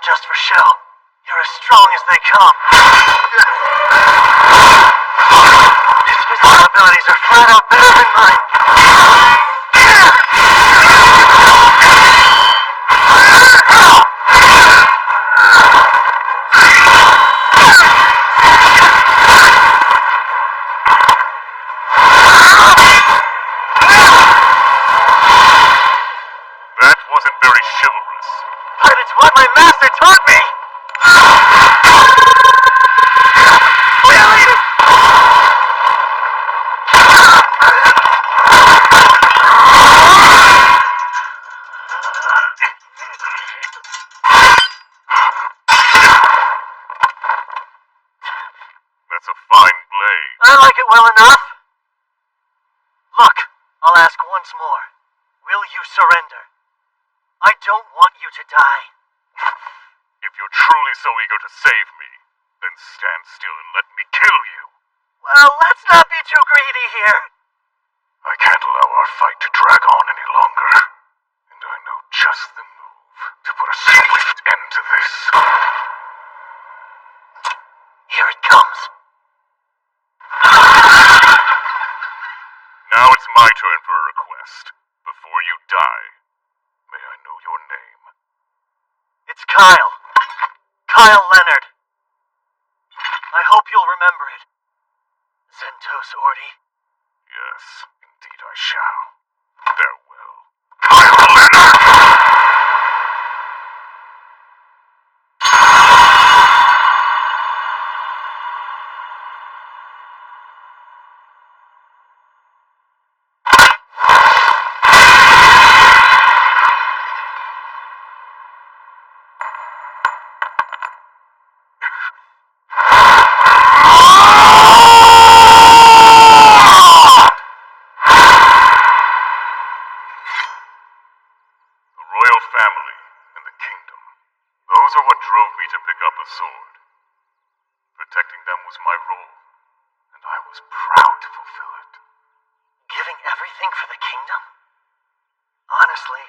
just for show. You're as strong as they come. His physical abilities are flat out better than mine. That wasn't very chivalrous. But it's what my master taught me! That's a fine blade. I like it well enough. Look, I'll ask once more. Will you surrender? I don't want you to die. If you're truly so eager to save me, then stand still and let me kill you. Well, let's not be too greedy here. I can't allow our fight to drag on any longer. And I know just the move to put a swift end to this. Here it comes. Now it's my turn for a request. Before you die, may I know your name? It's Kyle. Kyle Leonard. I hope you'll remember it. Zentos Ordi. Yes, indeed I shall. Farewell. Kyle Leonard! To pick up a sword. Protecting them was my role, and I was proud to fulfill it. Giving everything for the kingdom? Honestly,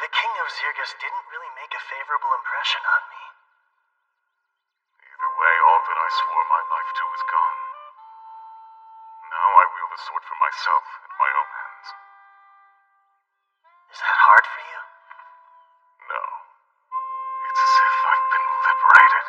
the King of Zirgus didn't really make a favorable impression on me. Either way, all that I swore my life to is gone. Now I wield the sword for myself and my own hands. Is that hard for you? No. It's as if I've been liberated.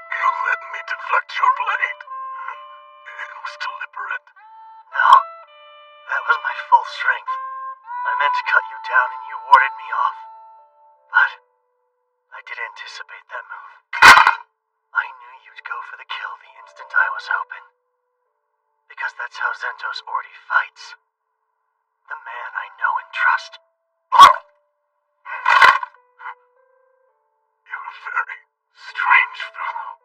You let me deflect your blade. It was deliberate. No. That was my full strength. I meant to cut you down and you warded me off. But I did anticipate that move. I knew you'd go for the kill the instant I was open. Because that's how Zentos Ordi fights. The man I know and trust. You're a very strange fellow.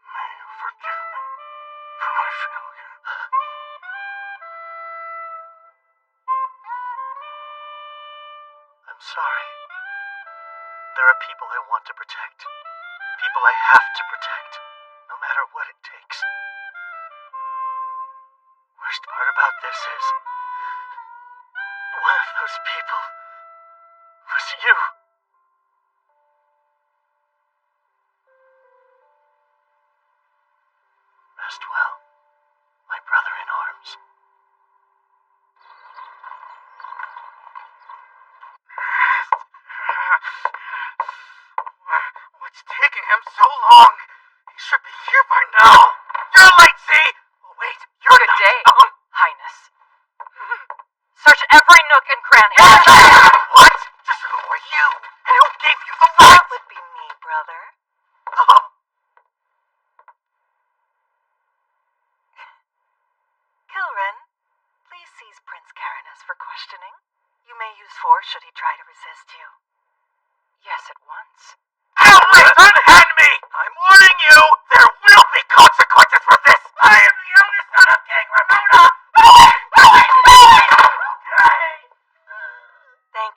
May you forgive me for my failure. I'm sorry. There are people I want to protect. People I have to protect, no matter what it takes. Worst part about this is, one of those people was you. Rest well, my brother in arms. What's taking him so long? He should be here by now. You're late, Z! Oh, wait, you're Good not. day, Highness. Search every nook and cranny. What? Just who are you? And who gave you the right? That would be me, brother. Oh. Kilrin, please seize Prince Caranus for questioning. You may use force should he try to resist you. Yes, at once. Unhand me! I'm warning you! There will be consequences for this! I am the eldest son of King Ramona!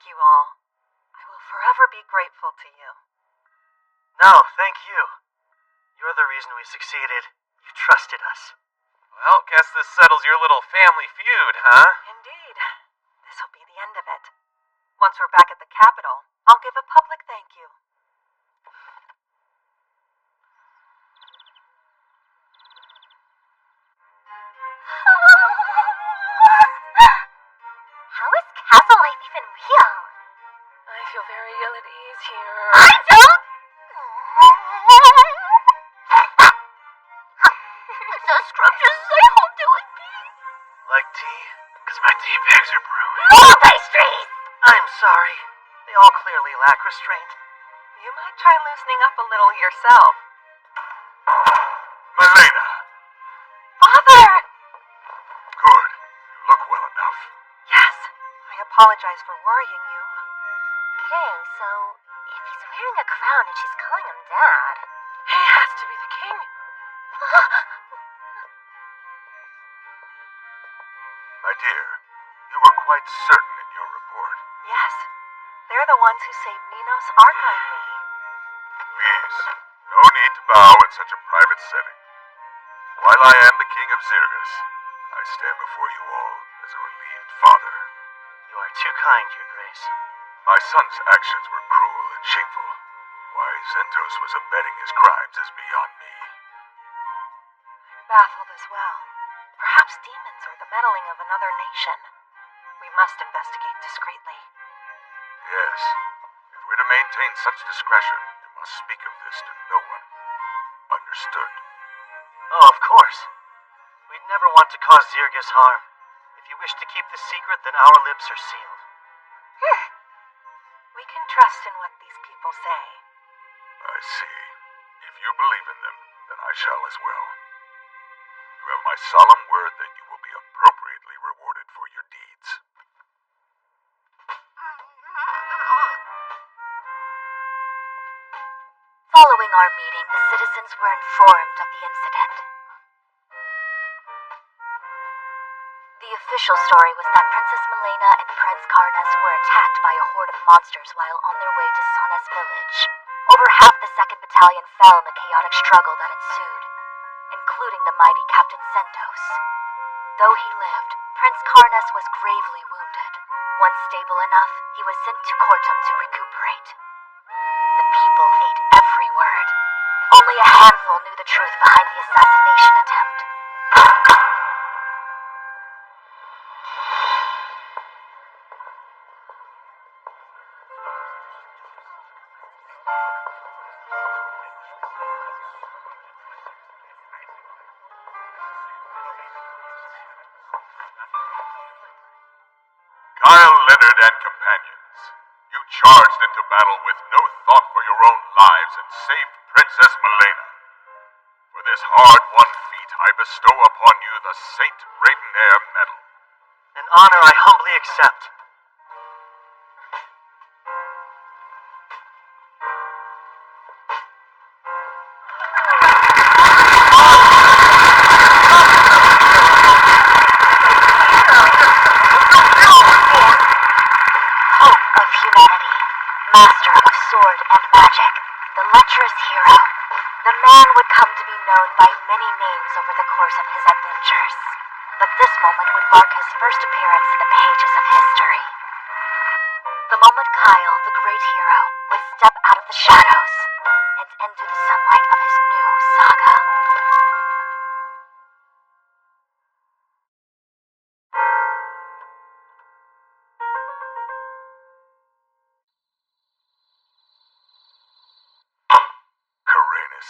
thank you all. I will forever be grateful to you. No, thank you. You're the reason we succeeded. You trusted us. Well, guess this settles your little family feud, huh? Indeed. This'll be the end of it. Once we're back at the Capitol, I'll give a public thank you. How is castle life even real? I feel very ill at ease here. I don't! So scrumptious, I hope to it be. Like tea? Because my tea bags are brewing. More pastries! I'm sorry. They all clearly lack restraint. You might try loosening up a little yourself. Milena! Father! Good. You look well enough. Yes, I apologize for worrying you. Okay, so if he's wearing a crown and she's calling him Dad... He has to be the king. My dear, you were quite certain in your report. Yes, they're the ones who saved Minos, Arca, and me. Please, no need to bow in such a private setting. While I am the king of Zirgus, I stand before you all as a relieved father. You are too kind, Your Grace. My son's actions were cruel and shameful. Why Zentos was abetting his crimes is beyond me. I'm baffled as well. Perhaps demons or the meddling of another nation. We must investigate discreetly. Yes, if we're to maintain such discretion, you must speak of this to no one. Understood? Oh, of course. We'd never want to cause Zirgus harm. If you wish to keep the secret, then our lips are sealed. We can trust in what these people say. I see. If you believe in them, then I shall as well. You have my solemn word that you will be appropriately rewarded for your deeds. Following our meeting, the citizens were informed of the incident. The official story was that Princess Milena and Prince Karnas were attacked by a horde of monsters while on their way to Sana's village. Over half the 2nd Battalion fell in the chaotic struggle that ensued, including the mighty Captain Zentos. Though he lived, Prince Karnas was gravely wounded. Once stable enough, he was sent to Kortum to recuperate. The people ate every word. Only a handful knew the truth behind the assassination attempt. Kyle, Leonard, and companions, you charged into battle with no thought for your own lives and saved Princess Milena. For this hard-won feat, I bestow upon you the Saint Raidenair Medal. An honor I humbly accept. Of humanity, master of sword and magic, the lecherous hero. The man would come to be known by many names over the course of his adventures, but this moment would mark his first appearance in the pages of history. The moment Kyle, the great hero, would step out of the shadows and into the sunlight of his new saga.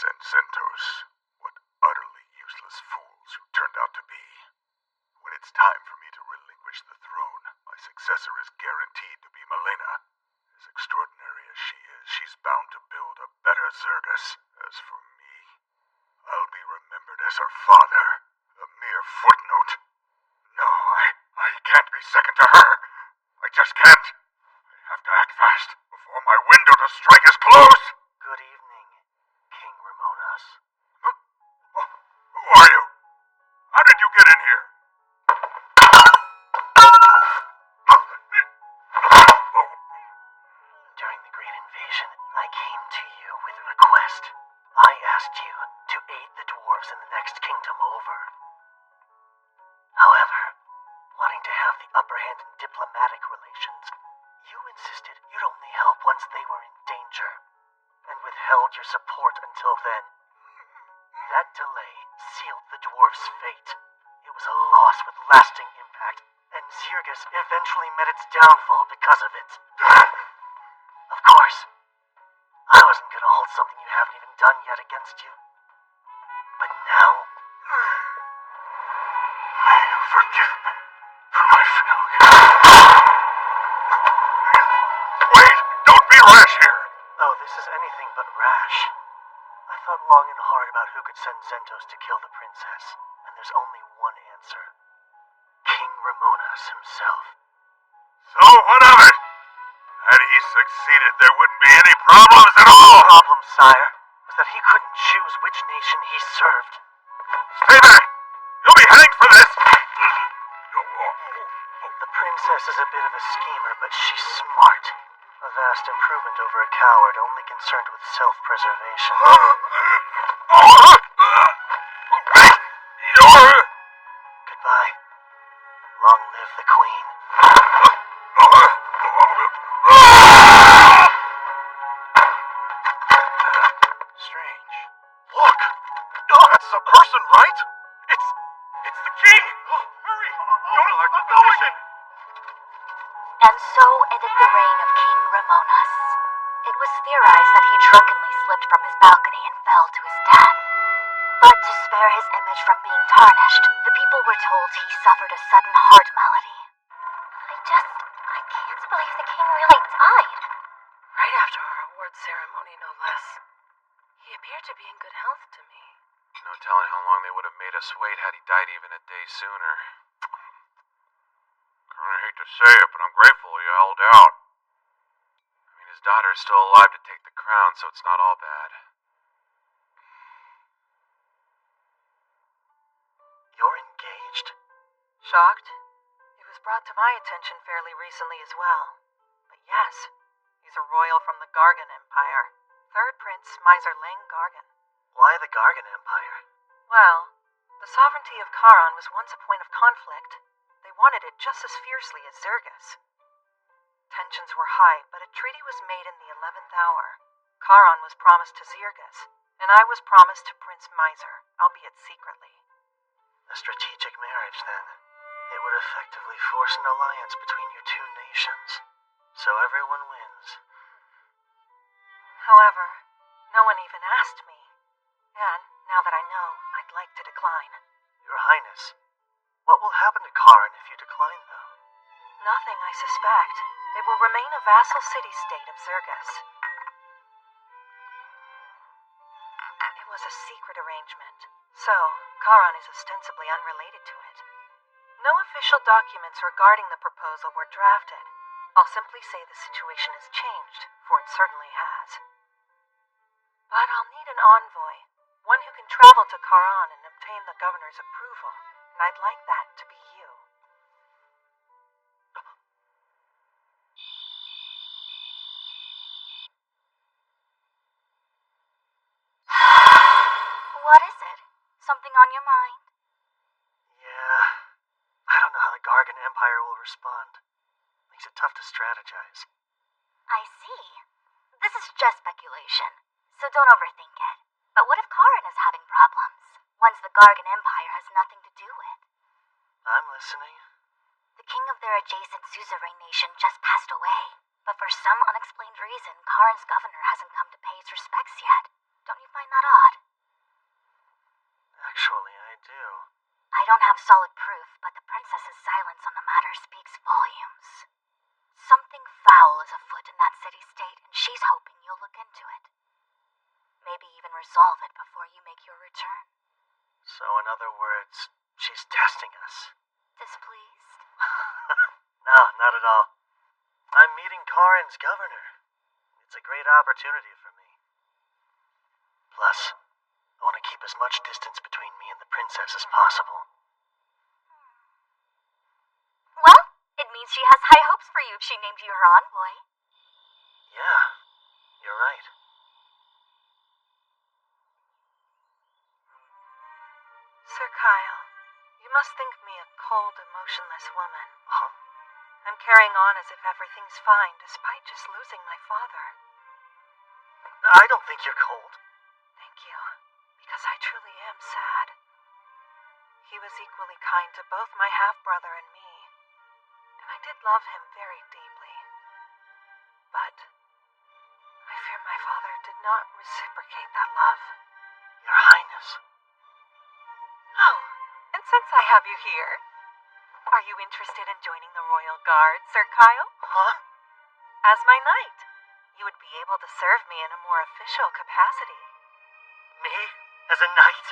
And Zentos, what utterly useless fools you turned out to be. When it's time for me to relinquish the throne, my successor is guaranteed to be Milena. As extraordinary as she is, she's bound to build a better Zirgus. As for me, I'll be remembered as her father, a mere footnote. No, I can't be second to her. I just can't. I have to act fast before my window to strike is closed. Good evening, King Ramonas. Who are you? How did you get in here? past, I asked you to aid the dwarves in the next kingdom over. However, wanting to have the upper hand in diplomatic relations, you insisted you'd only help once they were in danger, and withheld your support until then. That delay sealed the dwarves' fate. It was a loss with lasting impact, and Zirgus eventually met its downfall because of it. Of course, I wasn't gonna hold something you haven't even done yet against you. But now, May you forgive me for my failure. Wait! Don't be rash here! oh, this is anything but rash. I thought long and hard about who could send Zentos to kill the princess, and there's only one answer. King Ramonas himself. So what of it? Had he succeeded, there wouldn't be any problems at all! The problem, sire, was that he couldn't choose which nation he served. Stay back! You'll be hanged for this! The princess is a bit of a schemer, but she's smart. A vast improvement over a coward only concerned with self-preservation. Goodbye. Long live the queen. Strange. Look! Oh, that's a person, right? It's the king! Hurry! I'm going! And so ended the reign of King Ramonas. It was theorized that he drunkenly slipped from his balcony and fell to his death. But to spare his image from being tarnished, the people were told he suffered a sudden heart malady. I can't believe the king really died. Right after our award ceremony, no less. He appeared to be in good health to me. No telling how long they would have made us wait had he died even a day sooner. Kinda hate to say it, but I'm grateful he held out. I mean, his daughter is still alive to take the crown, so it's not all bad. You're engaged? Shocked? It was brought to my attention fairly recently as well. But yes, he's a royal from the Gargan Empire. Third Prince Miser Lang Gargan. Why the Gargan Empire? Well, the sovereignty of Charon was once a point of conflict. They wanted it just as fiercely as Zirgus. Tensions were high, but a treaty was made in the 11th hour. Charon was promised to Zirgus, and I was promised to Prince Miser, albeit secretly. A strategic marriage, then. It would effectively force an alliance between your two nations. So everyone wins. However, no one even asked me. And, now that I know, I'd like to decline. Your Highness, what will happen to Charon if you decline, though? Nothing, I suspect. It will remain a vassal city-state of Zirgus. It was a secret arrangement, so Charon is ostensibly unrelated to it. No official documents regarding the proposal were drafted. I'll simply say the situation has changed, for it certainly has. But I'll need an envoy, one who can travel to Charon and obtain the governor's approval, and I'd like that to be you. What is it? Something on your mind? Yeah. I don't know how the Gargan Empire will respond. Makes it tough to strategize. I see. This is just speculation, so don't overthink it. But what if Charon is having problems? Ones the Gargan Empire has nothing to do with. I'm listening. The king of their adjacent suzerain nation just passed away. But for some unexplained reason, Charon's governor hasn't come to pay his respects yet. Don't you find that odd? Actually, I do. I don't have solid proof, but the princess's silence on the matter speaks volumes. Something foul is afoot in that city-state, and she's hoping you'll look into it. Maybe even resolve it before you make your return. So in other words, she's testing us. Displeased? No, not at all. I'm meeting Charon's governor. It's a great opportunity for me. Plus, I want to keep as much distance between me and the princess as possible. Well, it means she has high hopes for you if she named you her envoy. Yeah, you're right. Sir Kyle, you must think me a cold, emotionless woman. Huh? I'm carrying on as if everything's fine despite just losing my father. I don't think you're cold. Thank you, because I truly am sad. He was equally kind to both my half-brother and me, and I did love him very deeply. But I fear my father did not reciprocate that love. Your Highness. Oh, and since I have you here, are you interested in joining the Royal Guard, Sir Kyle? Huh? As my knight, you would be able to serve me in a more official capacity. Me? As a knight?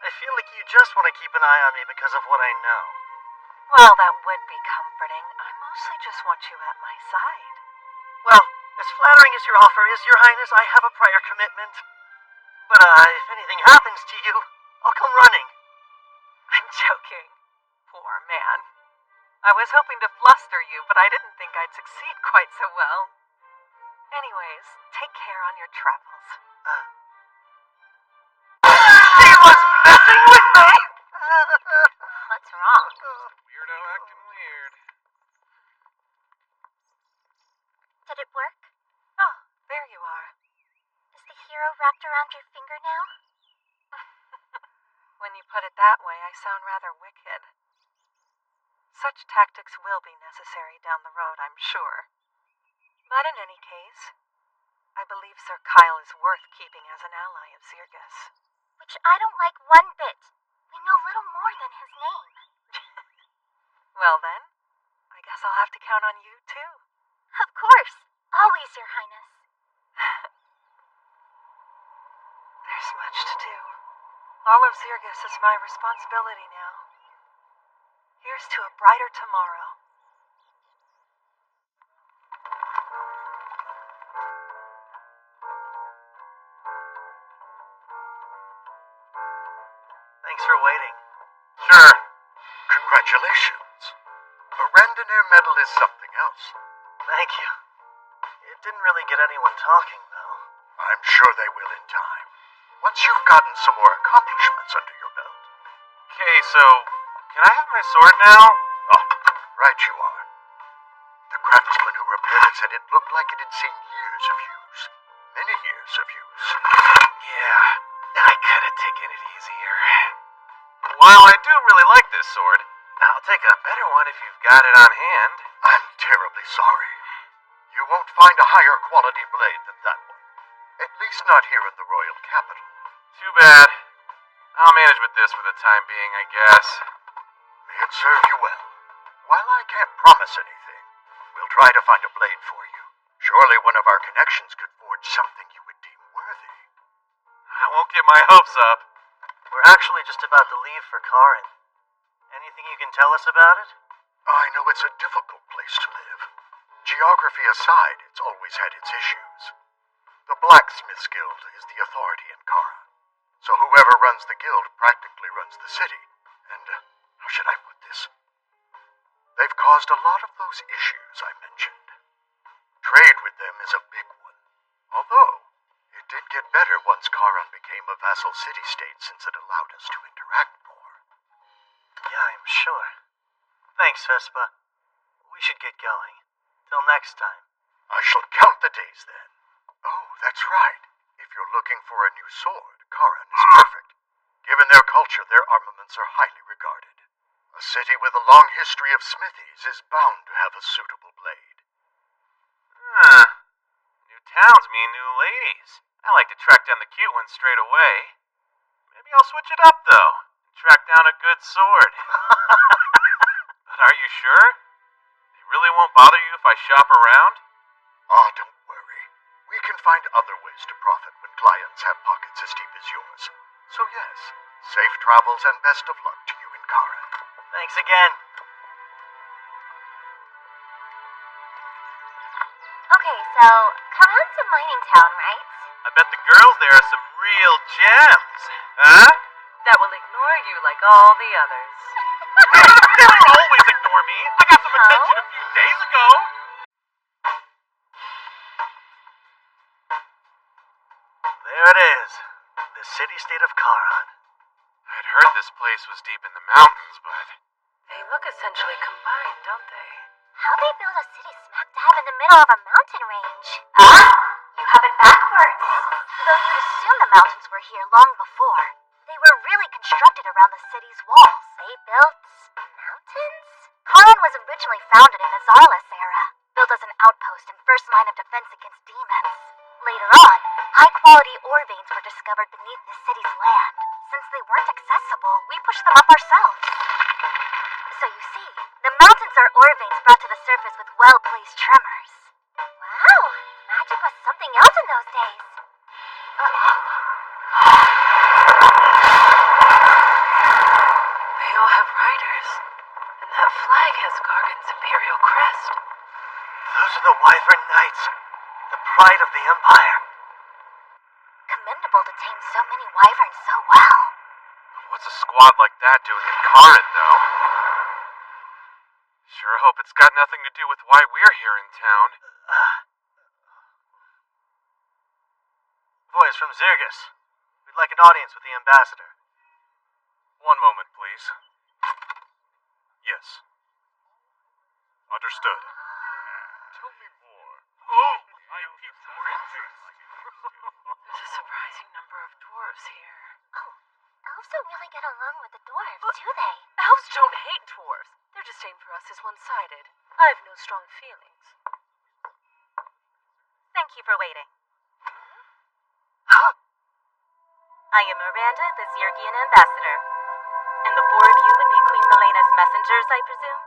I feel like you just want to keep an eye on me because of what I know. Well, that would be comforting. I mostly just want you at my side. Well, as flattering as your offer is, Your Highness, I have a prior commitment. But, if anything happens to you, I'll come running. I'm joking. Poor man. I was hoping to fluster you, but I didn't think I'd succeed quite so well. Anyways, take care on your travels. She was messing with me! What's wrong? Weirdo acting weird. Did it work? Oh, there you are. Is the hero wrapped around your finger now? When you put it that way, I sound rather wicked. Such tactics will be necessary down the road, I'm sure. But in any case, I believe Sir Kyle is worth keeping as an ally of Zirgus. Which I don't like one bit. We know little more than his name. Well then, I guess I'll have to count on you too. Of course. Always, Your Highness. There's much to do. All of Zirgus is my responsibility now. Here's to a brighter tomorrow. Thanks for waiting. Sure. Congratulations. A Randonir medal is something else. Thank you. It didn't really get anyone talking, though. I'm sure they will in time. Once you've gotten some more accomplishments under your belt. Okay, so, can I have my sword now? Oh, right you are. The craftsman who repaired it said it looked like it had seen years of use. Many years of use. Yeah, I could've taken it easier. While I do really like this sword, I'll take a better one if you've got it on hand. I'm terribly sorry. You won't find a higher quality blade than that one. At least not here in the royal capital. Too bad. I'll manage with this for the time being, I guess. May it serve you well. While I can't promise anything, we'll try to find a blade for you. Surely one of our connections could forge something you would deem worthy. I won't get my hopes up. We're actually just about to leave for Karin. Anything you can tell us about it? I know it's a difficult place to live. Geography aside, it's always had its issues. The Blacksmiths Guild is the authority in Kara. So whoever runs the guild practically runs the city. And, how should I put this? They've caused a lot of those issues I mentioned. Trade with them is a big one. Although, it did get better once Karan became a vassal city-state since it allowed us to interact more. Yeah, I'm sure. Thanks, Vespa. We should get going. Till next time. I shall count the days then. Oh, that's right. If you're looking for a new sword, Karan is perfect. Given their culture, their armaments are highly regarded. A city with a long history of smithies is bound to have a suitable blade. Huh. New towns mean new ladies. I like to track down the cute ones straight away. Maybe I'll switch it up, though, and track down a good sword. But are you sure? It really won't bother you if I shop around? Ah, don't worry. We can find other ways to profit when clients have pockets as deep as yours. So yes, safe travels and best of luck to you in Karan. Thanks again. Okay, so Karan's a mining town, right? I bet the girls there are some real gems. Huh? That will ignore you like all the others. They don't always ignore me. I got some attention a few days ago. There it is. The city-state of Karan. I'd heard this place was deep in the mountains, but... They look essentially combined, don't they? How they build a city smack dab in the middle of a mountain range? Ah, you have it backwards. Though you'd assume the mountains were here long before, they were really constructed around the city's walls. They built mountains? Karan was originally founded in the Zarlis era, built as an outpost and first line of defense against demons. Later on, high-quality ore veins were discovered beneath the city's land. Since they weren't accessible, we pushed them up ourselves. So you see, the mountains are ore veins brought to the surface with well-placed tremors. Wow, magic was something else in those days. They all have riders, and that flag has Gargan's imperial crest. Those are the Wyvern Knights, the pride of the Empire. Commendable to tame so many wyverns so well. What's a squad like that doing in Karin, though? Sure hope it's got nothing to do with why we're here in town. Boys from Zirgus. We'd like an audience with the ambassador. One moment, please. Yes. Understood. Tell me more. Oh, I peeped more interest. There's a surprising number of dwarves here. Oh, elves don't really get along with the dwarves, do they? Elves don't hate dwarves. Their disdain for us is one-sided. I've no strong feelings. Thank you for waiting. I am Miranda, the Zirgian ambassador. And the four of you would be Queen Milena's messengers, I presume?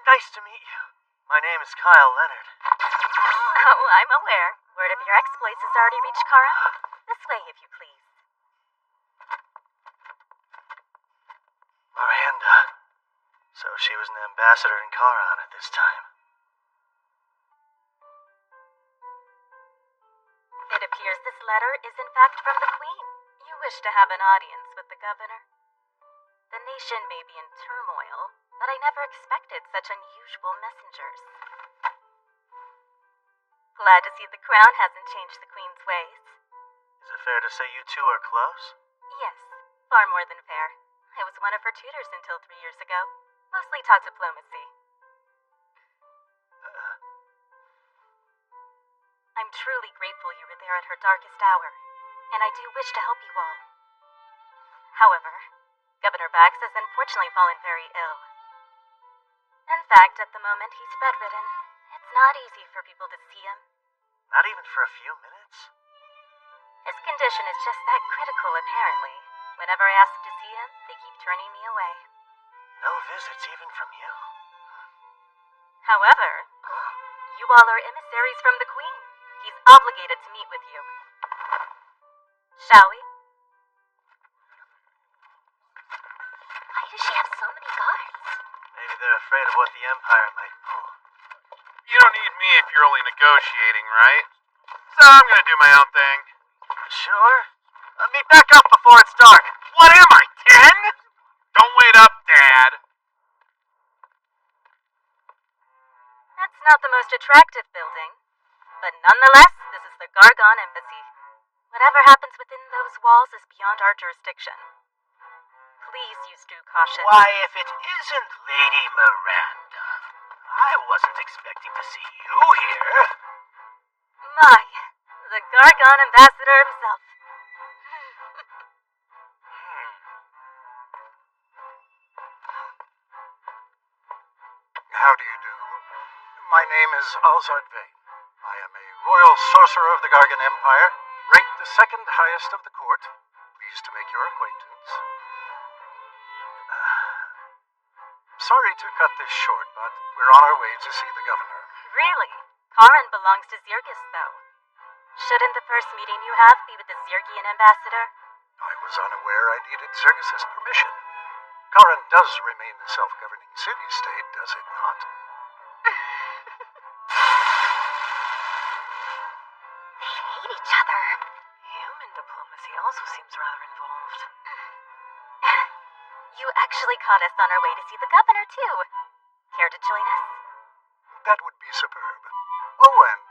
Nice to meet you. My name is Kyle Leonard. Oh, I'm aware. Word of your exploits has already reached Kara. This way, if you please. Miranda. So she was an ambassador in Karan at this time. It appears this letter is in fact from the Queen. You wish to have an audience with the governor. The nation may be in turmoil, but I never expected such unusual messengers. Glad to see the crown hasn't changed the Queen's ways. Is it fair to say you two are close? Yes, far more than fair. I was one of her tutors until 3 years ago. Mostly taught diplomacy. I'm truly grateful you were there at her darkest hour, and I do wish to help you all. However, Governor Bax has unfortunately fallen very ill. In fact, at the moment he's bedridden. It's not easy for people to see him. Not even for a few minutes? His condition is just that critical, apparently. Whenever I ask to see him, they keep turning me away. No visits even from you? However, you all are emissaries from the Queen. He's obligated to meet with you. Shall we? Why does she have so many guards? Maybe they're afraid of what the Empire might pull. You don't need me if you're only negotiating, right? So I'm gonna do my own thing. Sure. Let me back up before it's dark. What am I, 10? Don't wait up, Dad. That's not the most attractive building, but nonetheless, this is the Gargon Embassy. Whatever happens within those walls is beyond our jurisdiction. Please use due caution. Why, if it isn't Lady Miranda, I wasn't expecting to see you here. My, the Gargon Ambassador himself. How do you do? My name is Alzard Vane. I am a royal sorcerer of the Gargan Empire, ranked the second highest of the court. Pleased to make your acquaintance. Sorry to cut this short, but we're on our way to see the governor. Really? Karan belongs to Zirgus, though. Shouldn't the first meeting you have be with the Zirgian ambassador? I was unaware I needed Zergus' permission. Karan does remain a self-governing city-state, does it not? They hate each other. Human diplomacy also seems rather involved. You actually caught us on our way to see the governor, too. Care to join us? That would be superb. Oh, and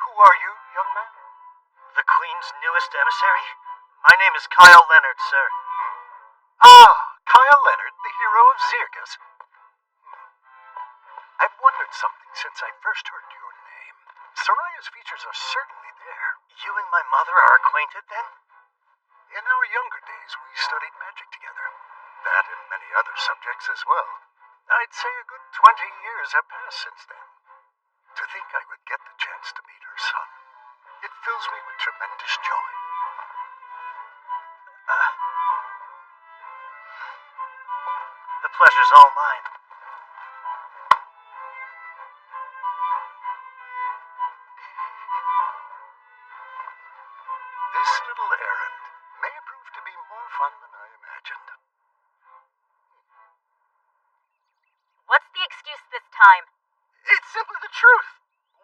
who are you, young man? The Queen's newest emissary? My name is Kyle Leonard, sir. Kyle Leonard, the hero of Zirgas. I've wondered something since I first heard your name. Soraya's features are certainly there. You and my mother are acquainted, then? In our younger days, we studied magic together. That and many other subjects as well. I'd say a good 20 years have passed since then. To think I would get the chance to meet her son, it fills me with tremendous joy. The pleasure's all mine. This little errand may prove to be more fun than I imagined. What's the excuse this time? It's simply the truth.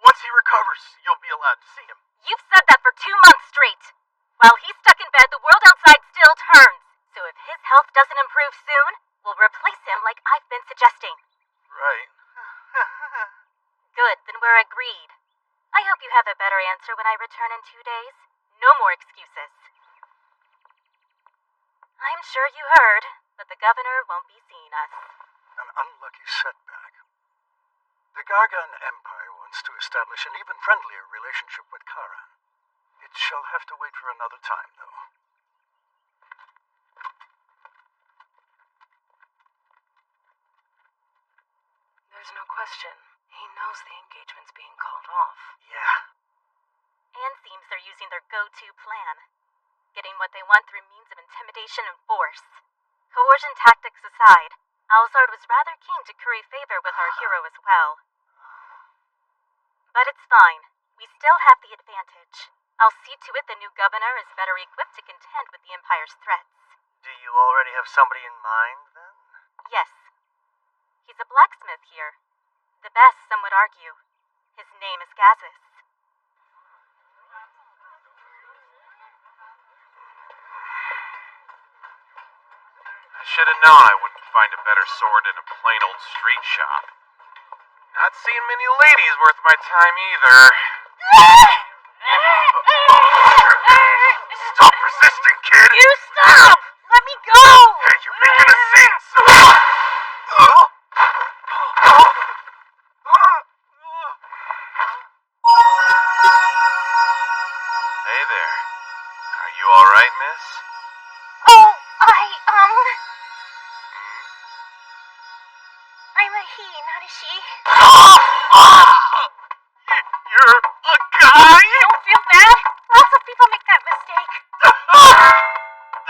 Once he recovers, you'll be allowed to see him. You've said that for 2 months straight. While he's stuck in bed, the world outside still turns. So if his health doesn't improve soon, we'll replace him like I've been suggesting. Right. Good, then we're agreed. I hope you have a better answer when I return in 2 days. No more excuses. I'm sure you heard, but the governor won't be seeing us. An unlucky setback. The Gargan Empire wants to establish an even friendlier relationship with Karan. It shall have to wait for another time, though. There's no question. He knows the engagement's being called off. Yeah. And seems they're using their go-to plan. Getting what they want through means of intimidation and force. Coercion tactics aside, Alzard was rather keen to curry favor with our hero as well. But it's fine. We still have the advantage. I'll see to it the new governor is better equipped to contend with the Empire's threats. Do you already have somebody in mind, then? Yes. He's a blacksmith here. The best, some would argue. His name is Gazis. I should have known I wouldn't find a better sword in a plain old street shop. Not seeing many ladies worth my time either. Stop resisting, kid! You stop! Let me go! Hey, you're making a scene, Hey there. Are you alright, miss? Oh, I'm a he, not a she. You're a guy? Don't feel bad. Lots of people make that mistake.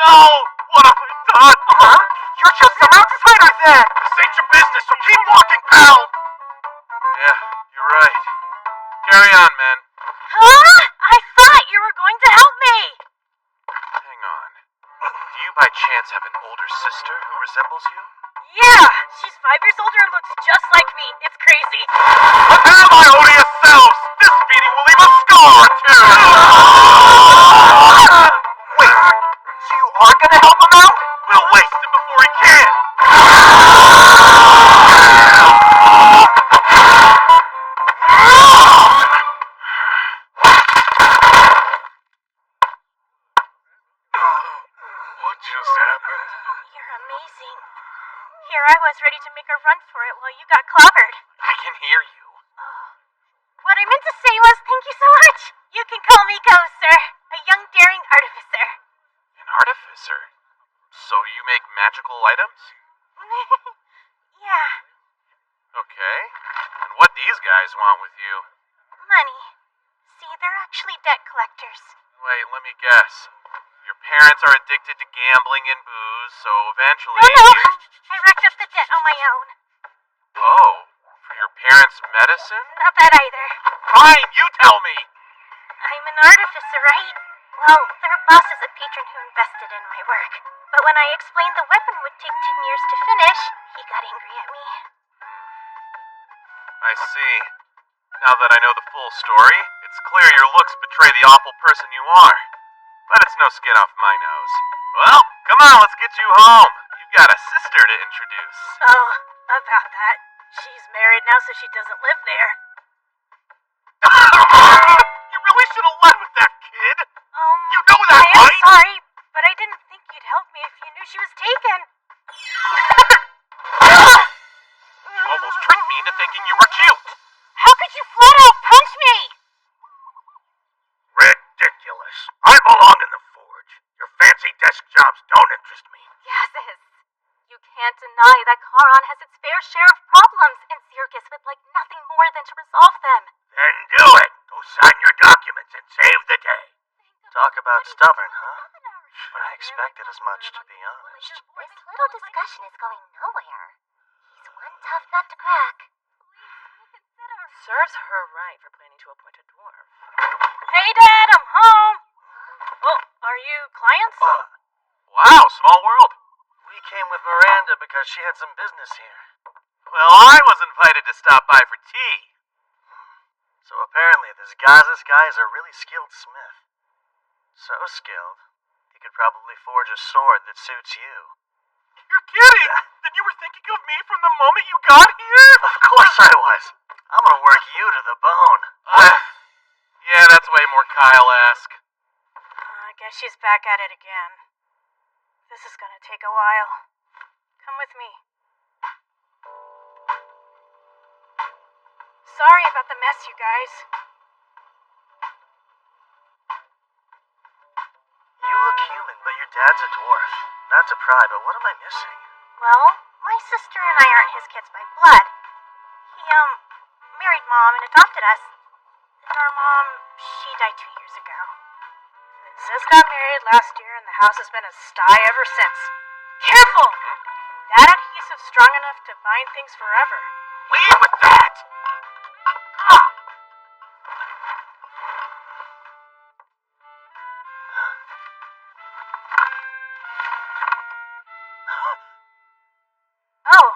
No! What have I done? You're just an outsider, then! This ain't your business, so keep walking, pal! Yeah, you're right. Carry on, men. Huh? I thought you were going to help me. Hang on. Do you by chance have an older sister who resembles you? Yeah, she's 5 years older and looks just like me. It's crazy. Prepare my odious selves! This beating will leave a scar or two! Wait, so you are gonna help him out? We'll waste him before he can! What just happened? You're amazing. Here I was ready to make a run for it while you got clobbered. I can hear you. What I meant to say was thank you so much. You can call me Go, sir. A young daring artificer. An artificer? So you make magical items? Yeah, Okay. And what these guys want with you? money. See, they're actually debt collectors. Wait, let me guess. Your parents are addicted to gambling and booze, so eventually... No, I racked up the debt on my own. Oh, for your parents' medicine? Not that either. Fine, you tell me! I'm an artificer, right? Well, their boss is a patron who invested in my work. But when I explained the weapon would take 10 years to finish, he got angry at me. I see. Now that I know the full story, it's clear your looks betray the awful person you are. But it's no skin off my nose. Well, come on, let's get you home. You've got a sister to introduce. Oh, about that. She's married now, so she doesn't live there. You really should have led with that, kid! thinking you were cute. How could you flat out punch me? Ridiculous. I belong in the forge. Your fancy desk jobs don't interest me. Yes. You can't deny that Charon has its fair share of problems, and Circus would like nothing more than to resolve them. Then do it. Go sign your documents and save the day. Talk about stubborn, huh? But I expected as much, to be honest. This little discussion is going nowhere. He's one tough nut to crack. Serves her right for planning to appoint a dwarf. Hey, Dad, I'm home. Oh, are you clients? Wow, small world. We came with Miranda because she had some business here. Well, I was invited to stop by for tea. So apparently this Gazas guy is a really skilled smith. So skilled, he could probably forge a sword that suits you. You're kidding! Then you were thinking of me from the moment you got here? Of course I was. I'm gonna work you to the bone. Yeah, that's way more Kyle-esque. I guess she's back at it again. This is gonna take a while. Come with me. Sorry about the mess, you guys. You look human, but your dad's a dwarf. Not to pry, but what am I missing? Well, my sister and I aren't his kids by blood. He, married Mom and adopted us. And our mom, she died 2 years ago. And Sis got married last year, and the house has been a sty ever since. Careful! That adhesive's strong enough to bind things forever. Leave with that. Oh,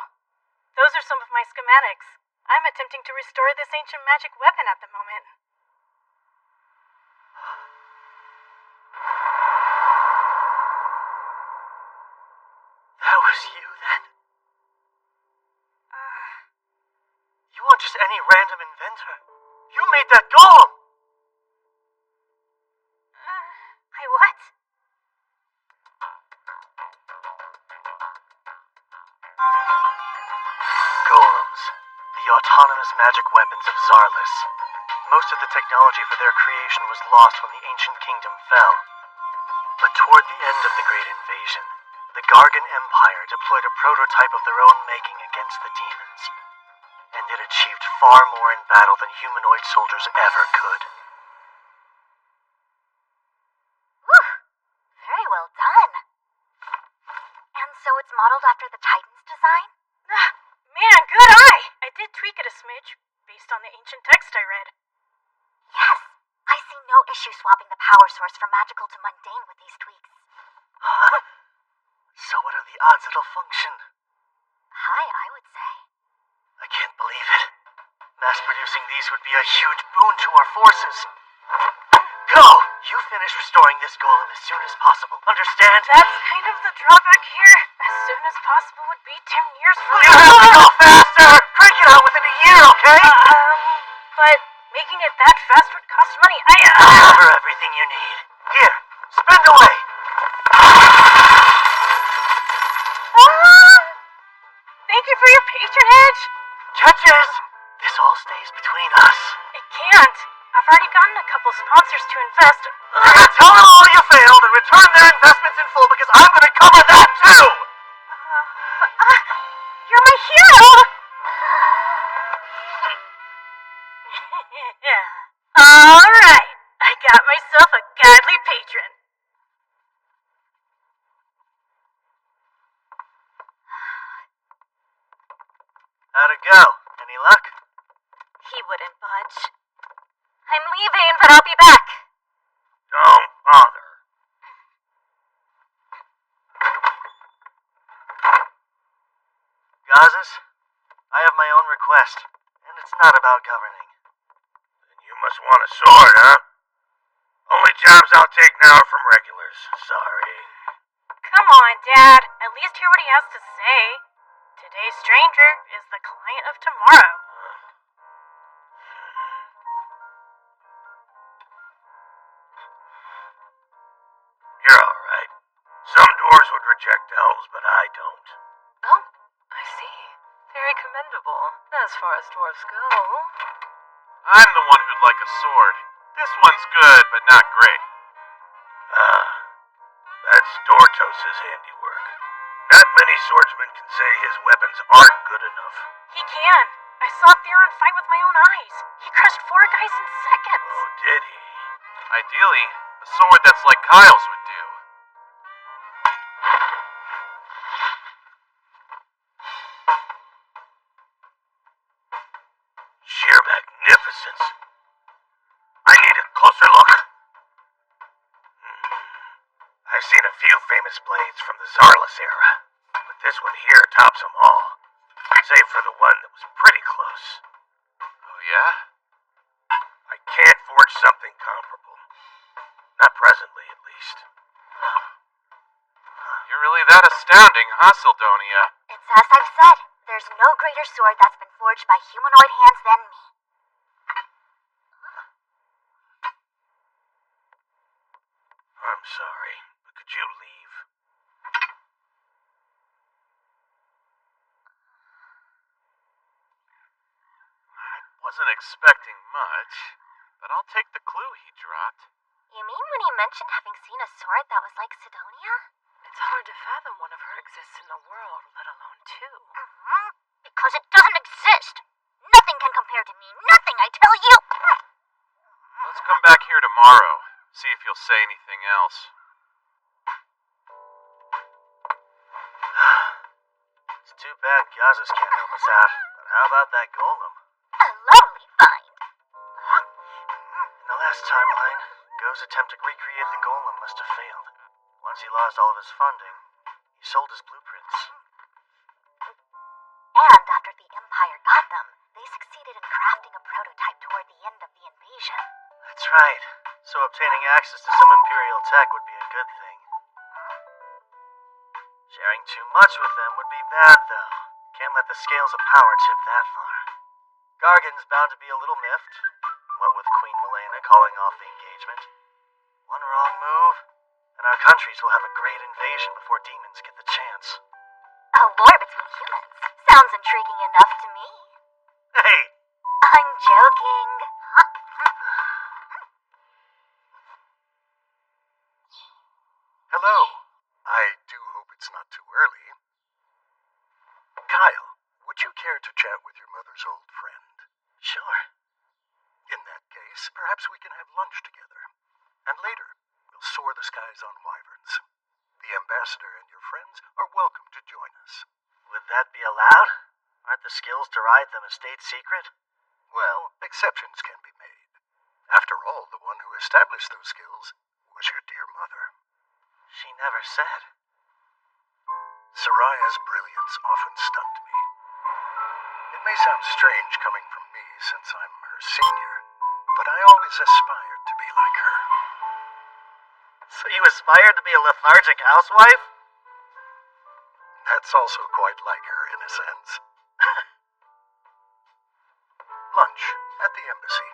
those are some of my schematics. I'm attempting to restore this ancient magic weapon at the moment. That was you, then? You weren't just any random inventor. You made that golem! I what? Golems, the autonomous magic weapons of Zarlis. Most of the technology for their creation was lost when the ancient kingdom fell. But toward the end of the Great Invasion, the Gargan Empire deployed a prototype of their own making against the demons. And it achieved far more in battle than humanoid soldiers ever could. Whew! Very well done. And so it's modeled after the Titan's design? Man, good eye! I did tweak it a smidge, based on the ancient text I read. Yes. I see no issue swapping the power source from magical to mundane with these tweaks. Huh? So what are the odds it'll function? High, I would say. I can't believe it. Mass-producing these would be a huge boon to our forces. Go! You finish restoring this golem as soon as possible. Understand? That's kind of the drawback here. As soon as possible would be 10 years from You have to go faster! Crank it out within a year, okay? But making it that fast would cost money. I have everything you need. Here, spend away! Thank you for your patronage. Catches! This all stays between us. It can't. I've already gotten a couple sponsors to invest. You're gonna tell them all you failed and return their investments in full because I'm gonna cover that too! You're my hero! Alright, I got myself a godly patron. How'd it go? Any luck? He wouldn't budge. I'm leaving, but I'll be back. Don't bother. Gazas, I have my own request, and it's not about governing. Then you must want a sword, huh? Only jobs I'll take now are from regulars. Sorry. Come on, Dad. At least hear what he has to say. Today's stranger is the client of tomorrow. You're alright. Some dwarves would reject elves, but I don't. Oh, I see. Very commendable. suitable, as far as dwarves go. I'm the one who'd like a sword. This one's good, but not great. That's Dortos' handiwork. Not many swordsmen can say his weapons aren't good enough. He can. I saw Theron fight with my own eyes. He crushed 4 guys in seconds. Oh, did he? Ideally, a sword that's like Kyle's would do. Sheer magnificence. I need a closer look. I've seen a few famous blades from the Zarless era, but this one here tops them all, save for the one that was pretty close. Oh yeah? I can't forge something comparable. Not presently, at least. You're really that astounding, huh, Sildonia? It's as I've said. There's no greater sword that's been forged by humanoid hands than me. I'm sorry, but could you leave? I wasn't expecting much, but I'll take the clue he dropped. You mean when he mentioned having seen a sword that was like Sidonia? It's hard to fathom one of her exists in the world, let alone 2. Because it doesn't exist. Nothing can compare to me. Nothing, I tell you. Let's come back here tomorrow, see if you'll say anything else. It's too bad Gazas can't help us out, but how about that golem? A lovely find. In the last timeline, Go's attempt to recreate the golem must have failed. Once he lost all of his funding, he sold his blueprints. And after the Empire got them, they succeeded in crafting a prototype toward the end of the invasion. That's right. So obtaining access to some Imperial tech would be a good thing. Sharing too much with them would be bad, though. Can't let the scales of power tip that far. Gargan's bound to be a little miffed, what with Queen Milena calling off the engagement. One wrong move, and our countries will have a great invasion before demons get the chance. A war between humans. Sounds intriguing enough to me. Hey! I'm joking. Hello. I do hope it's not too early. Kyle, would you care to chat with your mother's old friend? Sure. In that case, perhaps we can have lunch together. And later, we'll soar the skies on wyverns. The ambassador and your friends are welcome to join us. Would that be allowed? Aren't the skills to ride them a state secret? Well, exceptions can be made. After all, the one who established those skills was your dear mother. She never said. Soraya's brilliance often stunned me. It may sound strange coming from me since I'm her senior, but I always aspired to be like her. So you aspired to be a lethargic housewife? That's also quite like her in a sense. Lunch at the embassy.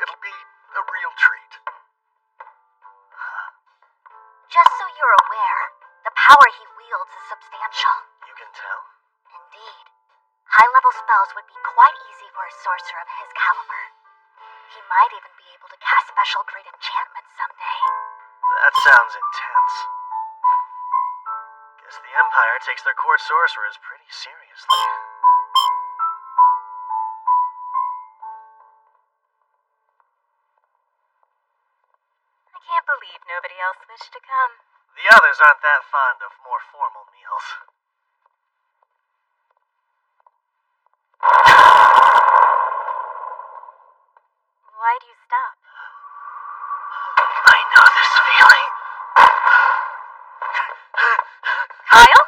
It'll be a real treat. Just so you're aware, the power he wields is substantial. You can tell? Indeed. High-level spells would be quite easy for a sorcerer of his caliber. He might even be able to cast special great enchantments someday. That sounds intense. Guess the Empire takes their court sorcerers pretty seriously. I can't believe nobody else wished to come. The others aren't that fond of more formal meals. Why do you stop? I know this feeling. Kyle?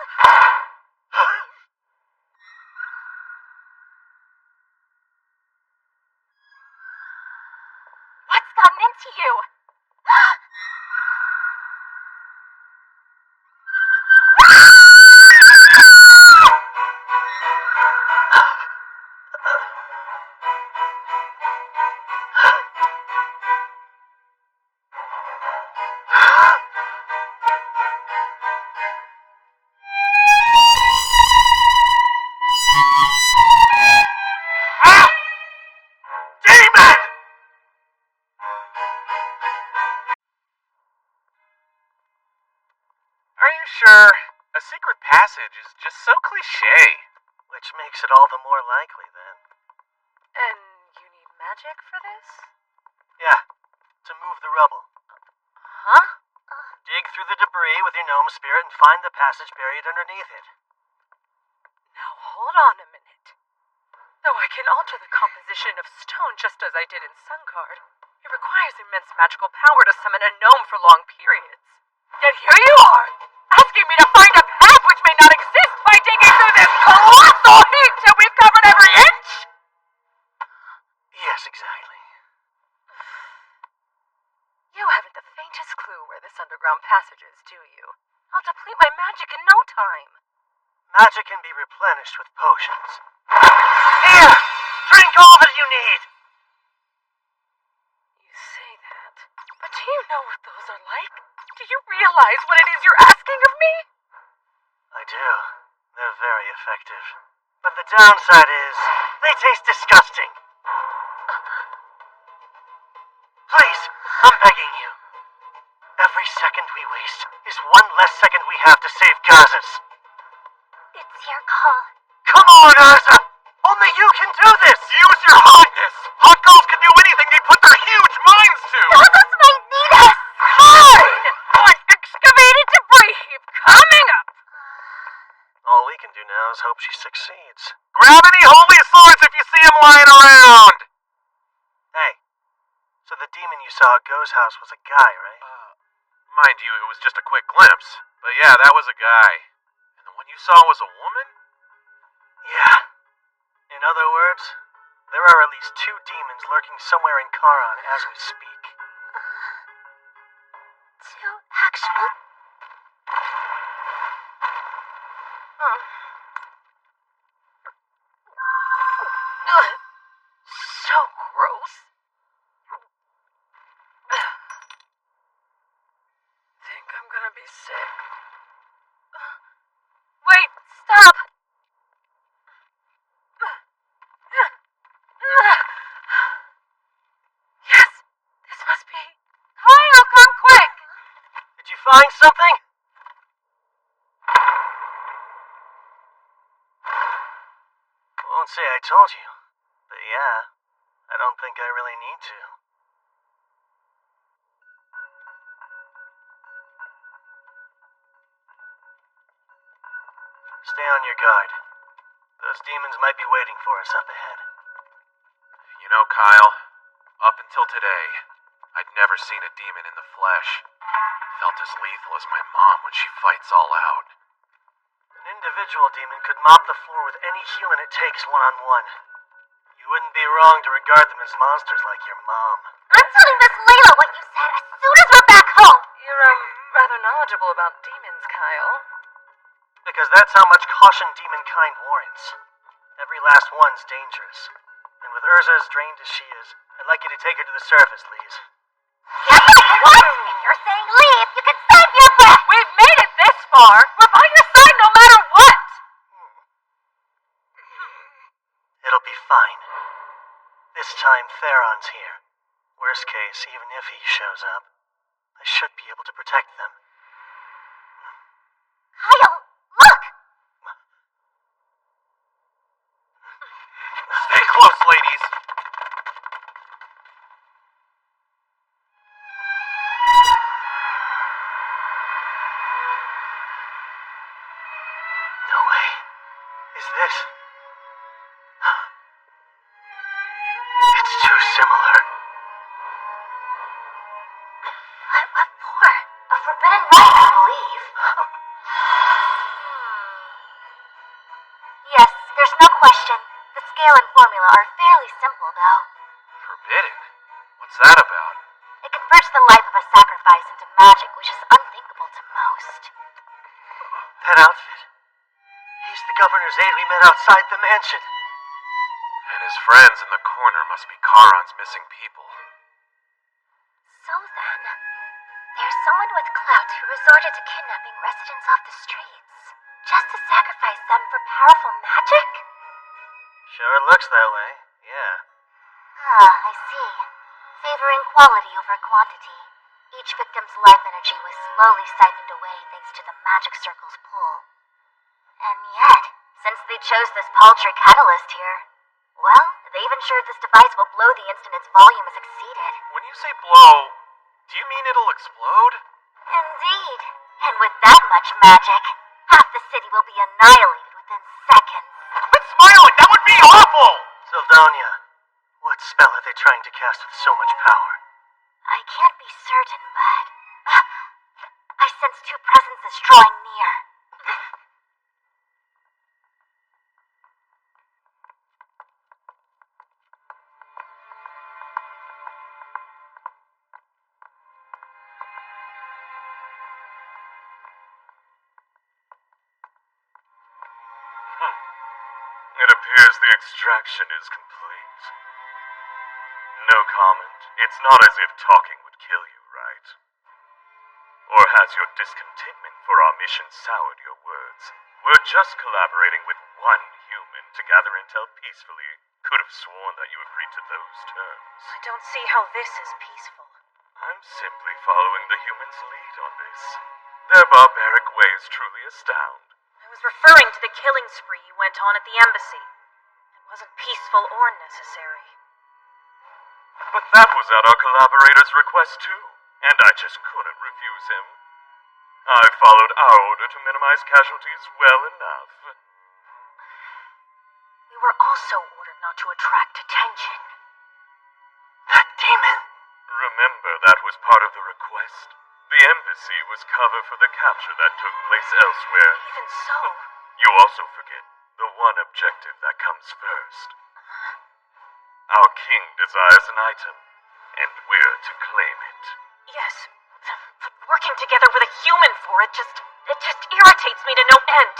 What's gotten into you? passage is just so cliché. Which makes it all the more likely, then. And you need magic for this? Yeah, to move the rubble. Huh? Dig through the debris with your gnome spirit and find the passage buried underneath it. Now hold on a minute. Though I can alter the composition of stone just as I did in Sungard, it requires immense magical power to summon a gnome for long periods. Yet here you are, asking me to find a path which may not exist by digging through this colossal heap till we've covered every inch! Yes, exactly. You haven't the faintest clue where this underground passage is, do you? I'll deplete my magic in no time. Magic can be replenished with potions. Here! Drink all that you need! You say that, but do you know what those are like? Do you realize what it is you're asking of me? I do. They're very effective. But the downside is, they taste disgusting. Please, I'm begging you. Every second we waste is one less second we have to save Gazas. It's your call. Come on, Urza! Only you can do this! Use your hotness! Hot girls can do anything they put their huge minds to! Gazas might need us! Fine! On excavated debris heap coming up! All we can do now is hope she succeeds. Grab any holy swords if you see them lying around! Hey, so the demon you saw at Go's house was a guy, right? Mind you, it was just a quick glimpse. But yeah, that was a guy. And the one you saw was a woman? Yeah. In other words, there are at least 2 demons lurking somewhere in Charon as we speak. 2 actual... So gross. Think I'm gonna be sick. Wait, stop! Yes, this must be... Kyle, come quick! Did you find something? Won't say I told you, but yeah, I don't think I really need to. Stay on your guard. Those demons might be waiting for us up ahead. You know, Kyle, up until today, I'd never seen a demon in the flesh. Felt as lethal as my mom when she fights all out. An individual demon could mop the floor with any human it takes one-on-one. You wouldn't be wrong to regard them as monsters like your mom. I'm telling Miss Layla what you said as soon as we're back home! You're, rather knowledgeable about demons, Kyle. Because that's how much caution demonkind warrants. Every last one's dangerous. And with Urza as drained as she is, I'd like you to take her to the surface, Lise. Get back! What? If you're saying leave, you can save your breath! We've made it this far! We're by your side no matter what! It'll be fine. This time, Theron's here. Worst case, even if he shows up, I should be able to protect them. Kyle, look! Stay close, ladies. No way. Is this? It's too similar. What for? A forbidden rite, I believe. Yes, there's no question. The scale and formula are fairly simple, though. Forbidden? What's that about? It converts the life of a sacrifice into magic, which is unthinkable to most. That outfit. He's the governor's aide we met outside the mansion. And his friends in the corner must be Charon's missing people. So then, there's someone with clout who resorted to kidnapping residents off the streets, just to sacrifice them for powerful magic? Sure looks that way, yeah. Ah, I see. Favoring quality over quantity. Each victim's life energy was slowly siphoned away thanks to the magic circle's pull. And yet, since they chose this paltry catalyst here, well, they've ensured this device will blow the instant its volume is exceeded. When you say blow, do you mean it'll explode? Indeed. And with that much magic, half the city will be annihilated within seconds. Quit smiling! That would be awful! Syldonia, what spell are they trying to cast with so much power? I can't be certain, but I sense two presences drawing near. It appears the extraction is complete. No comment. It's not as if talking would kill you, right? Or has your discontentment for our mission soured your words? We're just collaborating with one human to gather intel peacefully. Could have sworn that you agreed to those terms. I don't see how this is peaceful. I'm simply following the humans' lead on this. Their barbaric ways truly astound. I was referring to the killing spree you went on at the embassy. It wasn't peaceful or necessary. But that was at our collaborator's request too, and I just couldn't refuse him. I followed our order to minimize casualties well enough. We were also ordered not to attract attention. That demon! Remember, that was part of the request. The embassy was cover for the capture that took place elsewhere. Even so, You also forget the one objective that comes first. Our king desires an item, and we're to claim it. yes, but working together with a human for it just irritates me to no end.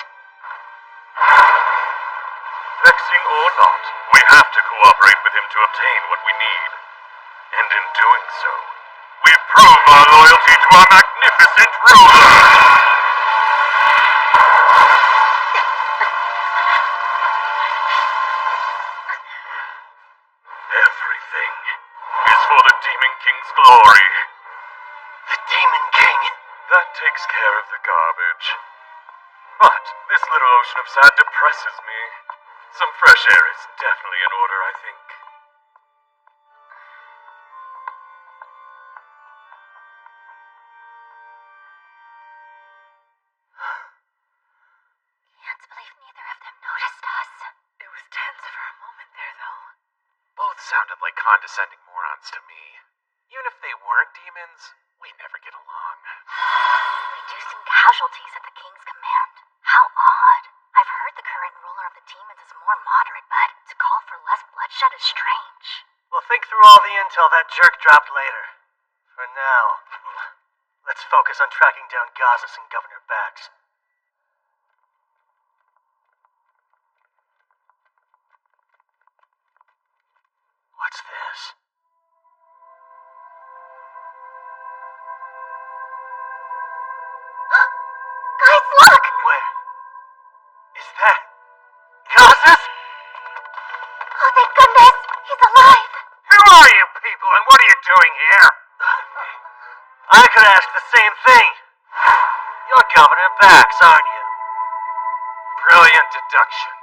Vexing or not, we have to cooperate with him to obtain what we need. And in doing so, we prove our loyalty to our magnificent ruler! Everything is for the Demon King's glory. The Demon King! That takes care of the garbage. But this little ocean of sand depresses me. Some fresh air is definitely in order, I think. Can't believe neither of them noticed us. It was tense for a moment there, though. Both sounded like condescending morons to me. Even if they weren't demons, we'd never get along. Reducing casualties at the king's command. How odd. I've heard the current ruler of the demons is more moderate, but to call for less bloodshed is strange. We'll think through all the intel that jerk dropped later. For now, let's focus on tracking down Gazas and Governor Bax. What's this? Guys, look! Where? Is that Gazas? Oh, thank goodness! He's alive! Who are you people, and what are you doing here? I could ask the same thing. You're Governor Bax, aren't you? Brilliant deduction.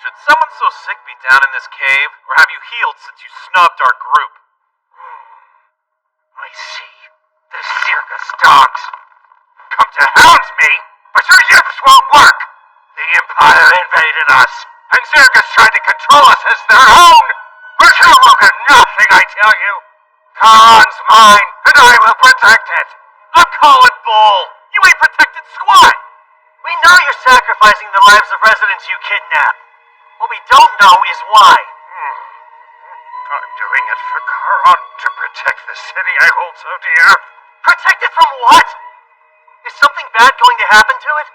Should someone so sick be down in this cave, or have you healed since you snubbed our group? I see. The circus dogs. Come to hound me, but your yips won't work. The Empire invaded us, and Circus tried to control us as their own. But you will get nothing, I tell you. Khan's mine, and I will protect it. I'm calling bull. You ain't protected squat. We know you're sacrificing the lives of residents you kidnapped. What we don't know is why. I'm doing it for Khan to protect the city I hold so dear. Protect it from what? Is something bad going to happen to it?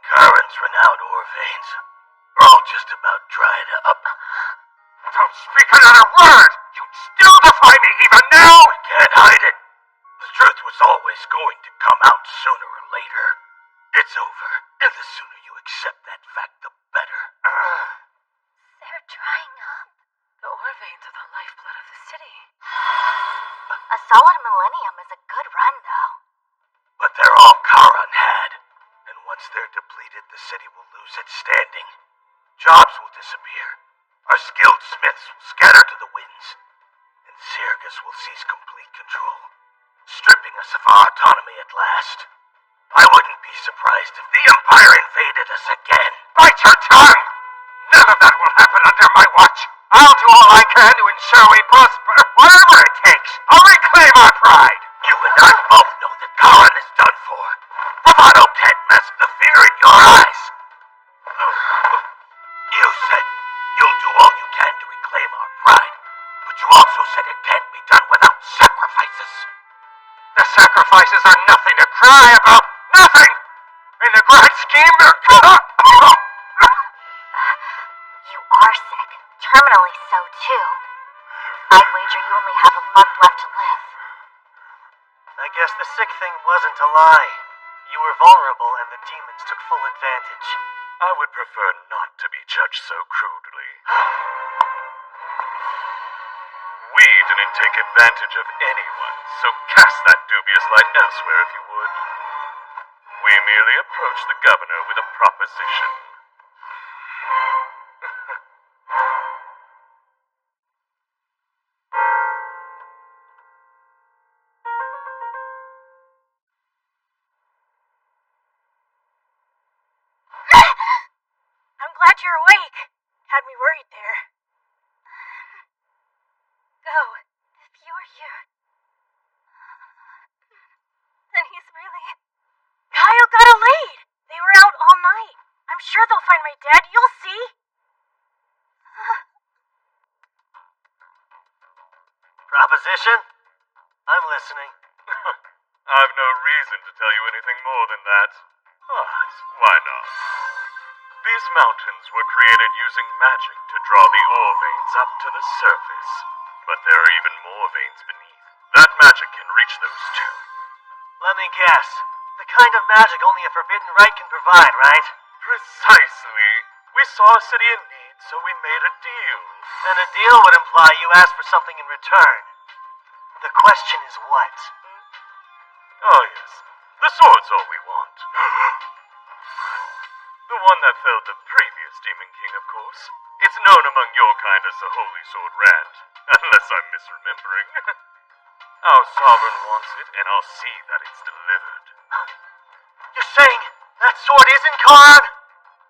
Khan's renowned ore veins are all just about dried up. Don't speak another word! You'd still defy me even now! We can't hide it. The truth was always going to come out sooner or later. It's over, and the sooner you accept that fact, the better. They're drying up. The ore veins are the lifeblood of the city. A solid millennium is a good run, though. But they're all Kharon had. And once they're depleted, disappear. Our skilled smiths will scatter to the winds, and Syracuse will seize complete control, stripping us of our autonomy at last. I wouldn't be surprised if the Empire invaded us again. Bite your tongue! None of that will happen under my watch. I'll do all I can to ensure we prosper. Whatever it takes, I'll reclaim our pride. You and I both know that Karan is done for. Bravado can't mask the fear in your eyes. You said you'll do all you can to reclaim our pride, but you also said it can't be done without sacrifices. The sacrifices are nothing to cry about. Nothing! In the grand scheme, they're... You are sick. Terminally so, too. I'd wager you only have a month left to live. I guess the sick thing wasn't a lie. You were vulnerable and the demons took full advantage. I would prefer not to be judged so crudely. We didn't take advantage of anyone, so cast that dubious light elsewhere if you would. We merely approached the governor with a proposition. I'm glad you're awake. Had me worried there. Go. If you're here, then he's really... Kyle got a lead. They were out all night. I'm sure they'll find my dad. You'll see. Proposition? I'm listening. I've no reason to tell you anything more than that. But why not? These mountains were created using magic to draw the ore veins up to the surface. But there are even more veins beneath. That magic can reach those too. Let me guess. The kind of magic only a forbidden right can provide, right? Precisely. We saw a city in need, so we made a deal. And a deal would imply you ask for something in return. The question is what? Oh yes, the sword's all we want. The one that felled the previous Demon King, of course. It's known among your kind as the Holy Sword Rand, unless I'm misremembering. Our sovereign wants it, and I'll see that it's delivered. You're saying that sword isn't Karan?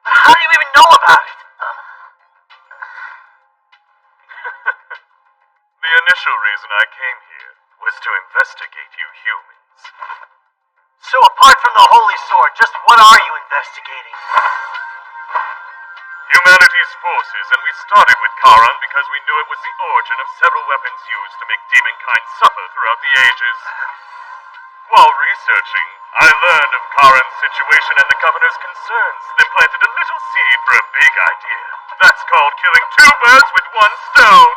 But how do you even know about it? The initial reason I came here was to investigate you humans. So apart from the Holy Sword, just what are you investigating? Humanity's forces, and we started with Karan because we knew it was the origin of several weapons used to make demonkind suffer throughout the ages. While researching, I learned of Karan's situation and the governor's concerns, then planted a little seed for a big idea. That's called killing two birds with one stone.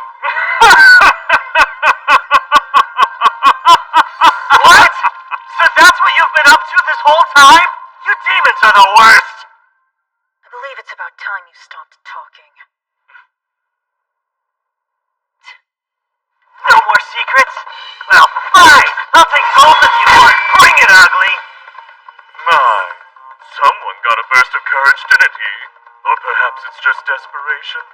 What? So that's what you've been up to this whole time? You demons are the worst! I believe it's about time you stopped talking. No more secrets? Well, fine! I'll take both of you on. Bring it, ugly! My, someone got a burst of courage, didn't he? Or perhaps it's just desperation?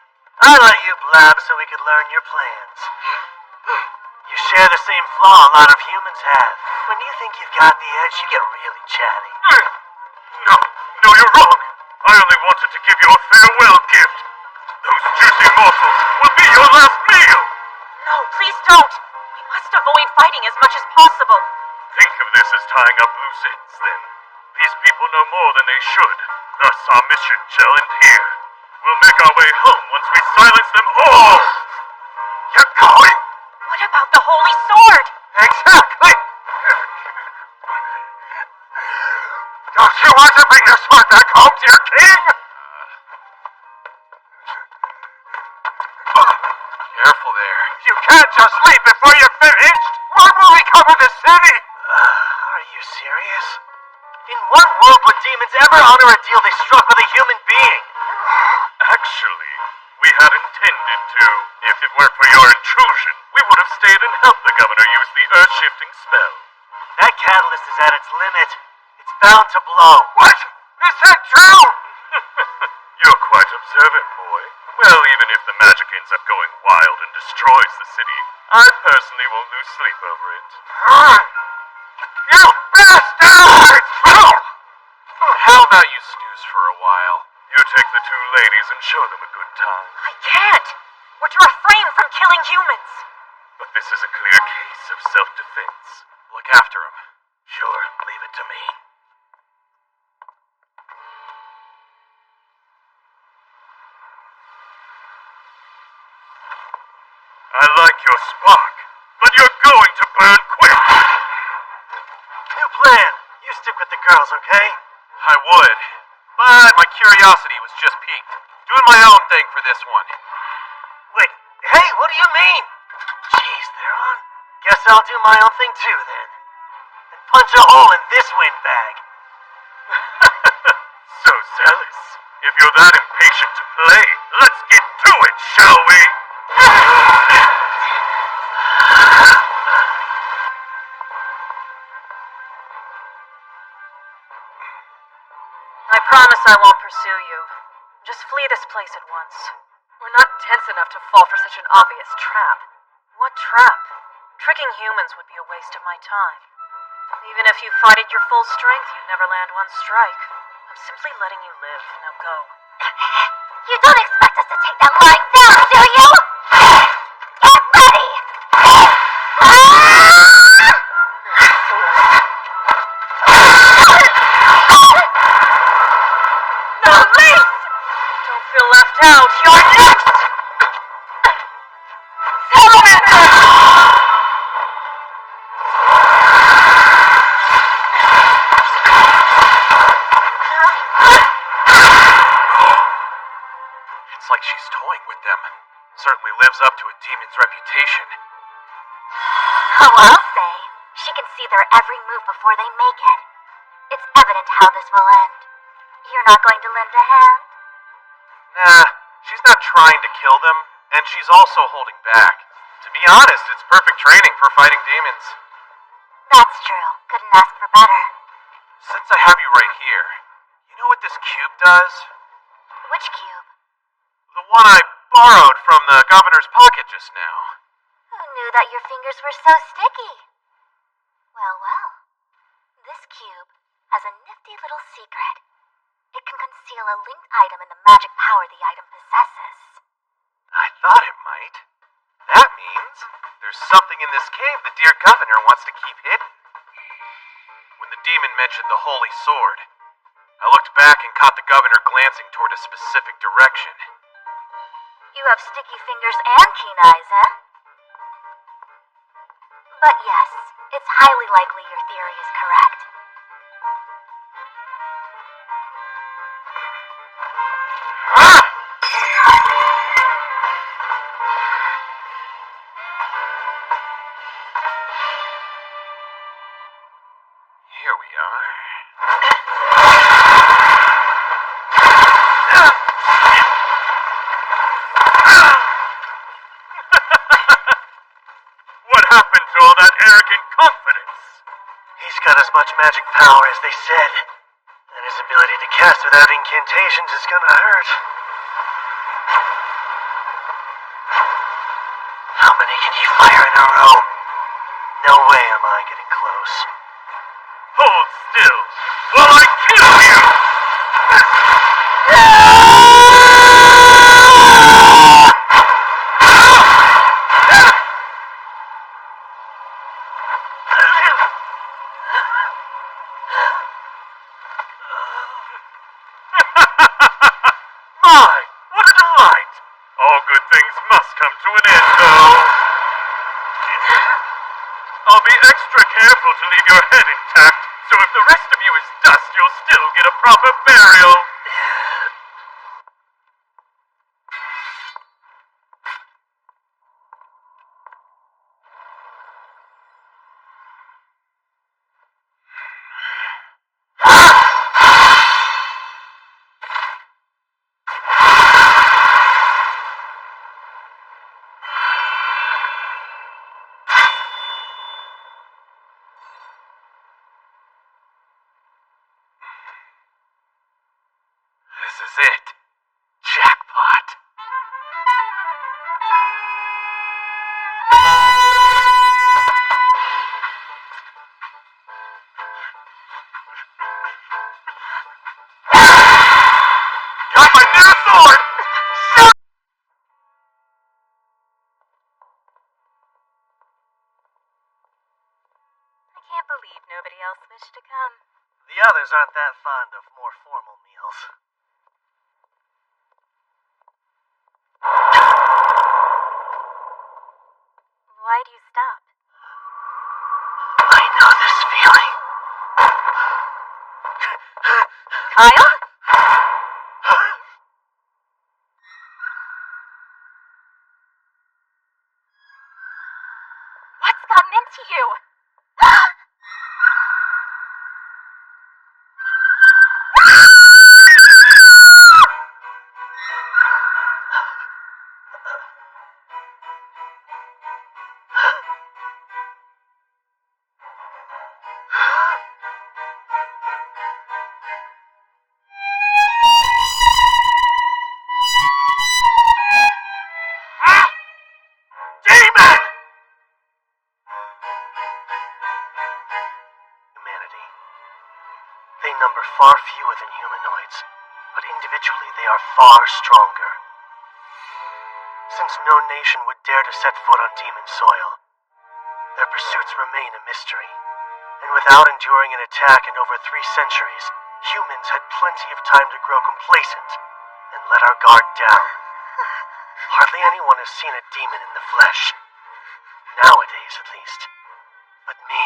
I let you blab so we could learn your plans. You share the same flaw a lot of humans have. When you think you've got the edge, you get really chatty. No, you're wrong. I only wanted to give you a farewell gift. Those juicy morsels will be your last meal. No, please don't. We must avoid fighting as much as possible. Think of this as tying up loose ends, then. These people know more than they should. Thus, our mission shall end here. We'll make our way home once we silence them all. You're going? What about the Holy Sword? Exactly! Don't you want to bring the sword back home, dear king? Careful there. You can't just leave before you're finished! When will we cover the city? Are you serious? In what world would demons ever honor a deal they struck with a human being? Actually, we had intended to. If it weren't for your intrusion, we would have stayed and helped the governor use the earth-shifting spell. That catalyst is at its limit. It's bound to blow. What? Is that true? You're quite observant, boy. Well, ends up going wild and destroys the city, I personally won't lose sleep over it. You bastards! How about you snooze for a while? You take the two ladies and show them a good time. I can't! We're to refrain from killing humans! But this is a clear case of self-defense. Look after him. Sure, leave it to me. I like your spark, but you're going to burn quick! New plan. You stick with the girls, okay? I would, but my curiosity was just piqued. Doing my own thing for this one. Wait, hey, what do you mean? Jeez, they're on. Guess I'll do my own thing too, then. And punch a hole in this windbag. So zealous. If you're that impatient to play, let's get to it, shall we? I promise I won't pursue you. Just flee this place at once. We're not dense enough to fall for such an obvious trap. What trap? Tricking humans would be a waste of my time. Even if you fought at your full strength, you'd never land one strike. I'm simply letting you live. Now go. You don't expect us to take that lying down, do you? Get ready! No, please! Don't feel left out. You're next! Salamander! It's like she's toying with them. Certainly lives up to a demon's reputation. Oh, I'll say. She can see their every move before they make it. It's evident how this will end. You're not going to lend a hand? Nah, she's not trying to kill them, and she's also holding back. To be honest, it's perfect training for fighting demons. That's true. Couldn't ask for better. Since I have you right here, you know what this cube does? Which cube? The one I borrowed from the governor's pocket just now. Who knew that your fingers were so sticky? Well, well. This cube has a nifty little secret. It can conceal a linked item in the magic power the item possesses. I thought it might. That means there's something in this cave the dear governor wants to keep hidden. When the demon mentioned the holy sword, I looked back and caught the governor glancing toward a specific direction. You have sticky fingers and keen eyes, eh? But yes, it's highly likely your theory is correct. Here we are. What happened to all that arrogant confidence? He's got as much magic power as they said. And his ability to cast without incantations is gonna hurt. How many can he fire in a row? No way am I getting close. Hold still, while I kill you! My, what a delight! All good things must come to an end, though. I'll be extra careful to leave your head intact, so if the rest of you is dust, you'll still get a proper burial. else wish to come? The others aren't that fond of more formal meals. Why do you stop? I know this feeling. Kyle? What's gotten into you? Demon! Humanity. They number far fewer than humanoids, but individually they are far stronger. Since no nation would dare to set foot on demon soil, their pursuits remain a mystery. And without enduring an attack in over 3 centuries, humans had plenty of time to grow complacent and let our guard down. Hardly anyone has seen a demon in the flesh. Nowadays, at least. But me,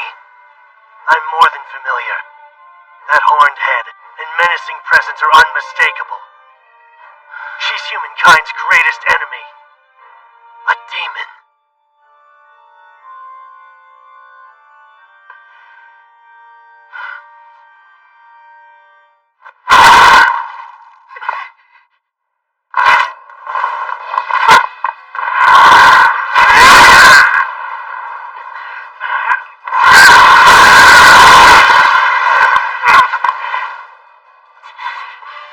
I'm more than familiar. That horned head and menacing presence are unmistakable. She's humankind's greatest enemy. A demon.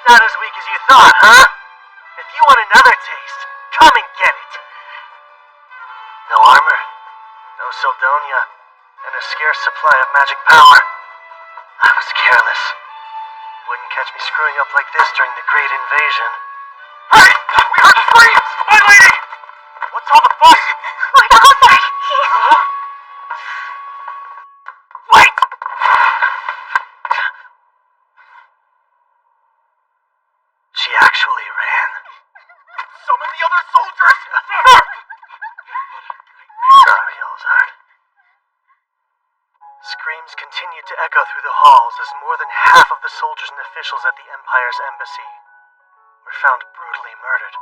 Not as weak as you thought, huh? If you want another taste, come and get it. No armor, no Sildonia, and a scarce supply of magic power. I was careless. Wouldn't catch me screwing up like this during the Great Invasion. Hey! We heard screams! My lady! What's all the fuss? We're outside! Huh? Wait! She actually ran. Summon the other soldiers! Sure, Yelzard. Screams continued to echo through the halls as more than half of the soldiers and officials at the Empire's embassy were found brutally murdered.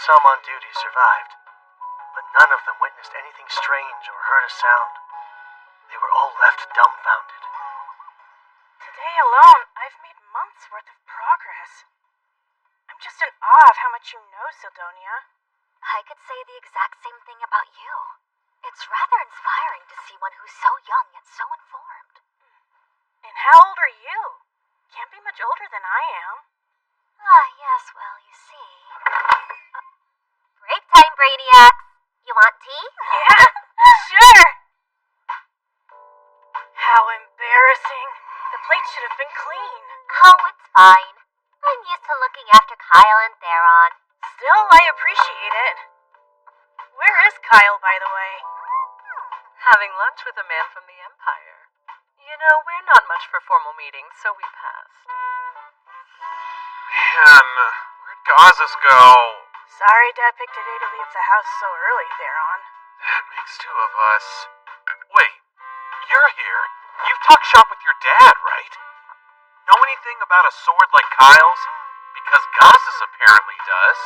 Some on duty survived, but none of them witnessed anything strange or heard a sound. They were all left dumbfounded. Today alone, I've made months' worth of progress. I'm just in awe of how much you know, Sildonia. I could say the exact same thing about you. It's rather inspiring to see one who's so young yet so informed. And how old are you? Can't be much older than I am. Yes, well, you see. Break time, Brainiacs. You want tea? Yeah, sure. How embarrassing. The plate should have been clean. Oh, it's fine. I'm used to looking after Kyle and Theron. Still, I appreciate it. Where is Kyle, by the way? Having lunch with a man from the Empire. You know, we're not much for formal meetings, so we passed. Man, where'd Gazas go? Sorry Dad picked a day to leave the house so early, Theron. That makes 2 of us. Wait, you're here. You've talked shop with your dad, right? Know anything about a sword like Kyle's? Because Gazas apparently does.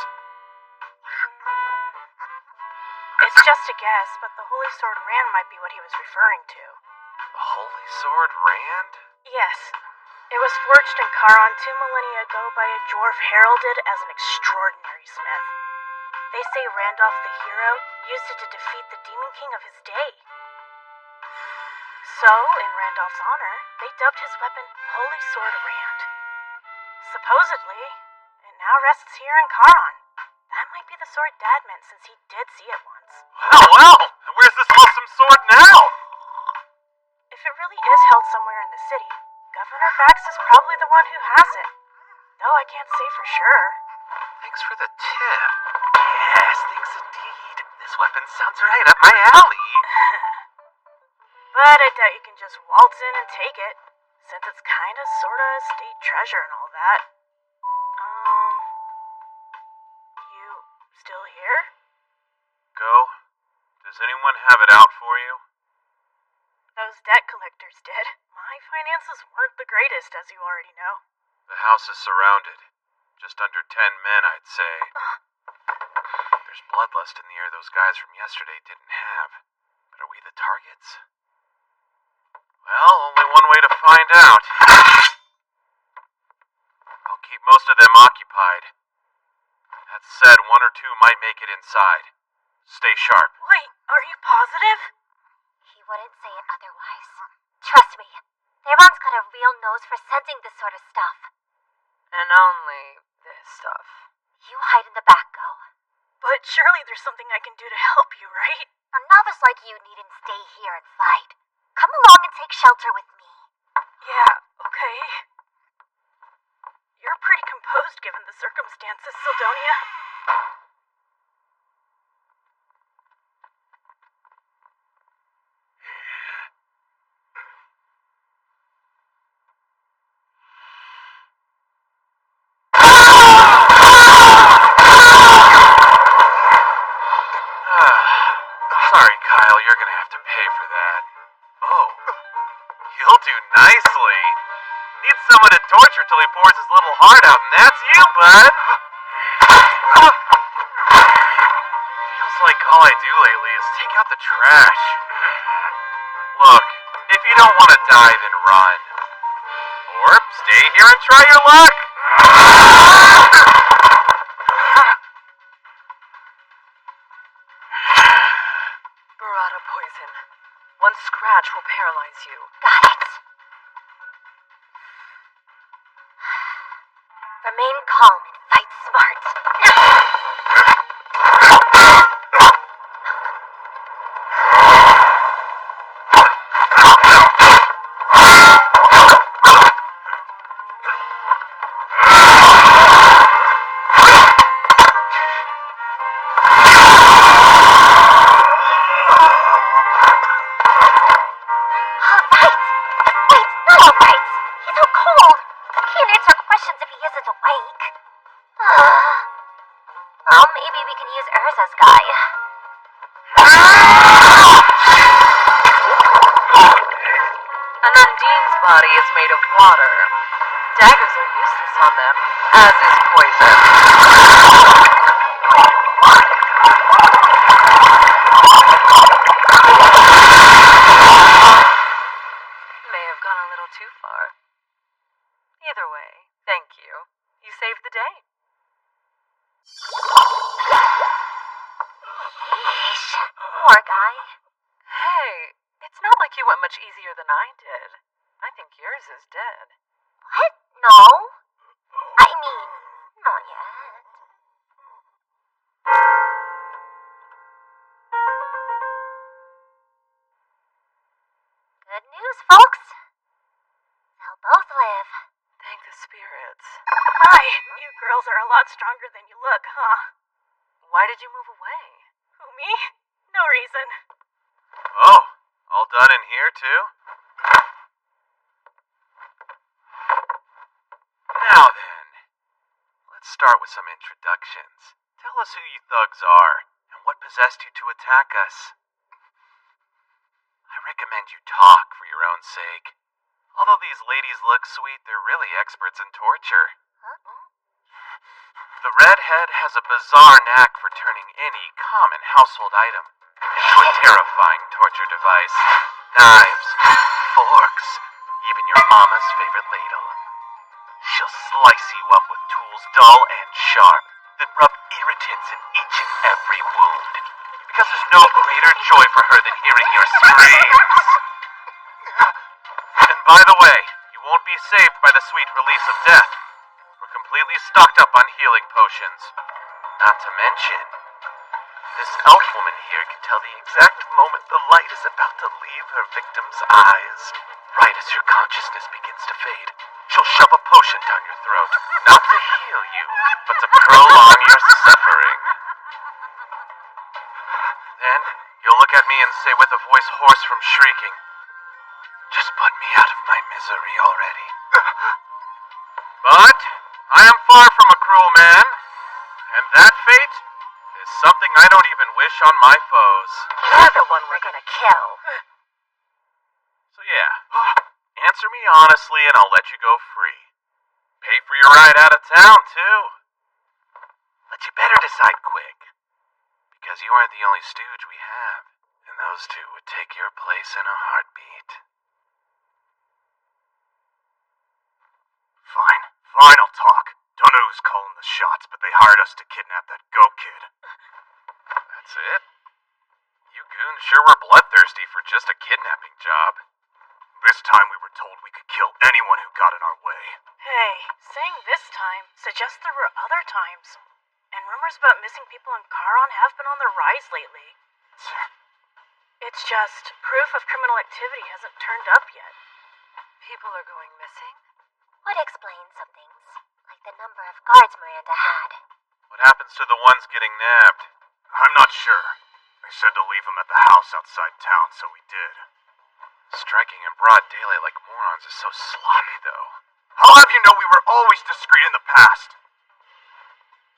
It's just a guess, but the Holy Sword Rand might be what he was referring to. The Holy Sword Rand? Yes. It was forged in Charon 2 millennia ago by a dwarf heralded as an extraordinary smith. They say Randolph the hero used it to defeat the Demon King of his day. So, in Randolph's honor, they dubbed his weapon Holy Sword Rand. Supposedly, it now rests here in Charon. That might be the sword Dad meant since he did see it once. Well, where's this awesome sword now? If it really is held somewhere in the city, Governor Bax is probably the one who has it. Though I can't say for sure. Thanks for the tip. Yes, thanks indeed. This weapon sounds right up my alley. But I doubt you can just waltz in and take it, since it's kinda sorta a state treasure and all that. You still here? Go? Does anyone have it out for you? Those debt collectors did. My finances weren't the greatest, as you already know. The house is surrounded. Just under 10 men, I'd say. There's bloodlust in the air those guys from yesterday didn't have. But are we the targets? Well, only one way to find out. I'll keep most of them occupied. That said, one or two might make it inside. Stay sharp. Wait, are you positive? He wouldn't say it otherwise. Trust me, Theron's got a real nose for sensing this sort of stuff. And only this stuff. You hide in the back, Go. But surely there's something I can do to help you, right? A novice like you needn't stay here and fight. Come along and take shelter with me. Yeah, okay. You're pretty composed given the circumstances, Sildonia. Sorry, Kyle, you're gonna have to pay for that. Oh, you'll do nicely. Need someone to torture till he pours his little heart out, and that's you, bud. Feels like all I do lately is take out the trash. Look, if you don't want to die, then run. Or stay here and try your luck. Burrata poison. One scratch will paralyze you. Got it. Remain calm and fight smart. Well, maybe we can use Urza's guy. An Undine's body is made of water. Daggers are useless on them, as is poison. May have gone a little too far. Either way, thank you. You saved the day. Yeesh. Poor guy. Hey, it's not like you went much easier than I did. I think yours is dead. What? No. I mean, not yet. Good news, folks. They'll both live. Thank the spirits. My, you girls are a lot stronger than you look, huh? Why did you move away? Who, me? No reason. Oh, all done in here, too? Now then, let's start with some introductions. Tell us who you thugs are, and what possessed you to attack us. I recommend you talk for your own sake. Although these ladies look sweet, they're really experts in torture. The redhead has a bizarre knack for turning any common household item into a terrifying torture device. Knives, forks, even your mama's favorite ladle. She'll slice you up with tools dull and sharp, then rub irritants in each and every wound. Because there's no greater joy for her than hearing your screams. And by the way, you won't be saved by the sweet release of death. We're completely stocked up on healing potions. Not to mention, this elf woman here can tell the exact moment the light is about to leave her victim's eyes. Right as your consciousness begins to fade, she'll shove a potion down your throat, not to heal you, but to prolong your suffering. Then, you'll look at me and say with a voice hoarse from shrieking, put me out of my misery already. But I am far from a cruel man, and that fate is something I don't even wish on my foes. You're the one we're gonna kill. So yeah, answer me honestly and I'll let you go free. Pay for your ride out of town, too. But you better decide quick, because you aren't the only stooge we have, and those two would take your place in a heartbeat. Fine, I'll talk. Don't know who's calling the shots, but they hired us to kidnap that Go Kid. That's it? You goons sure were bloodthirsty for just a kidnapping job. This time we were told we could kill anyone who got in our way. Hey, saying this time suggests there were other times. And rumors about missing people in Charon have been on the rise lately. It's just proof of criminal activity hasn't turned up yet. People are going missing? Would explain some things, like the number of guards Miranda had. What happens to the ones getting nabbed? I'm not sure. They said to leave them at the house outside town, so we did. Striking in broad daylight like morons is so sloppy, though. I'll have you know we were always discreet in the past.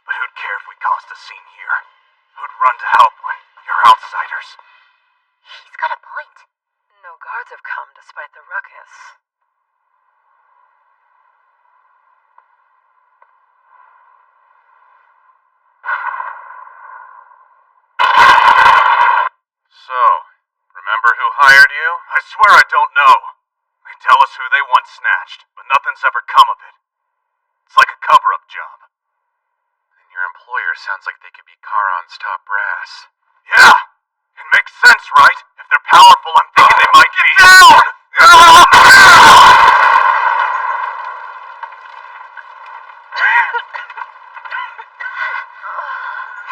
But who'd care if we caused a scene here? Who'd run to help when you're outsiders? He's got a point. No guards have come despite the ruckus. So, remember who hired you? I swear I don't know. They tell us who they want snatched, but nothing's ever come of it. It's like a cover-up job. And your employer sounds like they could be Charon's top brass. Yeah! It makes sense, right? If they're powerful, I'm thinking they might be— Get down!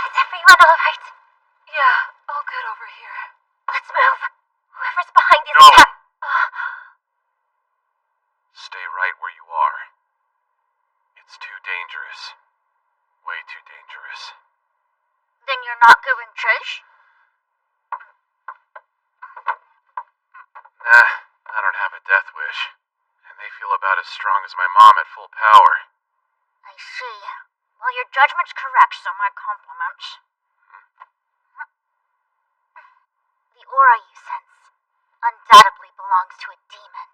Is everyone alright? Yeah, I'll get over here. Let's move. Whoever's behind these No. Stay right where you are. It's too dangerous. Way too dangerous. Then you're not giving chase? Nah, I don't have a death wish. And they feel about as strong as my mom at full power. I see. Well, your judgment's correct, so my compliments. The aura you sense undoubtedly belongs to a demon.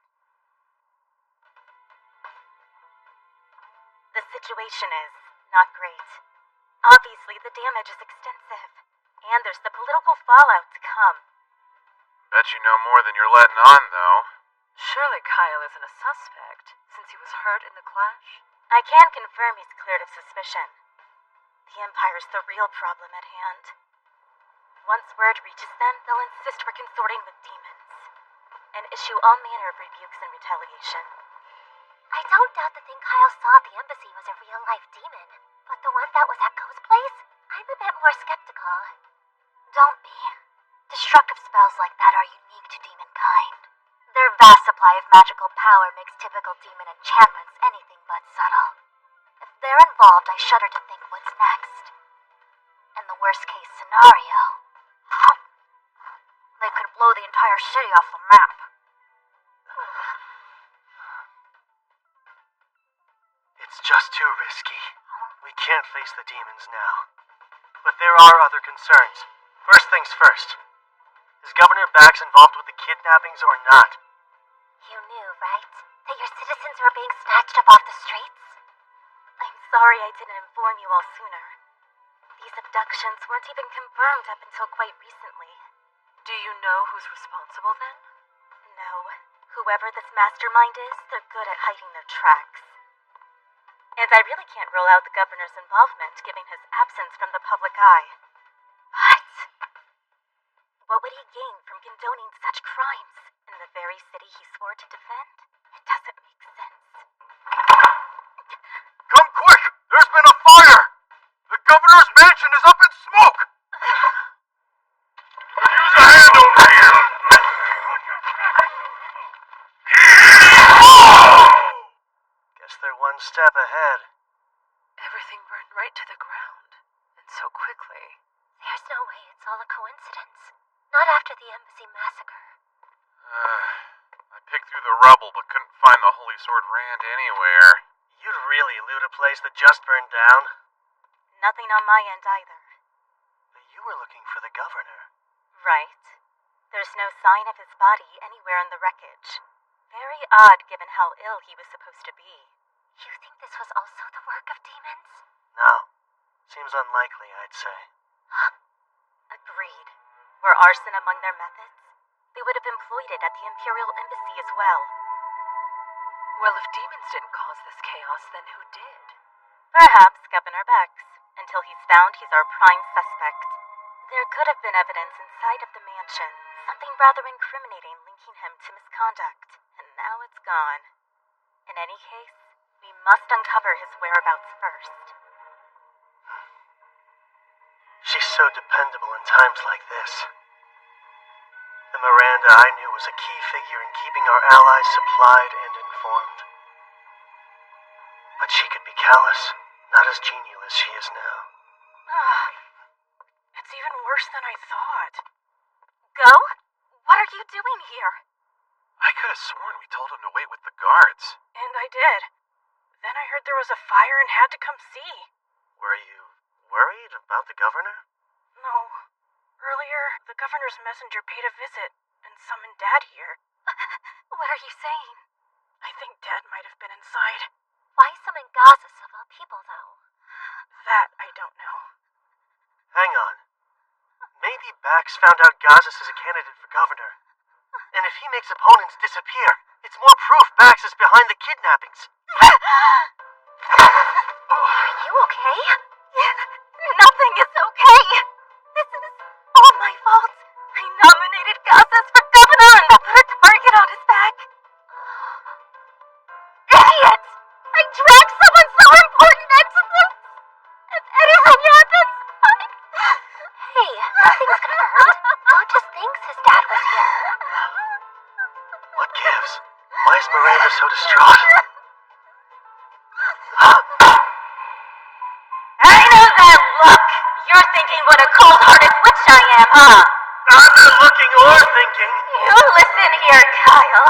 The situation is not great. Obviously, the damage is extensive, and there's the political fallout to come. Bet you know more than you're letting on, though. Surely Kyle isn't a suspect, since he was hurt in the clash? I can confirm he's cleared of suspicion. The Empire's the real problem at hand. Once word reaches them, they'll insist we're consorting with demons, and issue all manner of rebukes and retaliation. I don't doubt the thing Kyle saw at the embassy was a real-life demon, but the one that was at Go's place? I'm a bit more skeptical. Don't be. Destructive spells like that are unique to demonkind. Their vast supply of magical power makes typical demon enchantments anything but subtle. If they're involved, I shudder to think what's next. In the worst-case scenario, they could blow the entire city off the map. It's just too risky. We can't face the demons now. But there are other concerns. First things first. Is Governor Bax involved with the kidnappings or not? You knew, right? That your citizens were being snatched up off the streets? I'm sorry I didn't inform you all sooner. These abductions weren't even confirmed up until quite recently. Do you know who's responsible then? No. Whoever this mastermind is, they're good at hiding their tracks. And I really can't rule out the governor's involvement, given his absence from the public eye. But what would he gain from condoning such crimes in the very city he swore to defend? It doesn't make sense. Come quick! There's been a fire! The governor's mansion is up in smoke! Use a hand over here! Guess they're one step ahead. Everything burned right to the ground, and so quickly. There's no way it's all a coincidence. Not after the embassy massacre. I picked through through the rubble but couldn't find the Holy Sword Rand anywhere. You'd really loot a place that just burned down. Nothing on my end either. But you were looking for the governor. Right. There's no sign of his body anywhere in the wreckage. Very odd given how ill he was supposed to be. You think this was also the work of demons? No. Seems unlikely, I'd say. Agreed. Were arson among their methods? They would have employed it at the Imperial Embassy as well. Well, if demons didn't cause this chaos, then who did? Perhaps Governor Bex. Until he's found, he's our prime suspect. There could have been evidence inside of the mansion, something rather incriminating linking him to misconduct, and now it's gone. In any case, we must uncover his whereabouts first. She's so dependable in times like this. The Miranda I knew was a key figure in keeping our allies supplied and informed. But she could be callous, not as genial as she is now. It's even worse than I thought. Go? What are you doing here? I could have sworn we told him to wait with the guards. And I did. Then I heard there was a fire and had to come see. Were you worried about the governor? No. Earlier, the governor's messenger paid a visit and summoned Dad here. What are you saying? I think Dad might have been inside. Why summon Gazas of all people, though? That I don't know. Hang on. Maybe Bax found out Gazas is a candidate for governor. And if he makes opponents disappear, it's more proof Bax is behind the kidnappings. Are you okay? Nothing is okay. This is all my fault. I nominated Gazas for governor and put a target on his back. Idiot! I dragged someone so important into this. If anything happens, Hey, nothing's confirmed. Mo just thinks his dad was here. What gives? Why is Miranda so distraught? I know that look. You're thinking what a cold-hearted witch I am, huh? I'm not looking or thinking. You listen here, Kyle.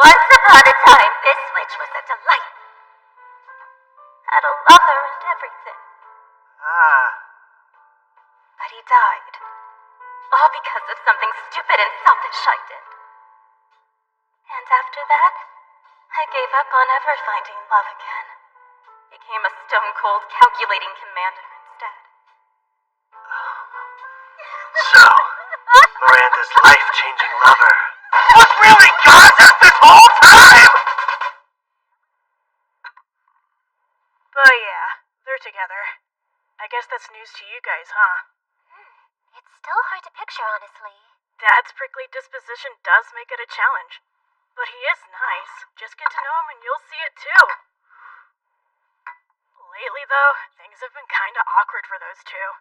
Once upon a time, this witch was a delight. Had a lover and everything. But he died. All because of something stupid and selfish I did. And after that, I gave up on ever finding love again. Became a stone-cold calculating commander instead. So, Miranda's life-changing lover was really Gazas this whole time! But yeah, they're together. I guess that's news to you guys, huh? It's still hard to picture, honestly. Dad's prickly disposition does make it a challenge. But he is nice. Just get to know him and you'll see it too. Lately, though, things have been kinda awkward for those two.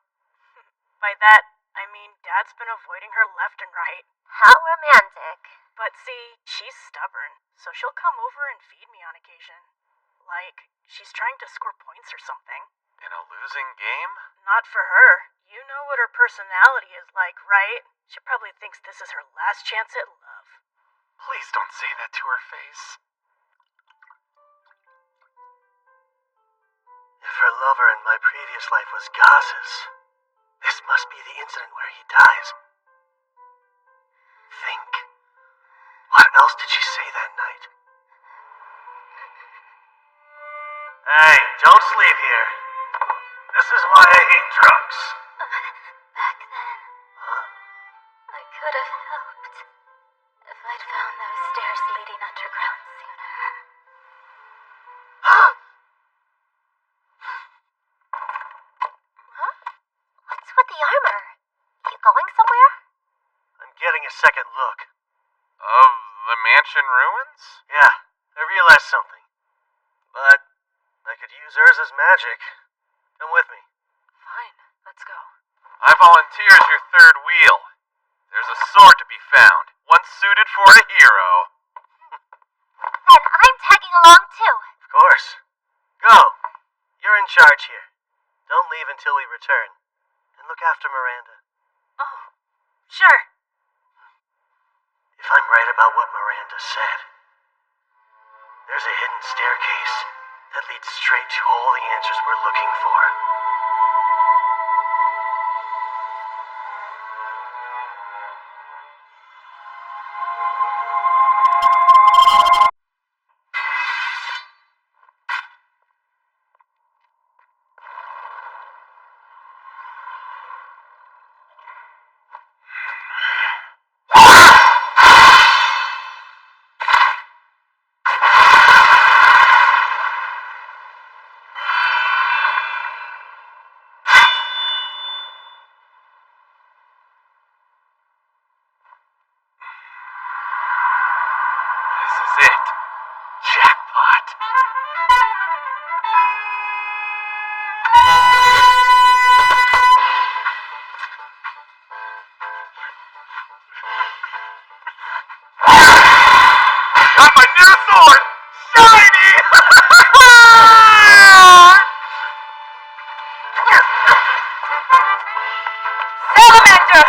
By that, I mean Dad's been avoiding her left and right. How romantic. But see, she's stubborn, so she'll come over and feed me on occasion. Like, she's trying to score points or something. In a losing game? Not for her. You know what her personality is like, right? She probably thinks this is her last chance at love. Please don't say that to her face. If her lover in my previous life was Gazas, this must be the incident where he dies. Think. What else did she say that night? Hey, don't sleep here. This is why I hate drugs. Back then, I could have helped if I'd found those stairs leading underground sooner. What's with the armor? You going somewhere? I'm getting a second look. Of the mansion ruins? Yeah, I realized something. But I could use Urza's magic. Come with me. Fine, let's go. I volunteer as your third wheel. There's a sword to be found, one suited for a hero. Then I'm tagging along too. Of course. Go. You're in charge here. Don't leave until we return. And look after Miranda. Oh, sure. If I'm right about what Miranda got my new sword! Shiny! Salamander!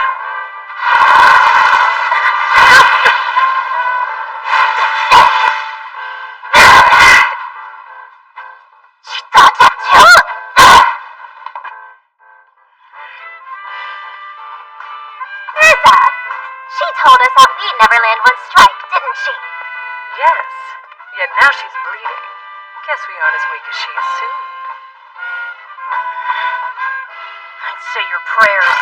Mirza, she told us that we Neverland would strike, didn't she? Yes. Yet now she's bleeding. Guess we aren't as weak as she assumed. I'd say your prayers.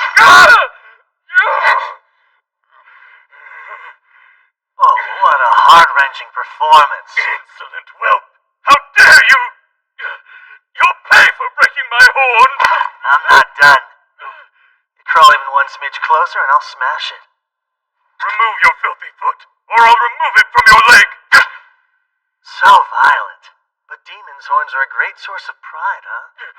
Oh, what a heart-wrenching performance. Insolent whelp! How dare you! You'll pay for breaking my horn! I'm not done. You crawl even one smidge closer and I'll smash it. Remove your filthy foot, or I'll remove it from your leg! So violent. But demon's horns are a great source of pride, huh?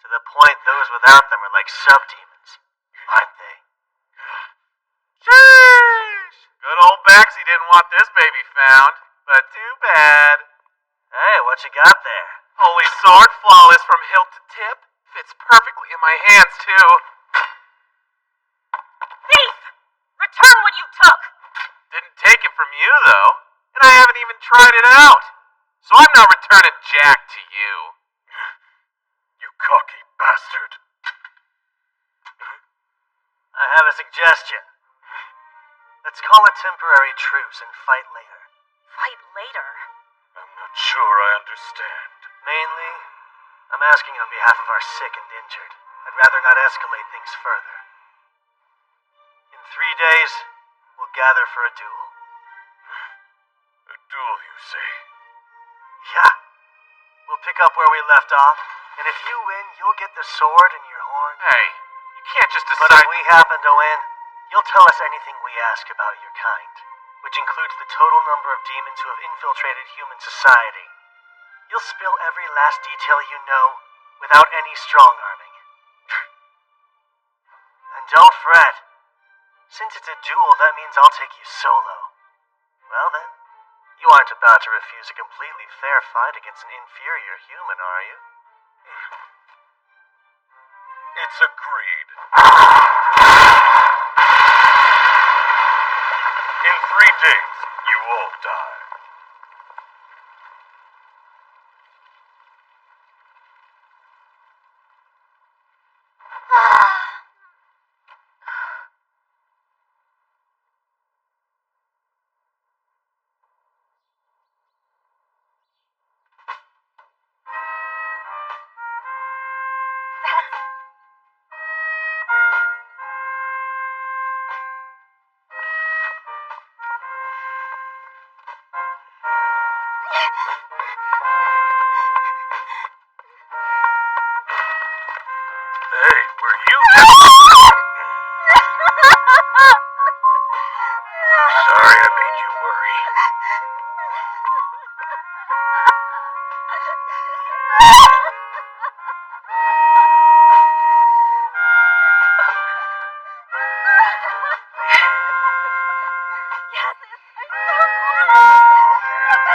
To the point those without them are like sub-demons, aren't they? Sheesh! Good old Baxi didn't want this baby found, but too bad. Hey, what you got there? Holy sword, flawless from hilt to tip. Fits perfectly in my hands, too. Thief! Return what you took! Didn't take it from you, though. And I haven't even tried it out. So I'm not returning Jack to you. You cocky bastard! I have a suggestion. Let's call a temporary truce and fight later. Fight later. I'm not sure I understand. Mainly, I'm asking on behalf of our sick and injured. I'd rather not escalate things further. In 3 days, we'll gather for a duel. A duel, you say? Yeah. We'll pick up where we left off, and if you win, you'll get the sword and your horn. Hey, you can't just But decide. if we happen to win, you'll tell us anything we ask about your kind, which includes the total number of demons who have infiltrated human society. You'll spill every last detail you know, without any strong-arming. And don't fret. Since it's a duel, that means I'll take you solo. Well then, you aren't about to refuse a completely fair fight against an inferior human, are you? It's agreed. In 3 days, you all die. Hey, were you... Sorry I made you worry.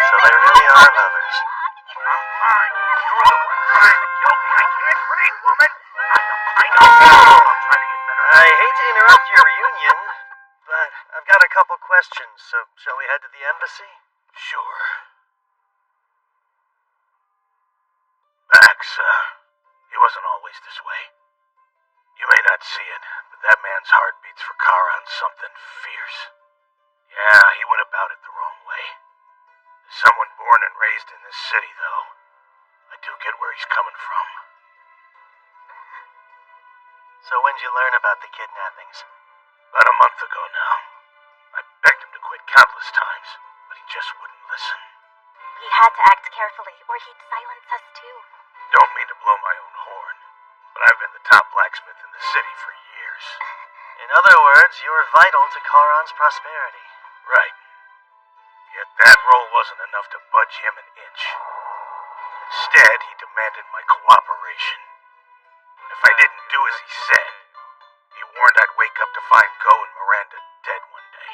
So they really are lovers. I'm fine. You're the one trying to kill me. I can't breathe, woman. I know. I'm trying to get better. I hate to interrupt your reunion, but I've got a couple questions, so shall we head to the embassy? Sure. Max, he wasn't always this way. You may not see it, but that man's heart beats for Charon something fierce. Yeah, he went about it the wrong way. As someone born and raised in this city, though, I do get where he's coming from. So when'd you learn about the kidnappings? About a month ago now. I begged him to quit countless times, but he just wouldn't listen. We had to act carefully, or he'd silence us too. Don't mean to blow my own horn, but I've been the top blacksmith in the city for years. In other words, you're vital to Charon's prosperity. Right. Yet that role wasn't enough to budge him an inch. Instead, he demanded my cooperation. If I didn't do as he said, he warned I'd wake up to find Go and Miranda dead one day.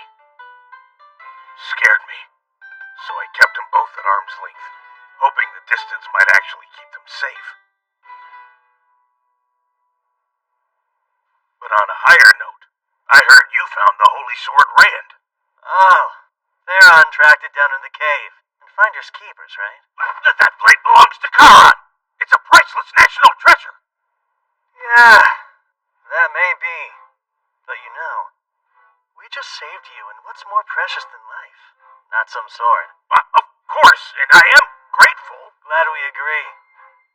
Scared me, so I distance might actually keep them safe. But on a higher note, I heard you found the Holy Sword Rand. Oh, Theron tracked it down in the cave. And finders keepers, right? That blade belongs to Charon. It's a priceless national treasure. Yeah, that may be. But you know, we just saved you, and what's more precious than life? Not some sword. Of course, and I am grateful. Glad we agree.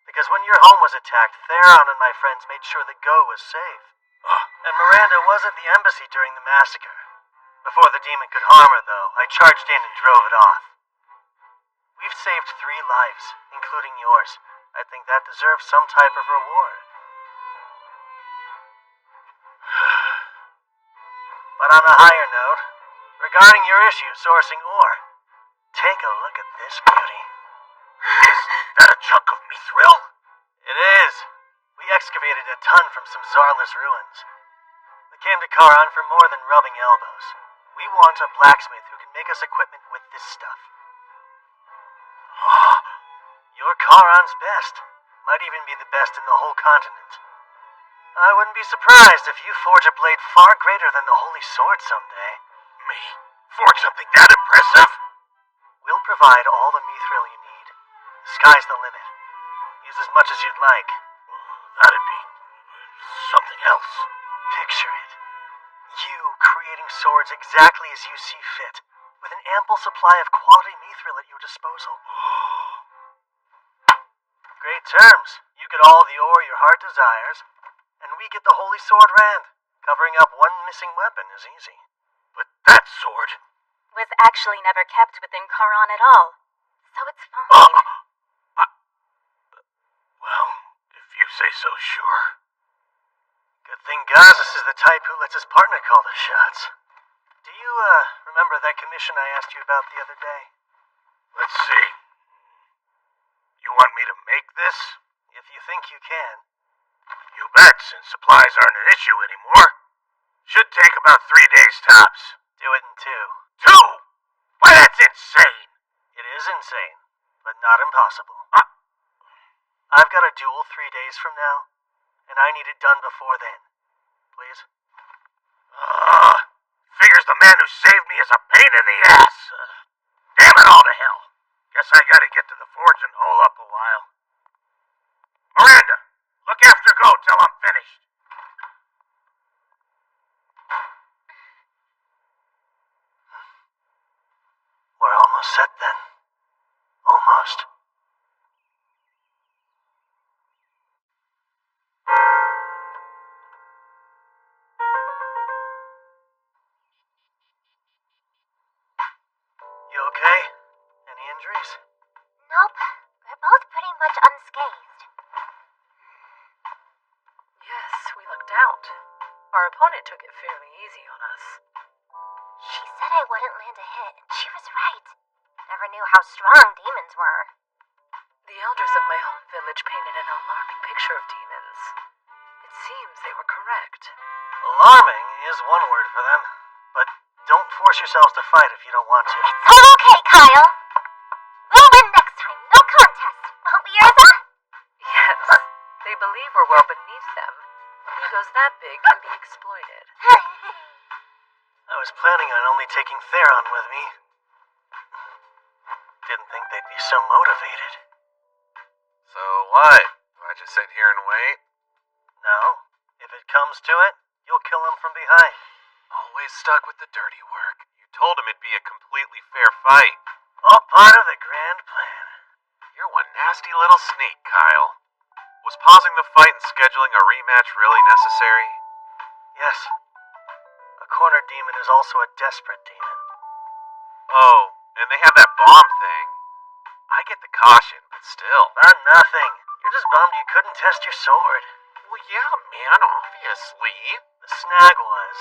Because when your home was attacked, Theron and my friends made sure the Go was safe. And Miranda was at the embassy during the massacre. Before the demon could harm her, though, I charged in and drove it off. We've saved 3 lives, including yours. I think that deserves some type of reward. But on a higher note, regarding your issue sourcing ore, take a look at this beauty. Is that a chunk of mithril? It is. We excavated a ton from some Zarless ruins. We came to Charon for more than rubbing elbows. We want a blacksmith who can make us equipment with this stuff. You're Charon's best. Might even be the best in the whole continent. I wouldn't be surprised if you forge a blade far greater than the Holy Sword someday. Me? Forge something that impressive? We'll provide all the mithril you need. The sky's the limit. Use as much as you'd like. That'd be something else. Picture it. You creating swords exactly as you see fit, with an ample supply of quality mithril at your disposal. Great terms. You get all the ore your heart desires, and we get the Holy Sword Rand. Covering up one missing weapon is easy. But that sword Was actually never kept within Charon at all. So it's fine. Well, if you say so, sure. Good thing Gazis is the type who lets his partner call the shots. Do you, remember that commission I asked you about the other day? Let's see. You want me to make this? If you think you can. You bet, since supplies aren't an issue anymore. Should take about 3 days tops. Do it in 2. 2? Why, that's insane! It is insane, but not impossible. I've got a duel 3 days from now, and I need it done before then. Please? Figures the man who saved me is a pain in the ass. Damn it all to hell. Guess I gotta get to the forge and hole up a while. Miranda, look after Go till I'm finished. We're almost set then. Almost. You okay? Any injuries? Nope. We're both pretty much unscathed. Yes, we lucked out. Our opponent took it fairly easy on us. She said I wouldn't land a hit, and she was right. Never knew how strong demons were. The elders of my home village painted an alarming picture of demons. It seems they were correct. Alarming is one word for them, but don't force yourselves to fight if you don't want to. It's all okay, Kyle. We'll win next time. No contest. Won't we, Urza? Yes, they believe we're well beneath them. Egos that big can be exploited. I was planning on only taking Theron with me. Didn't think they'd be so motivated. So what? Do I just sit here and wait? No. If it comes to it, you'll kill him from behind. Always stuck with the dirty work. You told him it'd be a completely fair fight. All part of the grand plan. You're one nasty little sneak, Kyle. Was pausing the fight and scheduling a rematch really necessary? Yes. A corner demon is also a desperate demon. Oh, and they have that bomb thing. I get the caution, but still. Nothing. You're just bummed you couldn't test your sword. Well, yeah, man, obviously. The snag was,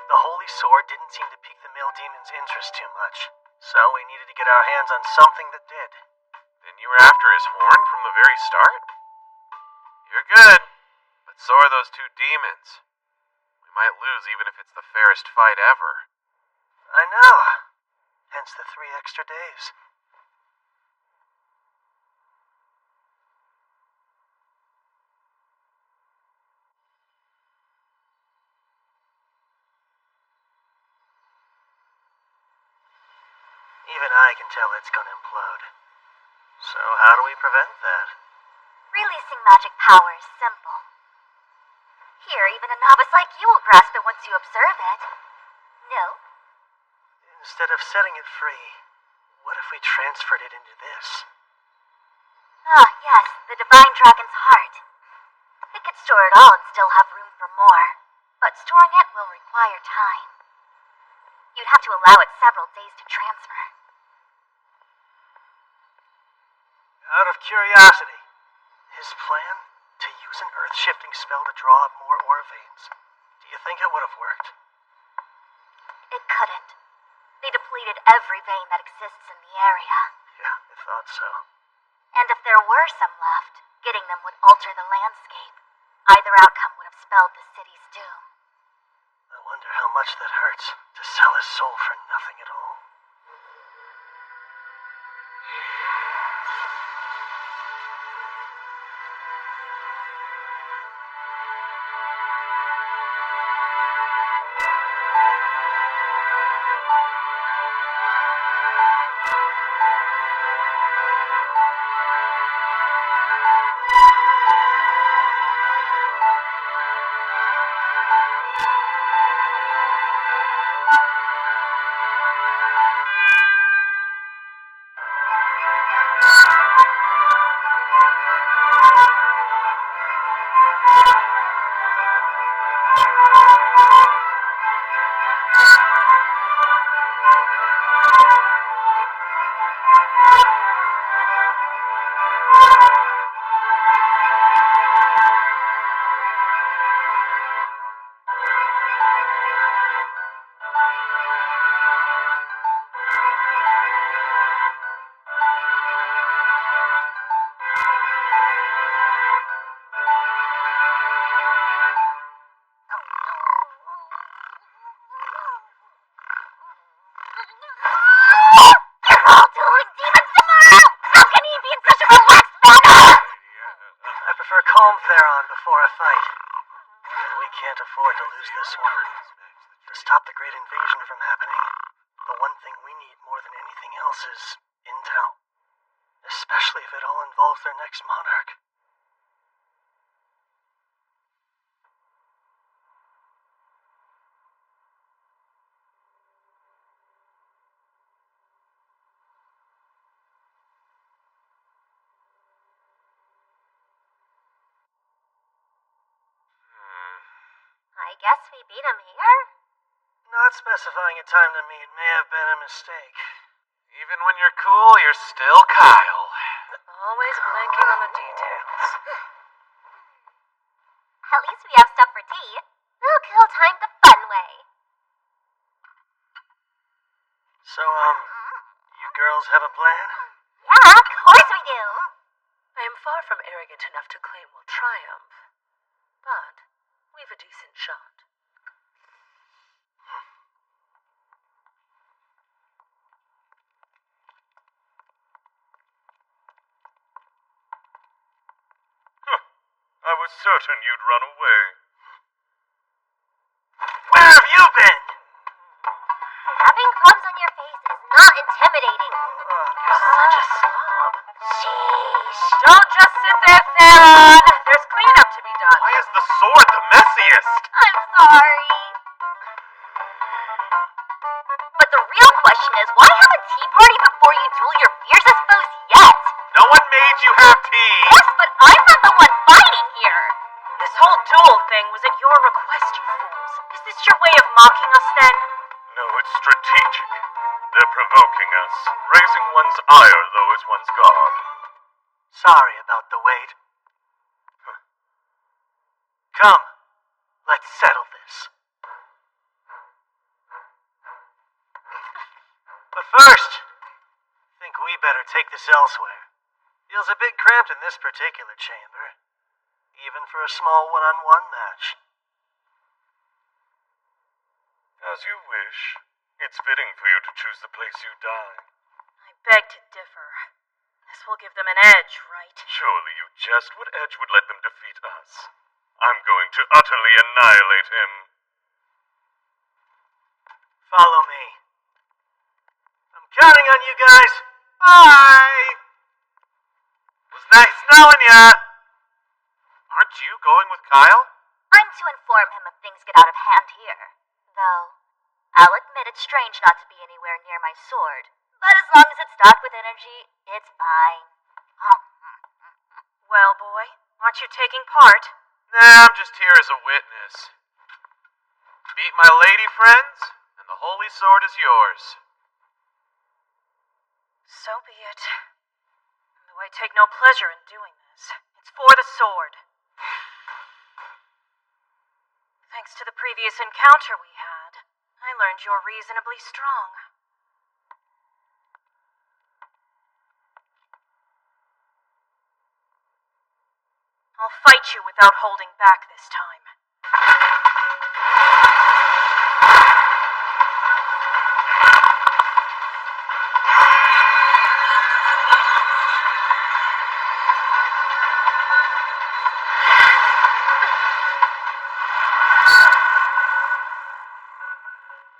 the Holy Sword didn't seem to pique the male demon's interest too much. So we needed to get our hands on something that did. Then you were after his horn from the very start? You're good, but so are those 2 demons. We might lose even if it's the fairest fight ever. I know. Hence the 3 extra days. Even I can tell it's gonna implode. So how do we prevent that? Releasing magic power is simple. Here, even a novice like you will grasp it once you observe it. No? Instead of setting it free, what if we transferred it into this? Ah, yes, the Divine Dragon's heart. It could store it all and still have room for more, but storing it will require time. You'd have to allow it several days to transfer. Out of curiosity, his plan? To use an earth-shifting spell to draw up more aura veins. Do you think it would have worked? It couldn't. They depleted every vein that exists in the area. Yeah, I thought so. And if there were some left, getting them would alter the landscape. Either outcome would have spelled the city's doom. I wonder how much that hurts, to sell his soul for nothing at all. Before a fight. We can't afford to lose this one. To stop the great invasion from happening, the one thing we need more than anything else is intel. Especially if it all involves their next monarch. I guess we beat him here? Not specifying a time to meet may have been a mistake. Even when you're cool, you're still Kyle. Always blanking on the details. At least we have stuff for tea. We'll kill time the fun way. So, you girls have a plan? Yeah, of course we do. I am far from arrogant enough to claim we'll triumph. But we've a decent shot. I was certain you'd run away. Where have you been? Having crumbs on your face is not intimidating. You're such a slob. Sheesh. Don't just sit there, Theron. There's cleanup to be done. Why is the sword the messiest? I'm sorry. But the real question is, why have a tea party before you duel your fiercest foes yet? No one made you have tea. Yes, but I'm not the one fighting here. This whole duel thing was at your request, you fools. Is this your way of mocking us, then? No, it's strategic. They're provoking us. Raising one's ire, though, is one's guard. Sorry about the wait. Come, let's settle this. But first, I think we better take this elsewhere. Feels a bit cramped in this particular chamber, even for a small one-on-one match. As you wish. It's fitting for you to choose the place you die. I beg to differ. This will give them an edge, right? Surely you jest. What edge would let them defeat us? I'm going to utterly annihilate him. Follow me. I'm Counting on you guys. Bye! Was nice knowing ya. Aren't you going with Kyle? I'm to inform him if things get out of hand here. Though, I'll admit it's strange not to be anywhere near my sword. But as long as it's stocked with energy, it's fine. Well, boy, aren't you taking part? Nah, I'm just here as a witness. Beat my lady friends, and the holy sword is yours. So be it. Though I take no pleasure in doing this. It's for the sword. Thanks to the previous encounter we had, I learned you're reasonably strong. I'll fight you without holding back this time.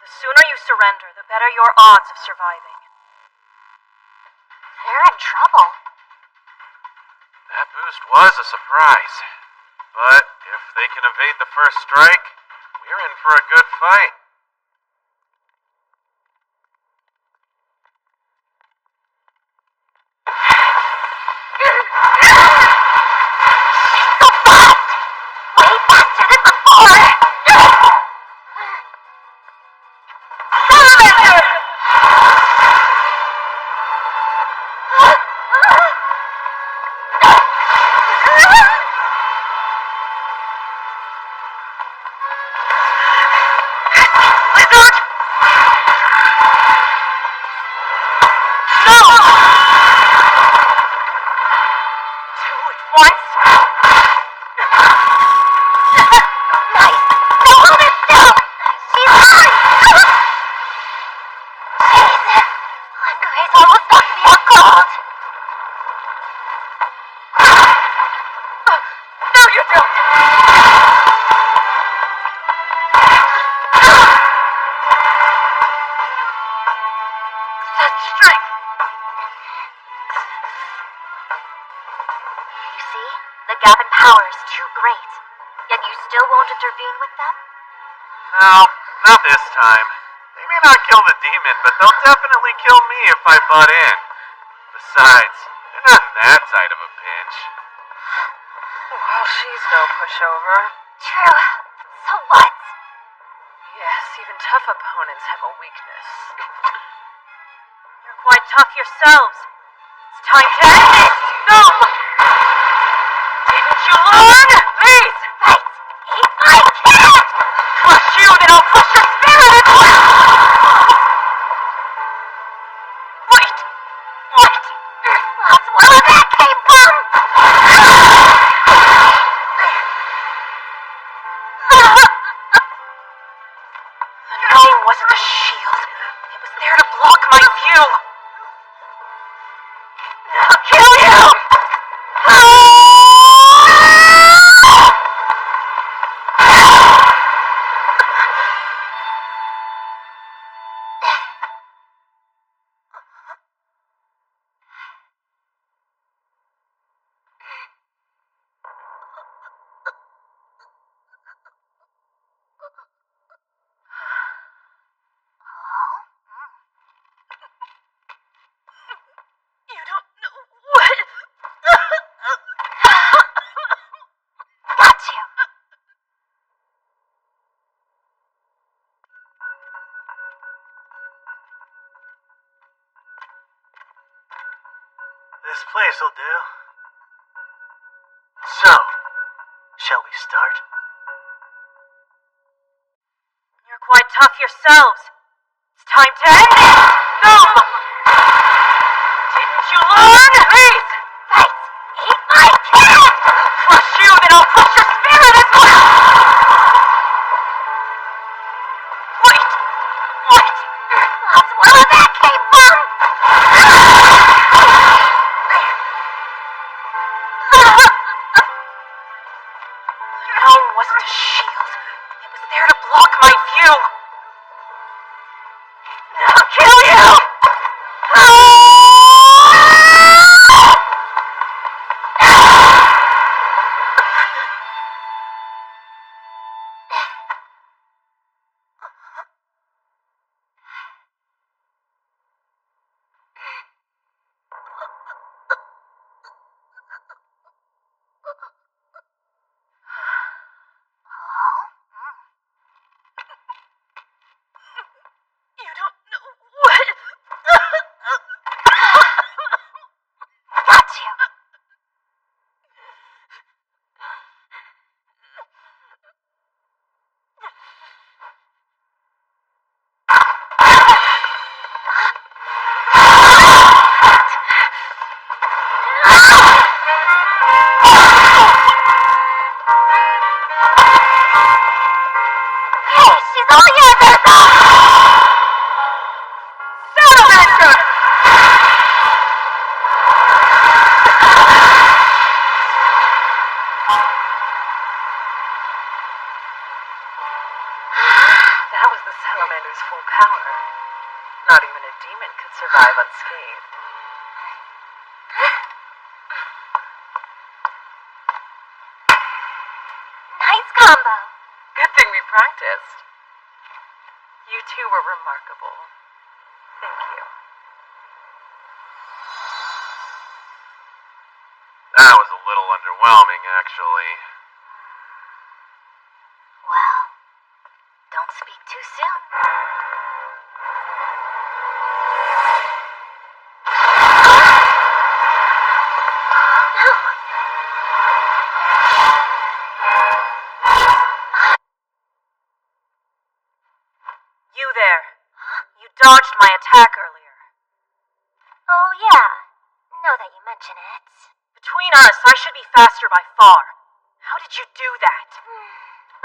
The sooner you surrender, the better your odds of surviving. They're in trouble. That boost was a surprise. But if they can evade the first strike, we're in for a good fight. Way faster than before! Power is too great, yet you still won't intervene with them? No, not this time. They may not kill the demon, but they'll definitely kill me if I butt in. Besides, they're not in that side of a pinch. Well, she's no pushover. True, but so what? Yes, even tough opponents have a weakness. You're quite tough yourselves. It's time to end it! No! Didn't you learn? Please! Right! I can't! Crush you, then I'll crush your spirit as well! Wait! What? That's where that came from! The gnome wasn't a shield. It was there to block my view. I'll kill you! You don't know what... Got you! This place'll do. So, shall we start? You're quite tough yourselves. It's time to end it! No! Didn't you learn? Please! Right! I can't! Crush you, then I'll crush your spirit as well! Wait! What? That's where that came from! The gnome wasn't a shield. It was there to block my view. I'll kill you! Go here, Urza! Salamander! That was the salamander's full power. Not even a demon could survive unscathed. Nice combo. Good thing we practiced. You two were remarkable. Thank you. That was a little underwhelming, actually. Well, don't speak too soon. You there. You dodged my attack earlier. Oh, yeah. Now that you mention it. Between us, I should be faster by far. How did you do that?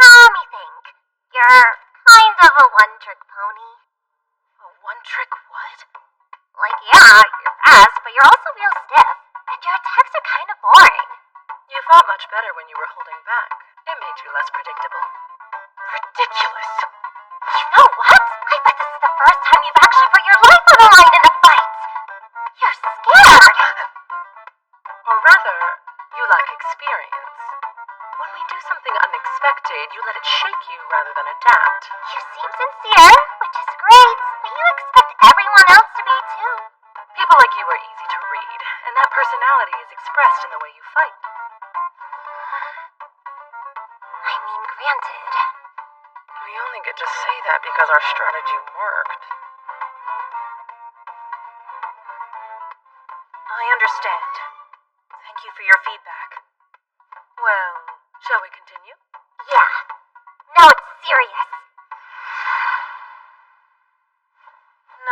Let me think. You're kind of a one-trick pony. A one-trick what? Like, yeah, you're fast, but you're also real stiff. And your attacks are kind of boring. You fought much better when you were holding back. It made you less predictable. Ridiculous. You know what? I bet this is the first time you've actually put your life on the line in a fight. You're scared. Or rather, you lack experience. When we do something unexpected, you let it shake you rather than adapt. You seem sincere, which is great, but you expect everyone else to be too. People like you are easy to read, and that personality is expressed in the way you fight. I mean, granted. We only get to say that because our strategy worked. I understand. Thank you for your feedback. Well, shall we continue? Yeah. Now it's serious.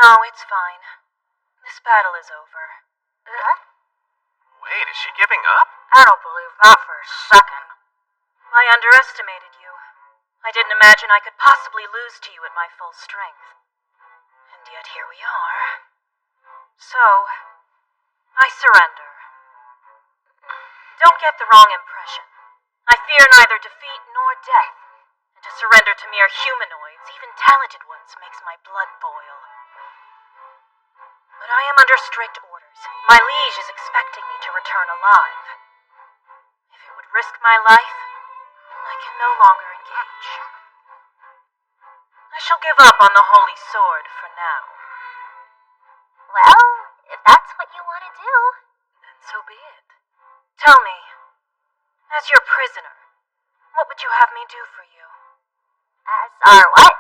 No, it's fine. This battle is over. Wait, is she giving up? I don't believe that for a second. I underestimated you. I didn't imagine I could possibly lose to you at my full strength. And yet here we are. So, I surrender. Don't get the wrong impression. I fear neither defeat nor death. And to surrender to mere humanoids, even talented ones, makes my blood boil. But I am under strict orders. My liege is expecting me to return alive. If it would risk my life, I can no longer engage. I shall give up on the holy sword for now. Well, if that's what you want to do. Then so be it. Tell me, as your prisoner, what would you have me do for you? As our what?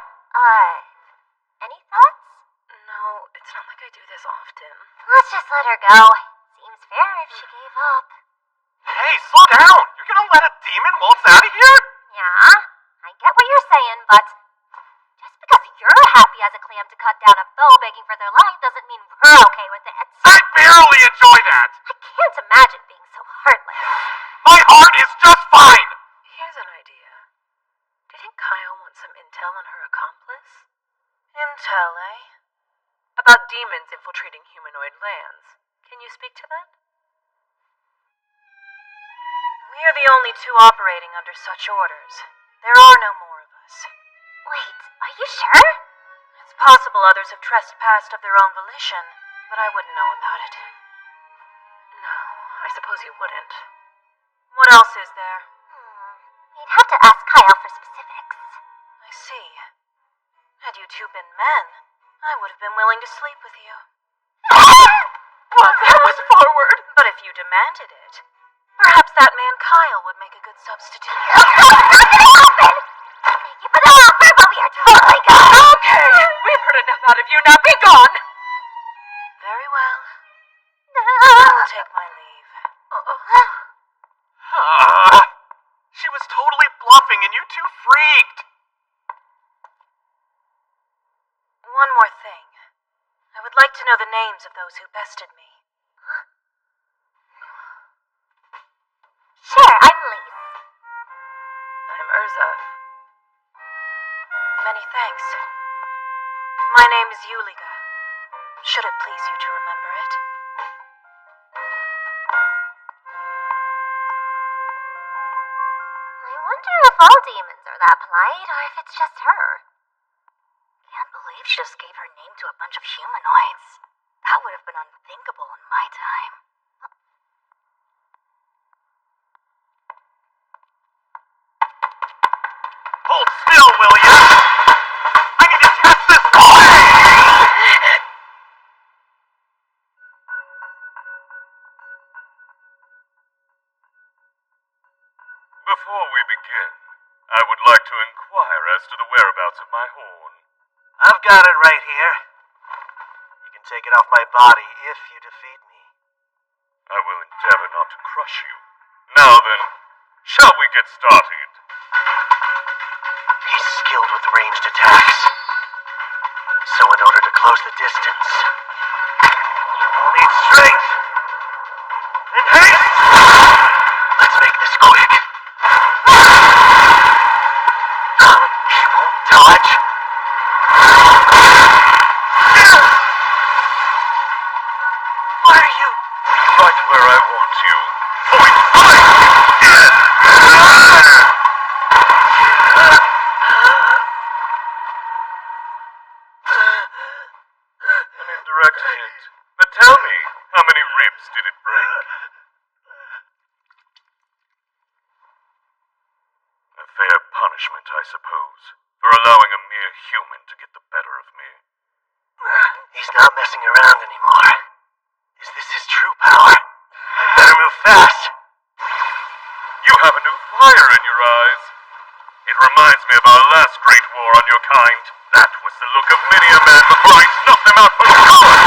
Any thoughts? No, it's not like I do this often. Let's just let her go. Seems fair if she gave up. Hey, slow down! You're gonna let a demon waltz out of here? Yeah, I get what you're saying, but just because you're happy as a clam to cut down a foe begging for their life doesn't mean we're okay with it. I barely enjoy that! I can't imagine being so heartless. My heart is just fine! Here's an idea. Do you think Kyle wants some intel on her accomplice? Intel, eh? About demons infiltrating humanoid lands. Can you speak to that? We are the only two operating under such orders. There are no more of us. Wait, are you sure? It's possible others have trespassed of their own volition, but I wouldn't know about it. No, I suppose you wouldn't. What else is there? You'd have to ask Kyle for specifics. I see. Had you two been men, I would have been willing to sleep with you. Well, that was forward. But if you demanded it, perhaps that man Kyle would make a good substitute. Open! Thank you for the offer, but we are totally gone. Okay, we've heard enough out of you. Now be gone. Very well. I will take my leave. She was totally bluffing and you two freaked! One more thing. I would like to know the names of those who bested me. Sure, I'm Lise. I'm Urza. Many thanks. My name is Yuliga. Should it please you to remember it? I wonder if all demons are that polite, or if it's just her. Can't believe she just gave her name to a bunch of humanoids. That would have been unthinkable in my time. Hold still, will ya? I need to test this boy! Before we begin, I would like to inquire as to the whereabouts of my horn. I've got it right here. You can take it off my body if you defeat me. I will endeavor not to crush you. Now then, shall we get started? He's skilled with ranged attacks. So in order to close the distance, you'll need strength and haste! Let's make this quick. He won't dodge. Where are you? Right where I want you. Point blank! An indirect hit. But tell me, how many ribs did it break? A fair punishment, I suppose, for allowing a mere human to get the better of me. He's not messing around anymore. Is this his true power? I better move fast. You have a new fire in your eyes. It reminds me of our last great war on your kind. That was the look of many a man before I snuffed them out for the cause.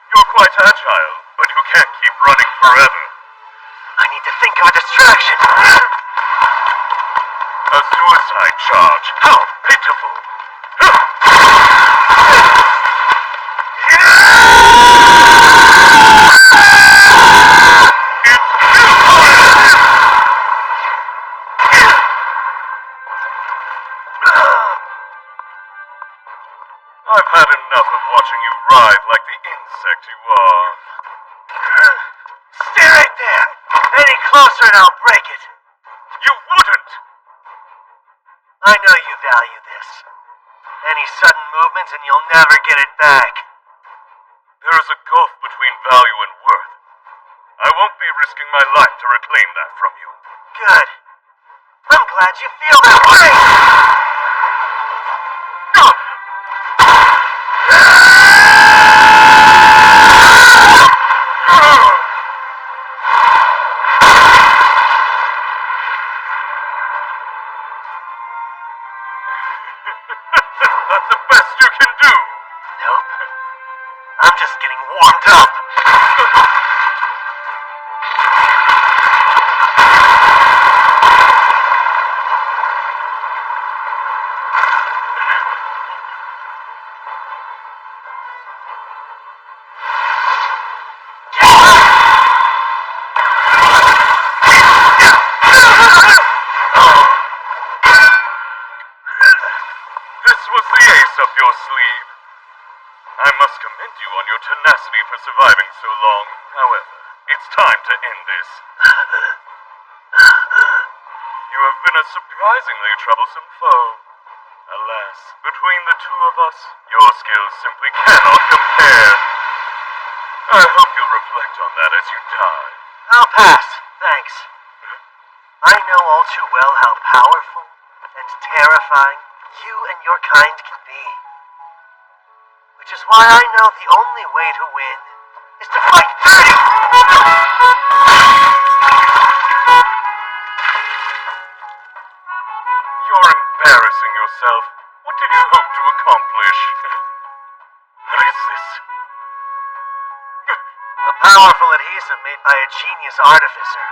You're quite agile, but you can't keep running forever. I need to think of a distraction. A suicide charge. How pitiful. I've had enough of watching you writhe like the insect you are. Stay right there. Any closer and I'll break it. You wouldn't! I know you value this. Any sudden movements and you'll never get it back. There is a gulf between value and worth. I won't be risking my life to reclaim that from you. Good. I'm glad you feel that way. That's the best you can do. Nope. I'm just getting warmed up. This was the ace up your sleeve. I must commend you on your tenacity for surviving so long. However, it's time to end this. You have been a surprisingly troublesome foe. Alas, between the two of us, your skills simply cannot compare. I hope you'll reflect on that as you die. I'll pass, thanks. I know all too well how powerful and terrifying you and your kind can be. Which is why I know the only way to win is to fight dirty! You're embarrassing yourself. What did you hope to accomplish? What is this? A powerful adhesive made by a genius artificer.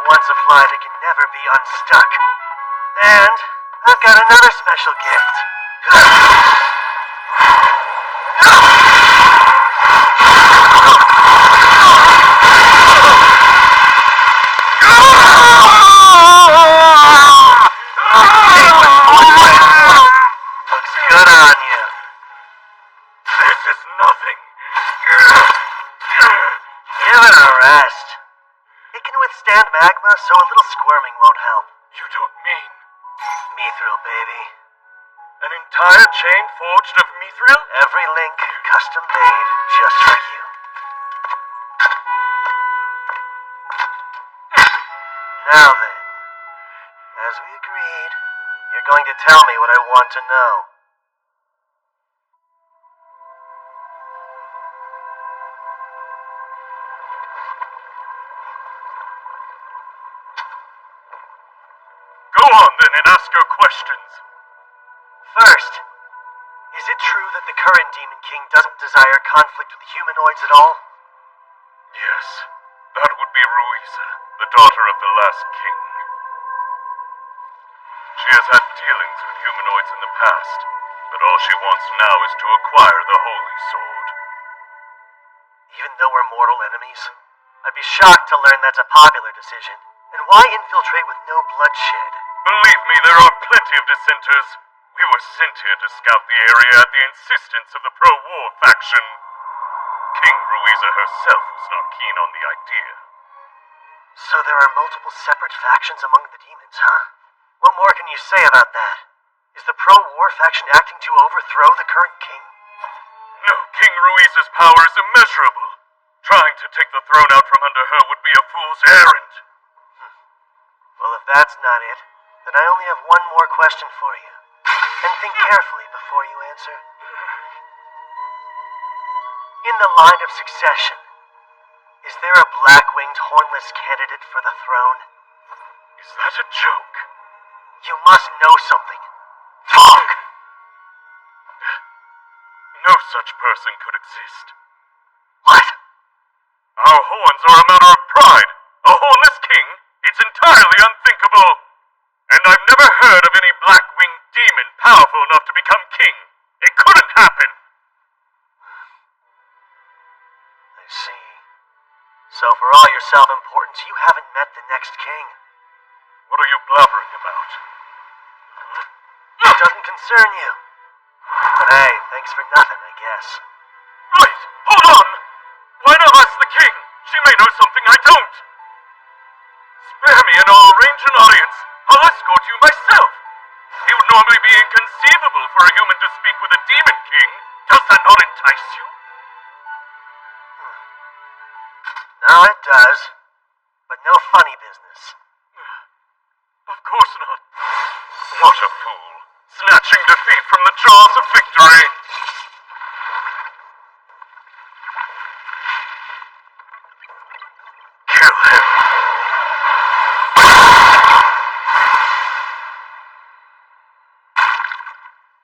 Once applied, it can never be unstuck. And I've got another special gift. magma, so a little squirming won't help. You don't mean... Mithril, baby. An entire chain forged of mithril? Every link custom made just for you. Now then, as we agreed, you're going to tell me what I want to know. Go on then and ask your questions. First, is it true that the current Demon King doesn't desire conflict with humanoids at all? Yes, that would be Ruiza, the daughter of the last king. She has had dealings with humanoids in the past, but all she wants now is to acquire the Holy Sword. Even though we're mortal enemies, I'd be shocked to learn that's a popular decision. And why infiltrate with no bloodshed? Believe me, there are plenty of dissenters. We were sent here to scout the area at the insistence of the pro-war faction. King Ruiza herself was not keen on the idea. So there are multiple separate factions among the demons, huh? What more can you say about that? Is the pro-war faction acting to overthrow the current king? No, King Ruiza's power is immeasurable. Trying to take the throne out from under her would be a fool's errand. Well, if that's not it, then I only have one more question for you. And think carefully before you answer. In the line of succession, is there a black-winged hornless candidate for the throne? Is that a joke? You must know something. Talk! No such person could exist. What? Our horns are a matter of pride. A hornless king? It's entirely unthinkable. And I've never heard of any black-winged demon powerful enough to become king. It couldn't happen. I see. So for all your self-importance, you haven't met the next king. What are you blabbering about? It doesn't concern you. But hey, thanks for nothing, I guess. Wait! Hold on! Why not ask the king? She may know something I don't. Spare me and I'll arrange an audience. I'll escort you myself. It would normally be inconceivable for a human to speak with a demon king. Does that not entice you? No, it does. But no funny business. Of course not. What a fool. Snatching defeat from the jaws of victory. Kill him.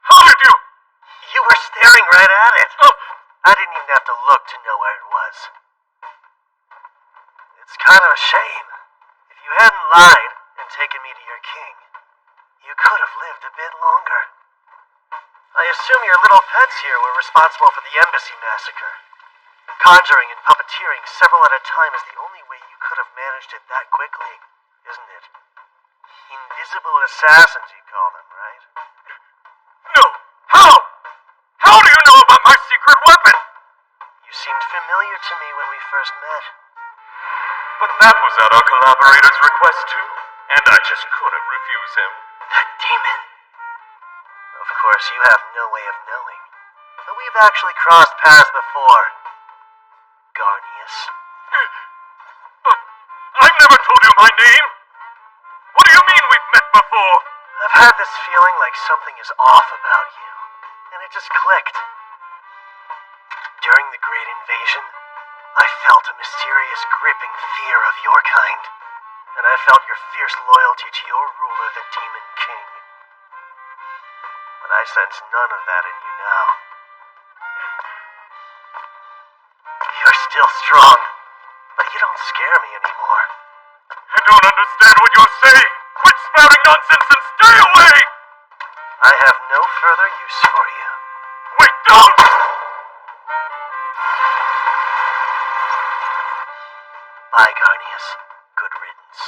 How did you? You were staring right at it. Oh. I didn't even have to look to know where it was. It's kind of a shame. If you hadn't lied and taken me to your king, you could have lived a bit longer. I assume your little pets here were responsible for the embassy massacre. Conjuring and puppeteering several at a time is the only way you could have managed it that quickly, isn't it? Invisible assassins, you call them, right? No. How? How do you know about my secret weapon? You seemed familiar to me when we first met. But that was at our collaborator's request too, and I just couldn't refuse him. That demon. Of course, you have no way of knowing. But we've actually crossed paths before. Garnius. But I've never told you my name. What do you mean we've met before? I've had this feeling like something is off about you. And it just clicked. During the Great Invasion, I felt a mysterious gripping fear of your kind. And I felt your fierce loyalty to your ruler, the Demon King. But I sense none of that in you now. You're still strong, but you don't scare me anymore. I don't understand what you're saying. Quit spouting nonsense and stay away! I have no further use for you. Wait, don't! Bye, Garnius. Good riddance.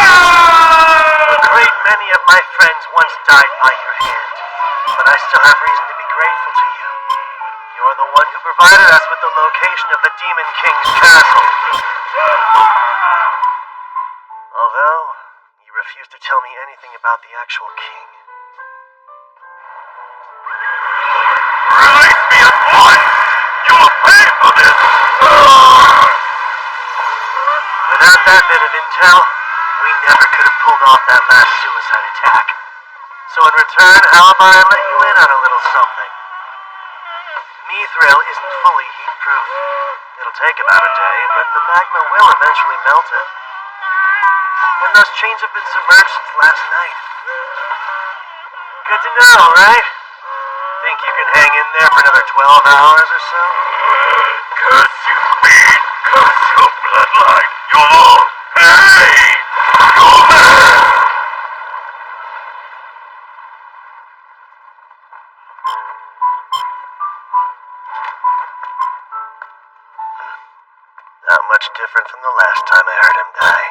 A great many of my friends once died by your hand, but I still have reason to be grateful to you. You're provided us with the location of the Demon King's castle. Although, you refuse to tell me anything about the actual king. Release me at once! You will pay for this! Without that bit of intel, we never could have pulled off that last suicide attack. So in return, how about I let you in on a little something? Mithril isn't fully heat-proof. It'll take about a day, but the magma will eventually melt it. And those chains have been submerged since last night. Good to know, right? Think you can hang in there for another 12 hours or so? Curse you, fiend! Curse your bloodline! You'll pay! Not much different from the last time I heard him die.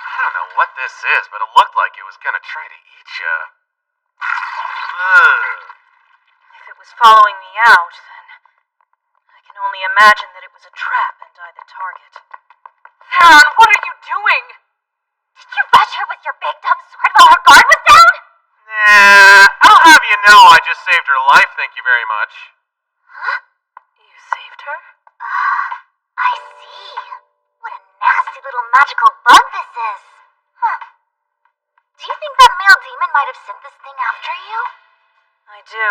I don't know what this is, but it looked like it was gonna try to eat you. If it was following me out, then I can only imagine that it was a trap and I the target. Theron, what are you doing? Did you rush her with your big dumb sword while her guard was down? Nah, I'll have you know I just saved her life, thank you very much. Huh? You saved her? I see. What a nasty little magical bug this is. Huh. Do you think that male demon might have sent this thing after you? I do.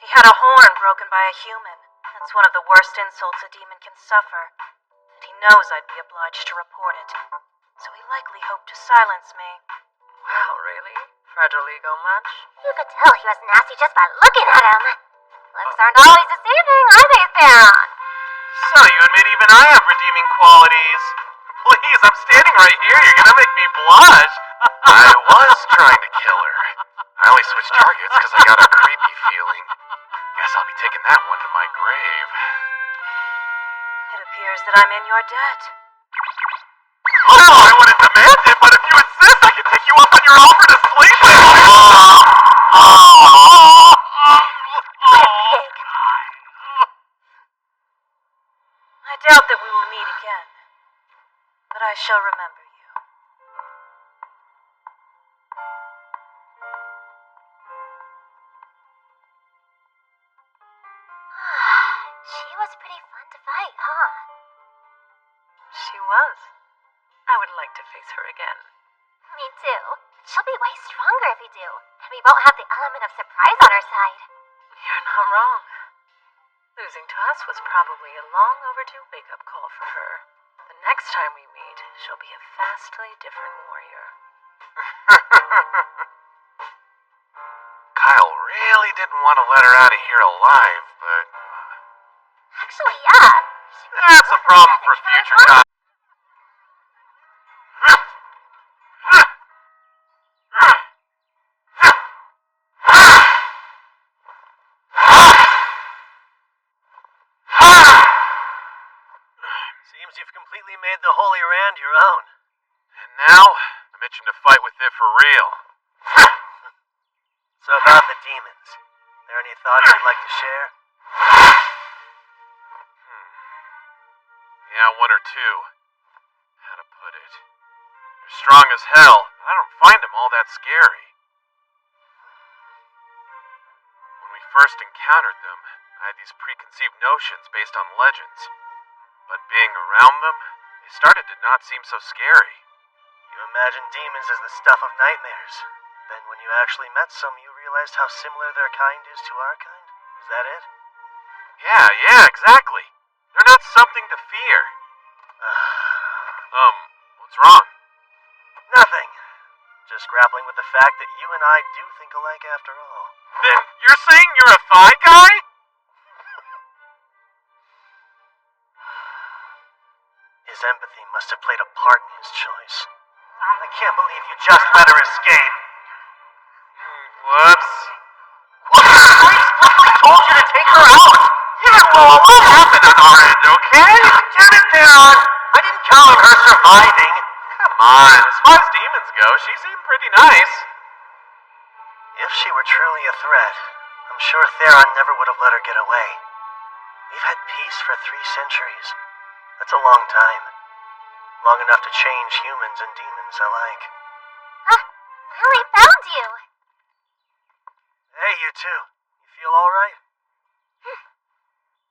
He had a horn broken by a human. That's one of the worst insults a demon can suffer. And he knows I'd be obliged to report it. So he likely hoped to silence me. Wow, really? Fragile ego much? You could tell he was nasty just by looking at him. Looks aren't always deceiving, are they, Theron? So you admit even I have redeeming qualities. Please, I'm standing right here. You're gonna make me blush. I was trying to kill her. I only switched targets because I got a creepy feeling. Guess I'll be taking that one to my grave. It appears that I'm in your debt. Well, I wouldn't demand it, but if you insist, I can take you up on your offer to sleep with me. I doubt that we will meet again. But I shall remember you. She was pretty fun to fight, huh? She was. I would like to face her again. Me too. She'll be way stronger if we do, and we won't have the element of surprise on our side. You're not wrong. Losing to us was probably a long overdue wake-up call for her. The next time we meet, she'll be a vastly different warrior. Kyle really didn't want to let her out of here alive, but Actually, yeah. that's a problem for future Kyle. Seems you've completely made the Holy Rand your own. And now, I'm itching to fight with it for real. So about the demons, there any thoughts you'd like to share? Yeah, one or two. How to put it? They're strong as hell. I don't find them all that scary. When we first encountered them, I had these preconceived notions based on legends. But being around them, they started to not seem so scary. You imagine demons as the stuff of nightmares. Then when you actually met some, you realized how similar their kind is to our kind? Is that it? Yeah, exactly. They're not something to fear. What's wrong? Nothing. Just grappling with the fact that you and I do think alike after all. Then you're saying you're a thigh guy? His empathy must have played a part in his choice. I can't believe you just let her escape. Whoops. What? I explicitly told you to take her out! Yeah, well, what happened on our end, okay? She seemed pretty nice. If she were truly a threat, I'm sure Theron never would have let her get away. We've had peace for 3 centuries. That's a long time. Long enough to change humans and demons alike. We found you! Hey, you two. You feel alright?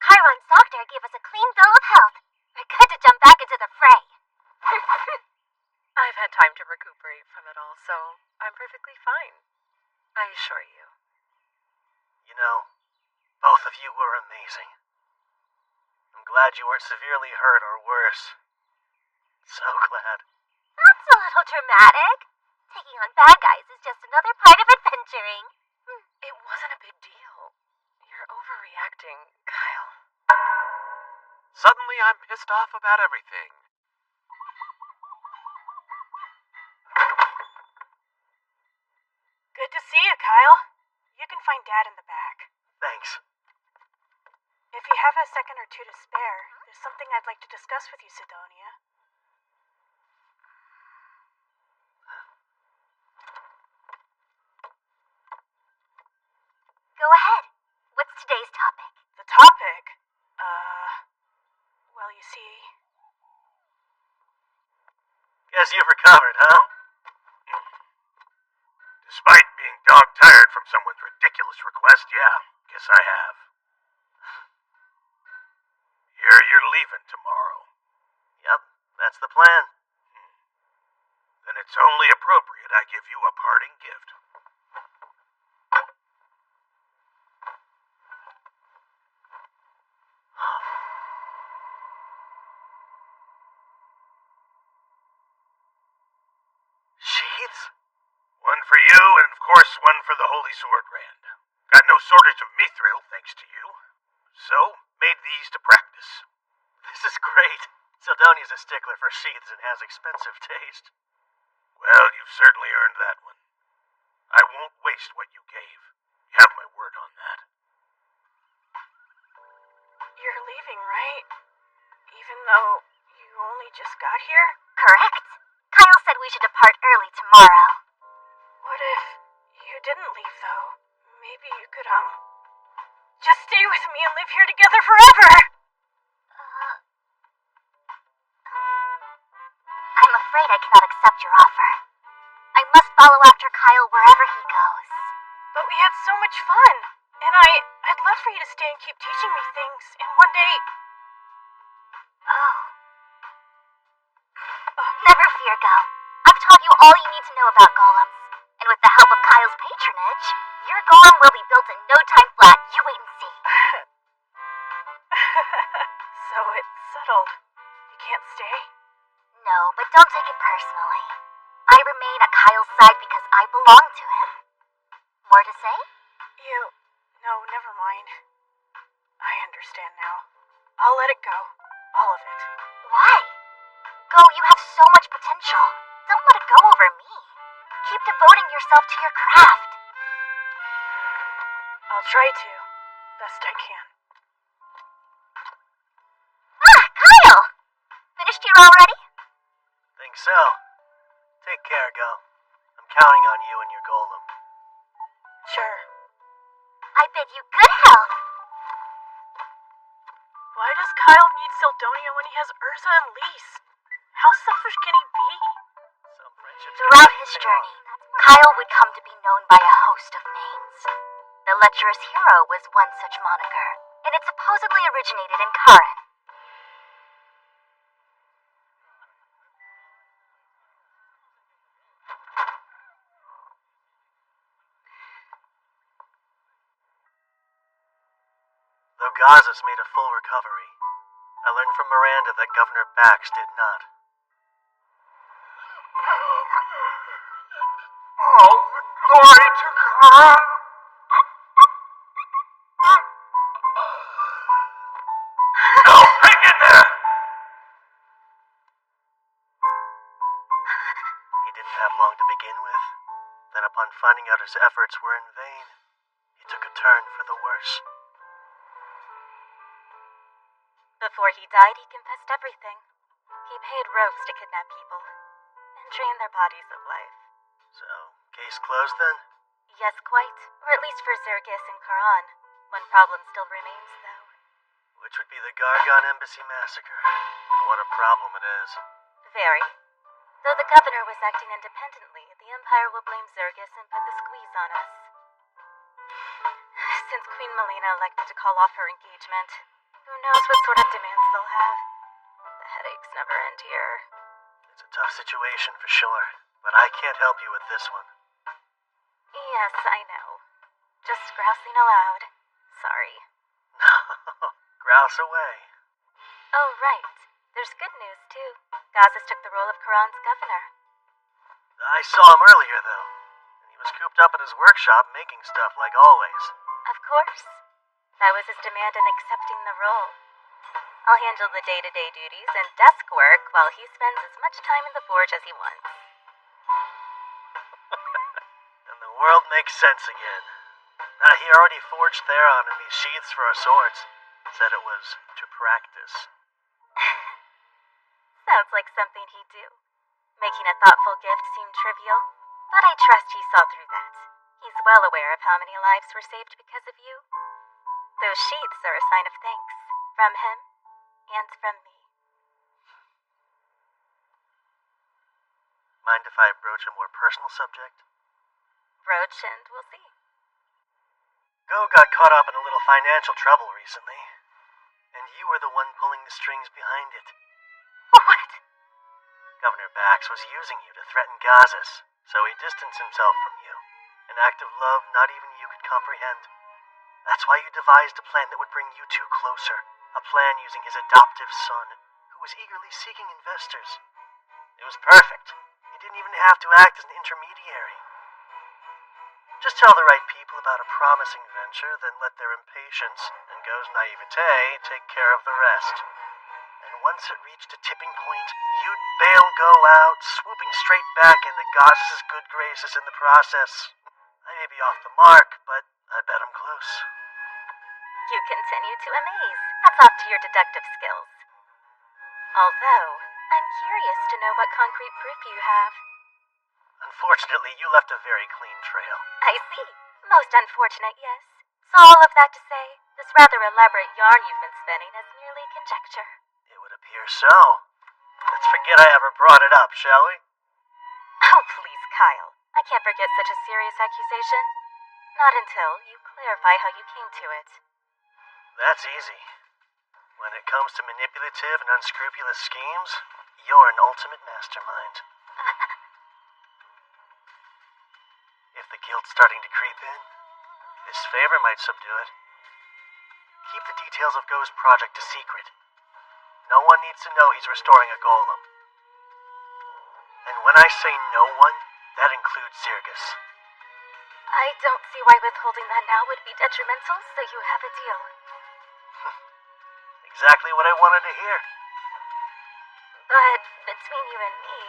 Chiron's doctor gave us a clean bill of health. We're good to jump back into the fray. I've had time to recuperate from it all, so I'm perfectly fine. I assure you. You know, both of you were amazing. I'm glad you weren't severely hurt or worse. So glad. That's a little dramatic. Taking on bad guys is just another part of adventuring. It wasn't a big deal. You're overreacting, Kyle. Suddenly I'm pissed off about everything. Good to see you, Kyle. You can find Dad in the back. Thanks. If you have a second or two to spare, there's something I'd like to discuss with you, Sidonia. Go ahead. What's today's topic? The topic? Well, you see... Guess you've recovered, huh? Despite being dog-tired from someone's ridiculous request, yeah, guess I have. You're leaving tomorrow. Yep, that's the plan. Then it's only appropriate I give you a parting gift. Sheaths? One for you, and of course one for the Holy Sword Rand. Got no shortage of mithril, thanks to you. So, made these to practice. This is great. Sildonia's a stickler for sheaths and has expensive taste. Well, you've certainly earned that one. I won't waste what you gave. You have my word on that. You're leaving, right? Even though you only just got here? Correct. Kyle said we should depart early tomorrow. What if you didn't leave, though? Maybe you could, just stay with me and live here together forever! I'm afraid I cannot accept your offer. I must follow after Kyle wherever he goes. But we had so much fun, and I'd love for you to stay and keep teaching me things, and one day... Oh. Never fear, Go. I've taught you all you need to know about golems, and with the help of Kyle's patronage, your golem will be built in no time flat. You wait and see. So it's settled. You can't stay? No, but don't take it personally. I remain at Kyle's side because I belong to him. More to say? No, never mind. I understand now. I'll let it go. All of it. Why? Go, you have so much potential. Don't let it go over me. Keep devoting yourself to your craft. I'll try to. Best I can. Kyle! Finished here already? Think so. Take care, Go. I'm counting on you and your golem. Sure. I bid you good health. Why does Kyle need Sildonian when he has Urza and Lise? How selfish can he be? Some friendships Throughout his journey, Kyle would come to be known by a host of names. The lecherous hero was one such moniker, and it supposedly originated in Karen. Though Gazas made a full recovery, I learned from Miranda that Governor Bax did not. All the glory to God! No, hang in there! He didn't have long to begin with. Then upon finding out his efforts were in vain, he took a turn for the worse. Before he died, he confessed everything. He paid rogues to kidnap people and drain their bodies of life. So, case closed then? Yes, quite. Or at least for Zergis and Karan. One problem still remains, though. Which would be the Gargon Embassy massacre. What a problem it is. Very. Though the governor was acting independently, the Empire will blame Zergis and put the squeeze on us. Since Queen Melina elected to call off her engagement, who knows what sort of demands they'll have. The headaches never end here. It's a tough situation for sure, but I can't help you with this one. Yes, I know. Just grousing aloud. Sorry. No, grouse away. Oh, right. There's good news, too. Gazis took the role of Karan's governor. I saw him earlier, though. He was cooped up in his workshop making stuff like always. Of course. That was his demand in accepting the role. I'll handle the day-to-day duties and desk work while he spends as much time in the forge as he wants. And the world makes sense again. He already forged Theron and these sheaths for our swords. Said it was to practice. Sounds like something he'd do. Making a thoughtful gift seem trivial, but I trust he saw through that. He's well aware of how many lives were saved because of you. Those sheaths are a sign of thanks, from him and from me. Mind if I broach a more personal subject? Broach and we'll see. Go got caught up in a little financial trouble recently, and you were the one pulling the strings behind it. What? Governor Bax was using you to threaten Gazis, so he distanced himself from you. An act of love not even you could comprehend. That's why you devised a plan that would bring you two closer. A plan using his adoptive son, who was eagerly seeking investors. It was perfect. You didn't even have to act as an intermediary. Just tell the right people about a promising venture, then let their impatience and Go's naivete take care of the rest. And once it reached a tipping point, you'd bail Go out, swooping straight back into Gaz's good graces in the process. I may be off the mark, but I bet I'm close. You continue to amaze. That's off to your deductive skills. Although, I'm curious to know what concrete proof you have. Unfortunately, you left a very clean trail. I see. Most unfortunate, yes. So all of that to say, this rather elaborate yarn you've been spinning is merely conjecture. It would appear so. Let's forget I ever brought it up, shall we? Oh, please, Kyle. I can't forget such a serious accusation. Not until you clarify how you came to it. That's easy. When it comes to manipulative and unscrupulous schemes, you're an ultimate mastermind. If the guilt's starting to creep in, this favor might subdue it. Keep the details of Go's project a secret. No one needs to know he's restoring a golem. And when I say no one, that includes Zergis. I don't see why withholding that now would be detrimental, so you have a deal. Exactly what I wanted to hear. But between you and me,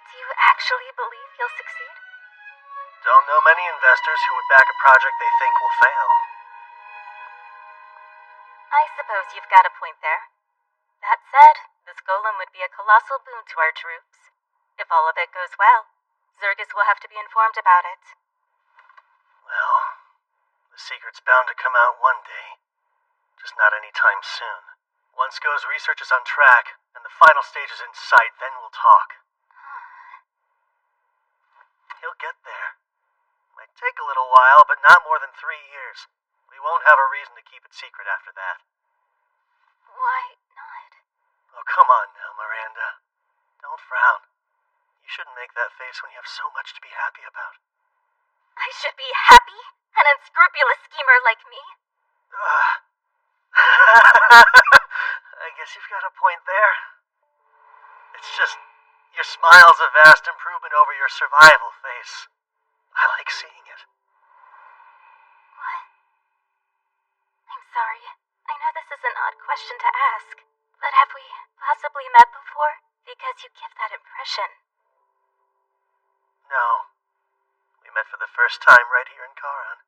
do you actually believe you'll succeed? Don't know many investors who would back a project they think will fail. I suppose you've got a point there. That said, this golem would be a colossal boon to our troops. If all of it goes well, Zergis will have to be informed about it. Well, the secret's bound to come out one day. Just not anytime soon. Once Go's research is on track, and the final stage is in sight, then we'll talk. He'll get there. Might take a little while, but not more than 3 years. We won't have a reason to keep it secret after that. Why not? Oh, come on now, Miranda. Don't frown. You shouldn't make that face when you have so much to be happy about. I should be happy? An unscrupulous schemer like me? I guess you've got a point there. It's just, your smile's a vast improvement over your survival face. I like seeing it. What? I'm sorry. I know this is an odd question to ask, but have we possibly met before? Because you give that impression. No. We met for the first time right here in Karan.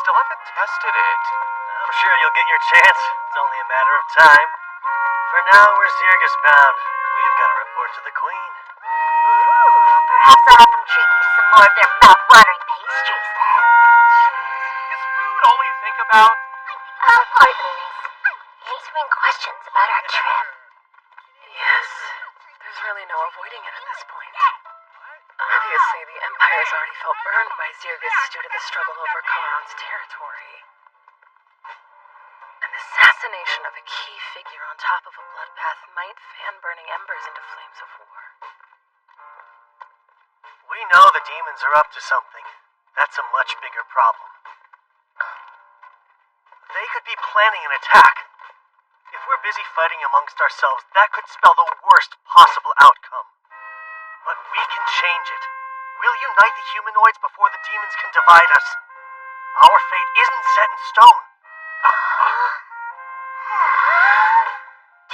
still haven't tested it. I'm sure you'll get your chance. It's only a matter of time. For now, we're Zirgus bound. We've got to report to the Queen. Ooh, perhaps I'll have them treat me to some more of their mouth-watering pastries then. Is food all you think about? Pardon me. Answering questions about our trip. Yes, there's really no avoiding it at this point. Obviously, the Empire's already felt burned by Zirgus due to the struggle over Kalaran's territory. An assassination of a key figure on top of a bloodbath might fan burning embers into flames of war. We know the demons are up to something. That's a much bigger problem. They could be planning an attack. If we're busy fighting amongst ourselves, that could spell the worst possible outcome. But we can change it. We'll unite the humanoids before the demons can divide us. Our fate isn't set in stone.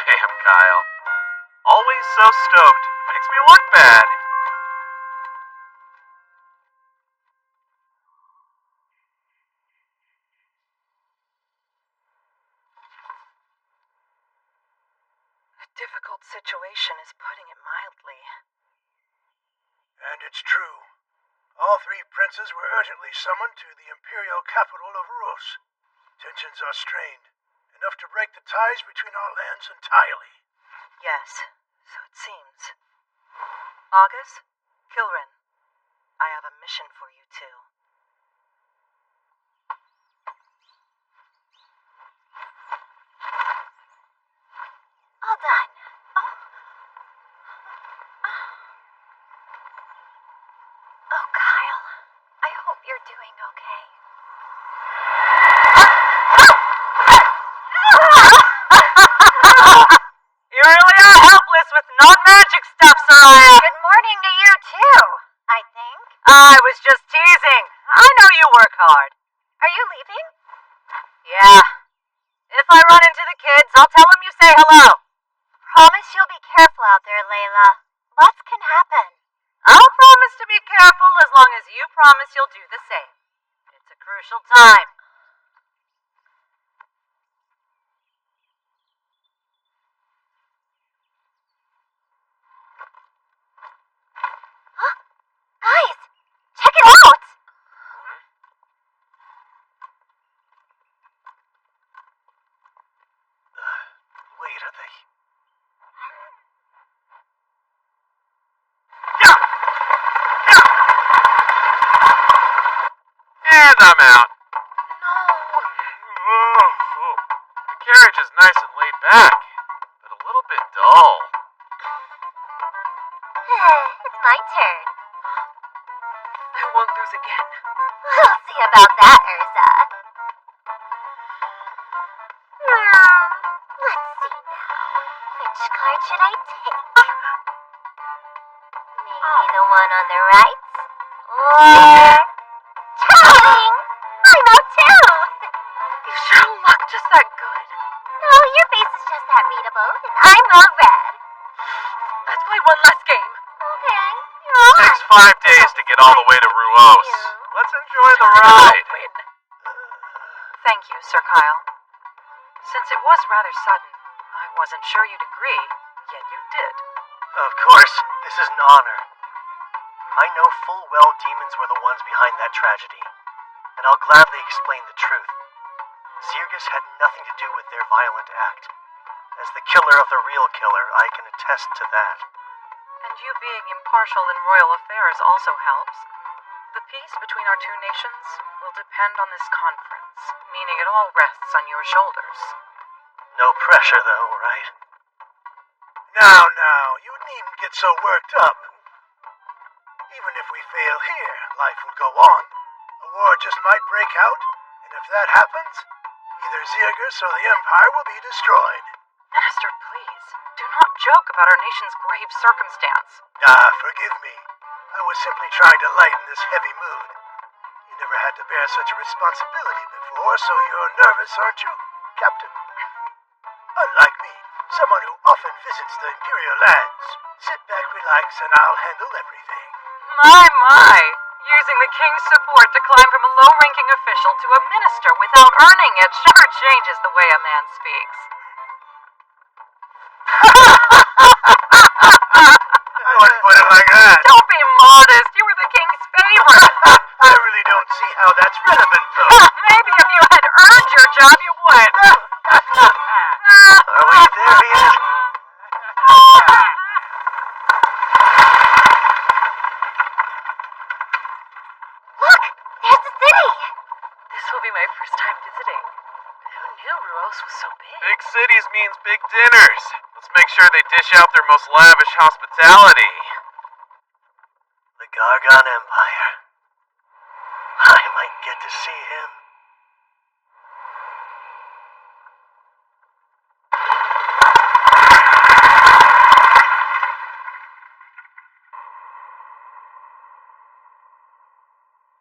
Damn, Kyle. Always so stoked. Makes me look bad. A difficult situation is putting it mildly. And it's true. All three princes were urgently summoned to the imperial capital of Rus. Tensions are strained, enough to break the ties between our lands entirely. Yes, so it seems. August, Kilrin, I have a mission for you two. All done. Oh, Kyle. I hope you're doing okay. You really are helpless with non-magic stuff, Soraya. Good morning to you, too, I think. I was just teasing. I know you work hard. Are you leaving? Yeah. If I run into the kids, I'll tell them you say hello. Promise you'll be careful out there, Layla. Lots can happen. I'll promise to be careful as long as you promise you'll do the same. It's a crucial time. Guys, check it out! Wait, are they? And I'm out. No. The carriage is nice and laid back, but a little bit dull. It's my turn. I won't lose again. We'll see about that, Urza. Let's see now. Which card should I take? Maybe the one on the right? Or... Charming! I'm out too! You sure look just that good. No, your face is just that readable, and I'm all red. Let's play one last game. Okay, you're all right. Takes 5 days to get all the way to Ruos. Let's enjoy the ride. Win. Thank you, Sir Kyle. Since it was rather sudden, I wasn't sure you'd agree, yet you did. Of course, this is an honor. I know full well demons were the ones behind that tragedy, and I'll gladly explain the truth. Zirgus had nothing to do with their violent act. As the killer of the real killer, I can attest to that. And you being impartial in royal affairs also helps. The peace between our two nations will depend on this conference, meaning it all rests on your shoulders. No pressure, though, right? Now, you needn't get so worked up. Even if we fail here, life will go on. A war just might break out, and if that happens, either Zirgus or the Empire will be destroyed. Minister, please, do not joke about our nation's grave circumstance. Forgive me. I was simply trying to lighten this heavy mood. You never had to bear such a responsibility before, so you're nervous, aren't you, Captain? Unlike me, someone who often visits the Imperial lands. Sit back, relax, and I'll handle everything. My, Using the king's support to climb from a low-ranking official to a minister without earning it sure changes the way a man speaks. I wouldn't put it like that. Don't be modest. You were the king's favorite. I really don't see how that's relevant, though. Maybe if you had earned your job, you would. Are we there yet? Look! There's the city! This will be my first time visiting. Who knew Ruos was so big? Big cities means big dinners. Let's make sure they dish out their most lavish hospitality. The Gargon Empire. I might get to see him.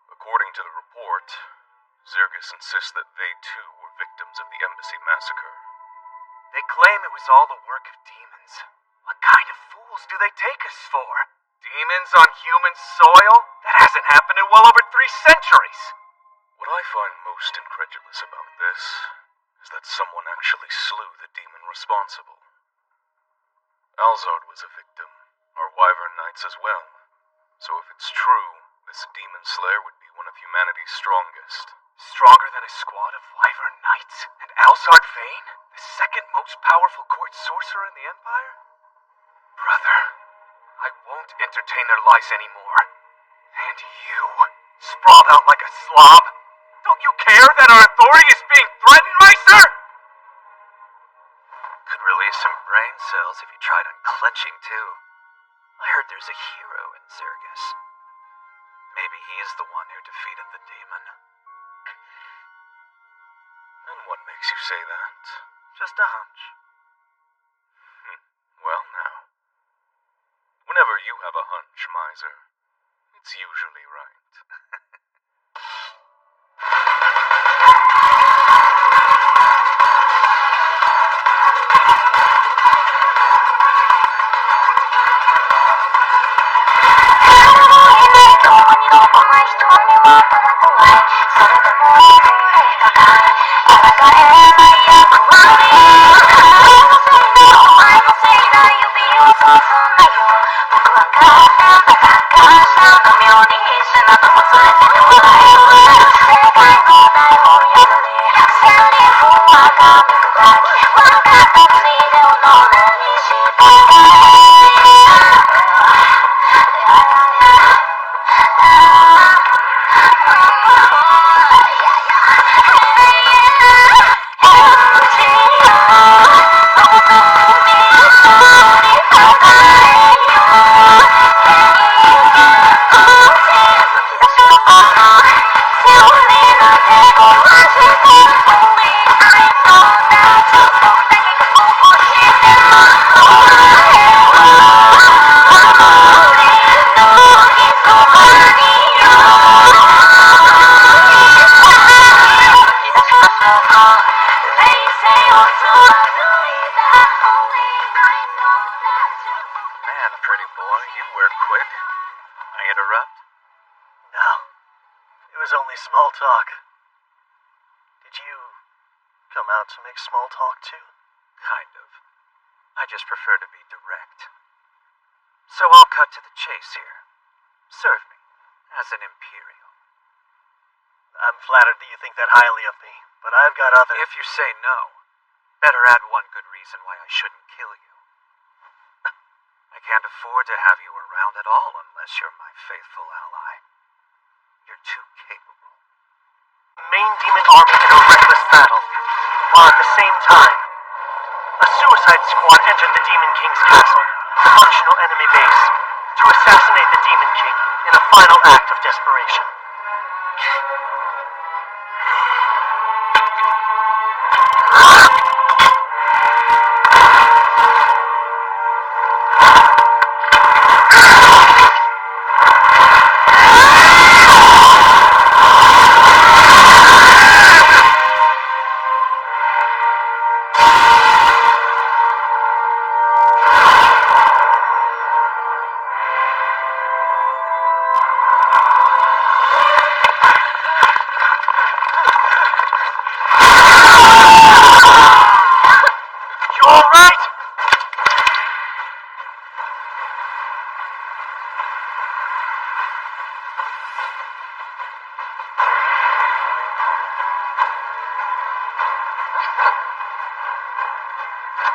According to the report, Zergus insists that they too were victims of the embassy massacre. They claim it was all the work of demons. What kind of fools do they take us for? Demons on human soil? That hasn't happened in well over 3 centuries. What I find most incredulous about this is that someone actually slew the demon responsible. Alzard was a victim, our Wyvern Knights as well. So if it's true, this demon slayer would be one of humanity's strongest. Stronger than a squad of Wyvern Knights? And Alzard Vane, the second most powerful court sorcerer in the Empire? Brother, I won't entertain their lies anymore. And you, sprawled out like a slob? Don't you care that our authority is being threatened, Meister? Could release some brain cells if you tried unclenching too. I heard there's a hero in Zergus. Maybe he's the one who defeated the demon. And what makes you say that? Just a hunch. Well now. Whenever you have a hunch, Miser, it's usually right. Man, pretty boy, you were quick. I interrupt? No. It was only small talk. Did you come out to make small talk too? Kind of. I just prefer to be direct. So I'll cut to the chase here. Serve me as an Imperial. I'm flattered that you think that highly of me, but I've got other... If you say no, better add one good reason why I shouldn't kill you. I can't afford to have you around at all unless you're my faithful ally. You're too capable. Main demon army in a reckless battle, while at the same time, a suicide squad entered the Demon King's castle, a functional enemy base, to assassinate the Demon King in a final act of desperation.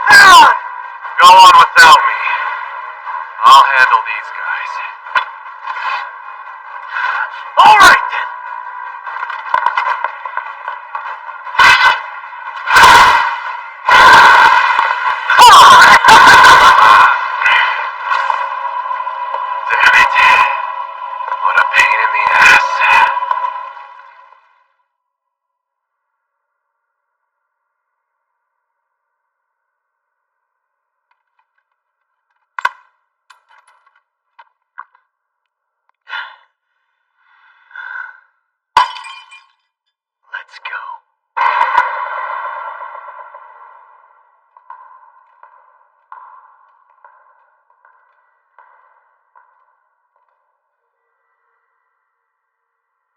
Go on without me. I'll handle these guys. All right then. Damn it. What a pain in the ass. Let's go.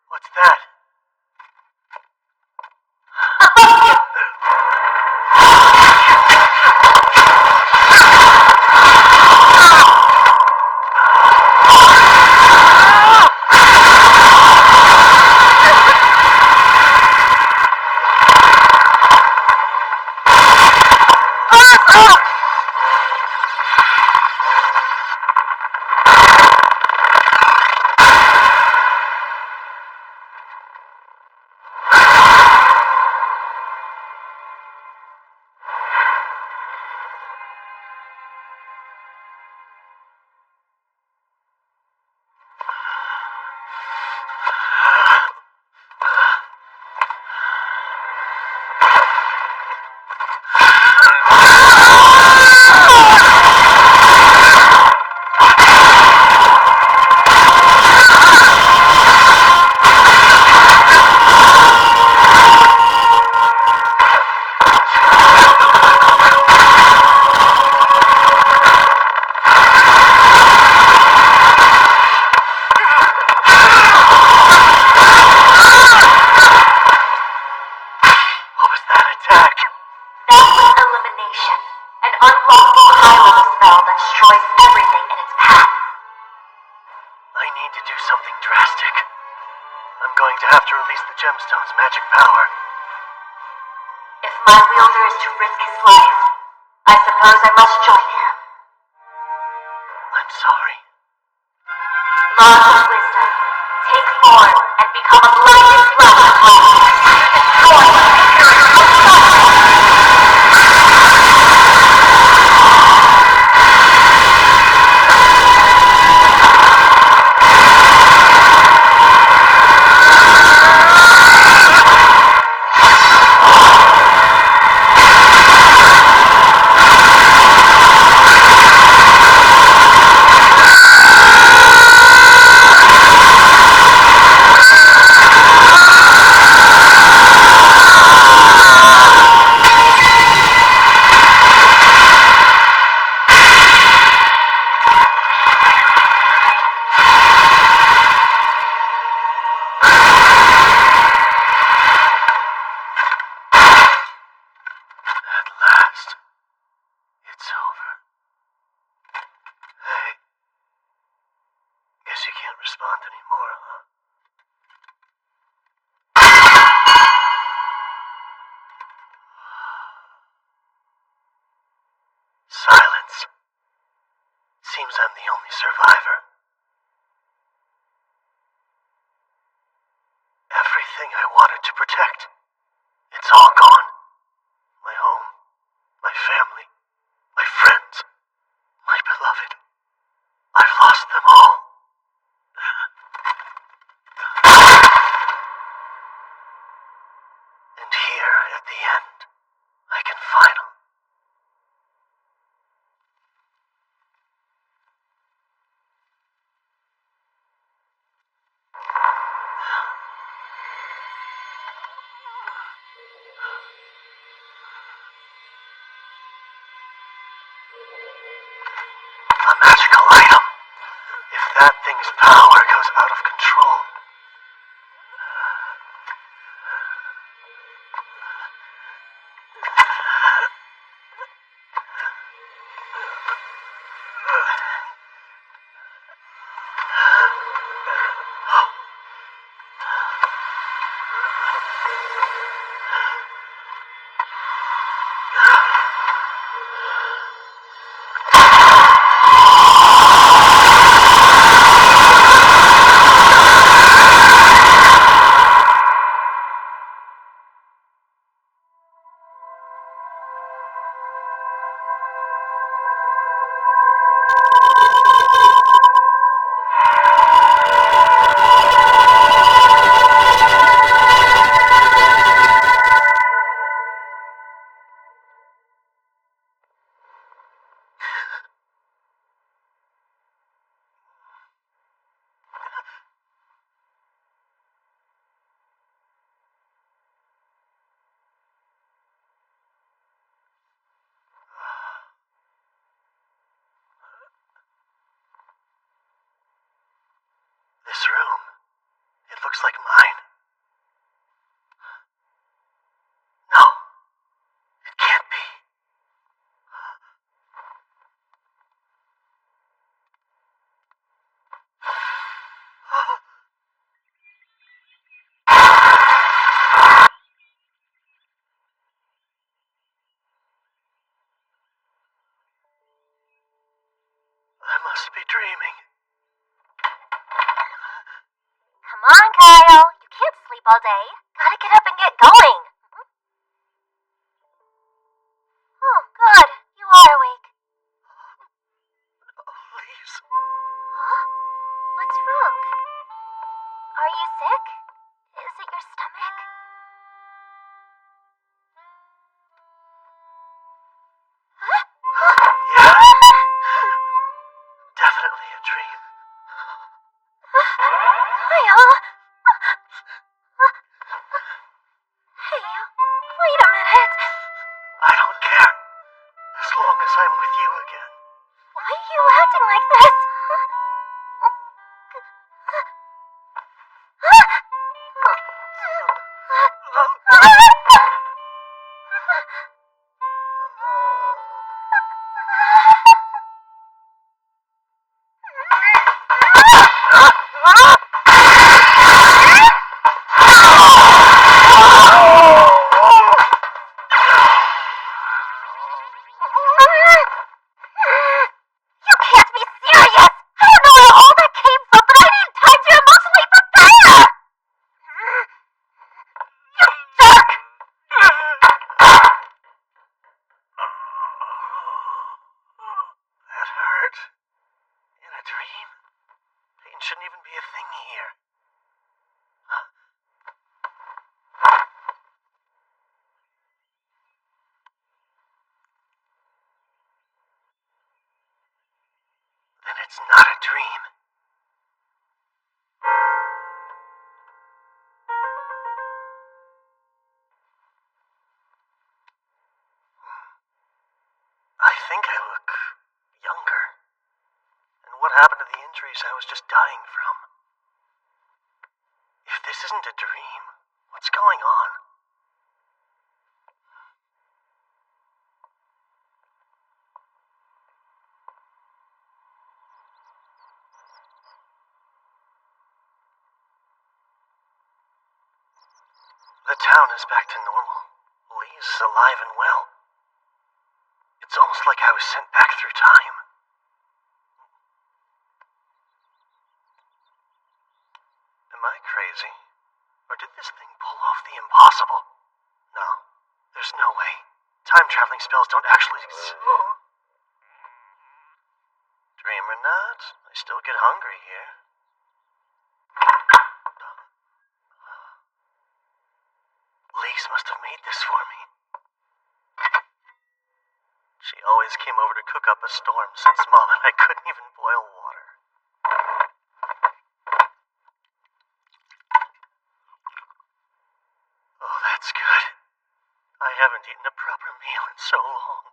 What's that? unlawful high-level spell that destroys everything in its path. I need to do something drastic. I'm going to have to release the gemstone's magic power. If my wielder is to risk his life, I suppose I must join him. I'm sorry. Laws of wisdom, take form and become a blinded flash of light. Destroy what appears unstoppable. It's over. Hey. Guess you can't respond anymore, huh? Silence. Seems I'm the only survivor. Everything I wanted to protect, it's all gone. My home, my family, my friends, my beloved. I've lost them all. And here, at the end, I can finally... A magical item. If that thing's power goes out of control... Kyle. You can't sleep all day. Gotta get up and get going. Oh, good. You are awake. Please. Huh? What's wrong? Are you sick? Is it your stomach? Yeah. Definitely a dream. Kyle? Hey, wait a minute. I don't care. As long as I'm with you again. Why are you acting like this? You can't be serious! I don't know where all that came from, but I need time to emotionally prepare! You jerk! That hurt. In a dream? Pain shouldn't even be a thing here. Then it's not a dream. I think I look younger. And what happened to the injuries I was just dying from? If this isn't a dream, what's going on? The town is back to normal. Lee's is alive and well. It's almost like I was sent back through time. Am I crazy? Or did this thing pull off the impossible? No, there's no way. Time traveling spells don't actually exist. Dream or not, I still get hungry here. Lise must have made this for me. She always came over to cook up a storm since Mom and I couldn't even boil water. Oh, that's good. I haven't eaten a proper meal in so long.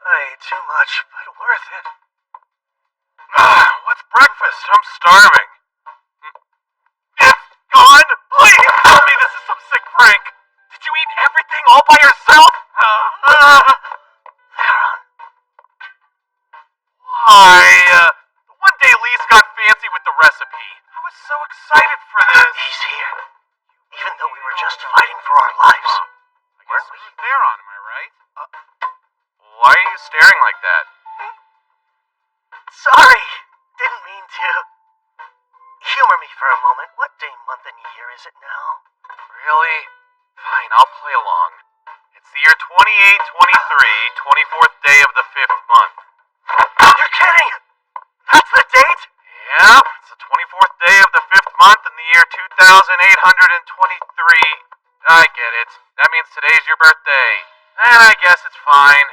I ate too much, but worth it. What's breakfast? I'm starving. It's gone! Please tell me this is some sick prank! Did you eat everything all by yourself? Theron, Why, one day Lise got fancy with the recipe. I was so excited for this. he's here. Even though we were just fighting for our lives. Weren't we? Theron, am I right? Why are you staring like that? Sorry. Didn't mean to. Humor me for a moment. What day, month, and year is it now? Really? Fine, I'll play along. It's the year 2823, 24th day of the 5th month. You're kidding! That's the date? Yep, it's the 24th day of the 5th month in the year 2823. I get it. That means today's your birthday. And I guess it's fine.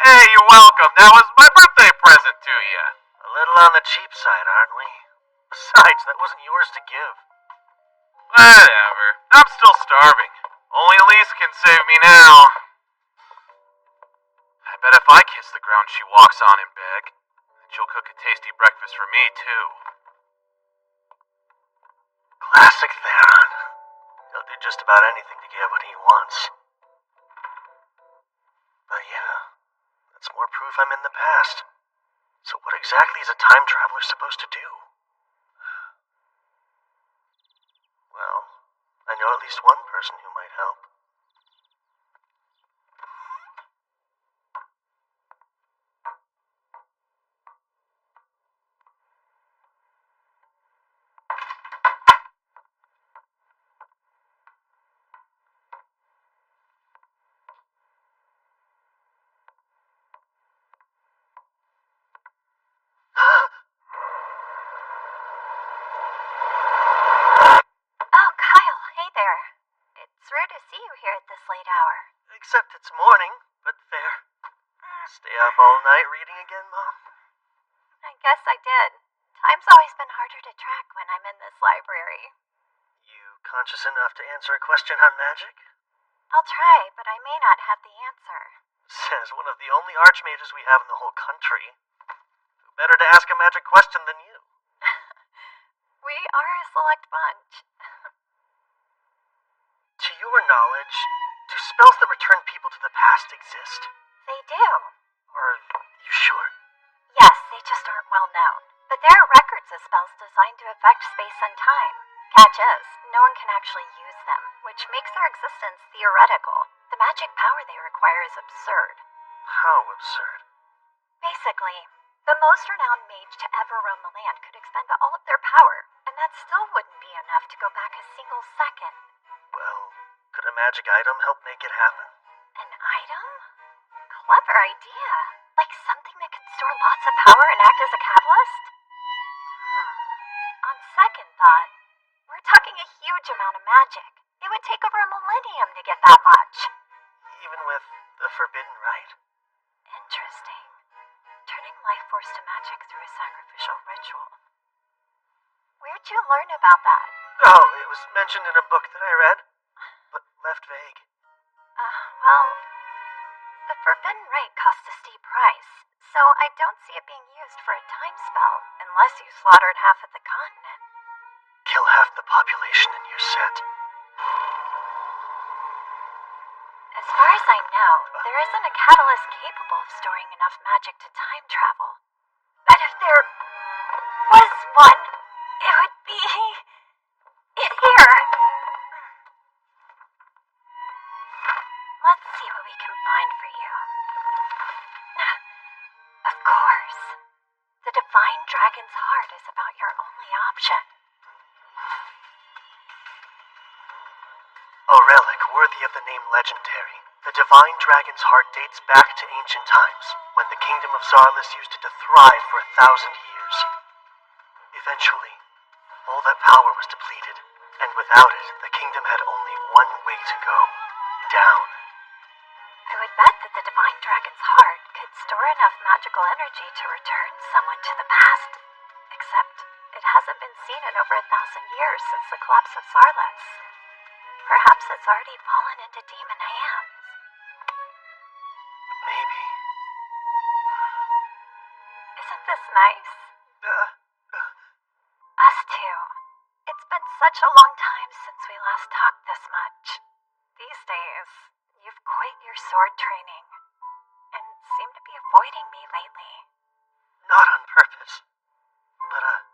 Hey, you're welcome. That was my birthday present to you. A little on the cheap side, aren't we? Besides, that wasn't yours to give. Whatever. I'm still starving. Only Elise can save me now. I bet if I kiss the ground she walks on and beg, then she'll cook a tasty breakfast for me, too. Classic Theron. He'll do just about anything to get what he wants. But yeah, that's more proof I'm in the past. So what exactly is a time traveler supposed to do? Well, I know at least one person who might help. guess I did. Time's always been harder to track when I'm in this library. You conscious enough to answer a question on magic? I'll try, but I may not have the answer. Says one of the only archmages we have in the whole country. Who better to ask a magic question than you? We are a select bunch. To your knowledge, do spells that return people to the past exist? They do. Are you sure? Yes, they just aren't well known. But there are records of spells designed to affect space and time. Catch is, no one can actually use them, which makes their existence theoretical. The magic power they require is absurd. How absurd? Basically, the most renowned mage to ever roam the land could expend all of their power, and that still wouldn't be enough to go back a single second. Well, could a magic item help make it happen? An item? Clever idea. Like something that could store lots of power and act as a catalyst? On second thought, we're talking a huge amount of magic. It would take over a millennium to get that much. Even with the forbidden rite? Interesting. Turning life force to magic through a sacrificial ritual. Where'd you learn about that? Oh, it was mentioned in a book that I read, but left vague. Well, the forbidden rite costs a steep price, so I don't see it being used for a time spell unless you slaughtered half of the continent. Kill half the population and you're set. As far as I know, there isn't a catalyst capable of storing enough magic to time travel. But if there was one, it would be here. Let's see what we can find for you. Of course. The Divine Dragon's Heart is about your only option. A relic worthy of the name legendary, the Divine Dragon's Heart dates back to ancient times, when the kingdom of Zarlis used it to thrive for 1,000 years. Eventually, all that power was depleted, and without it, the kingdom had only one way to go: down. I would bet that the Divine Dragon's Heart could store enough magical energy to return someone to the past. Except, it hasn't been seen in over 1,000 years since the collapse of Zarlis. Perhaps it's already fallen into demon hands. Maybe. Isn't this nice? Us too. It's been such a long time since we last talked this much. These days, you've quit your sword training and seem to be avoiding me lately. Not on purpose. But,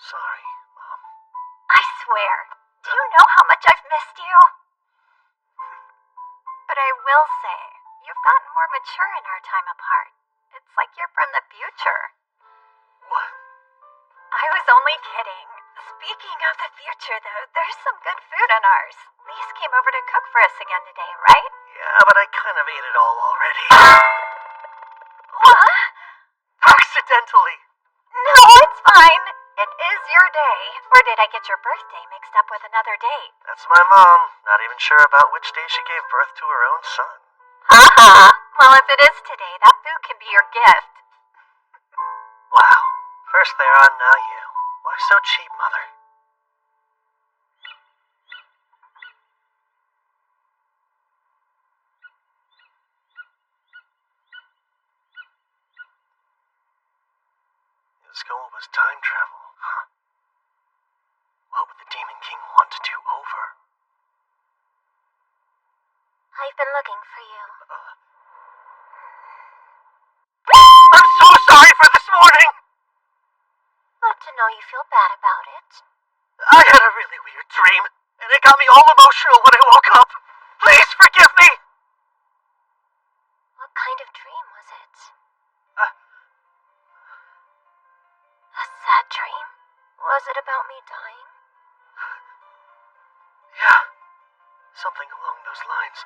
sorry, Mom. I swear, do you know how much I've missed you? But I will say, you've gotten more mature in our time apart. It's like you're from the future. What? I was only kidding. Speaking of the future, though, there's some good food on ours. Lise came over to cook for us again today, right? Yeah, but I kind of ate it all already. What? Accidentally. No, it's fine. It is your day. Or did I get your birthday mixed up with another date? That's my mom. Not even sure about which day she gave birth to her own son. Haha. Well, if it is today, that food can be your gift. Wow. First they're on, now you. Why so cheap, Mother? His goal was time travel, huh? What would the Demon King want to do over? I've been looking for you. I'm so sorry for this morning! Glad to know you feel bad about it. I had a really weird dream, and it got me all emotional when I woke up. Please forgive me! What kind of dream was it? A sad dream? Was it about me dying? Yeah, something along those lines.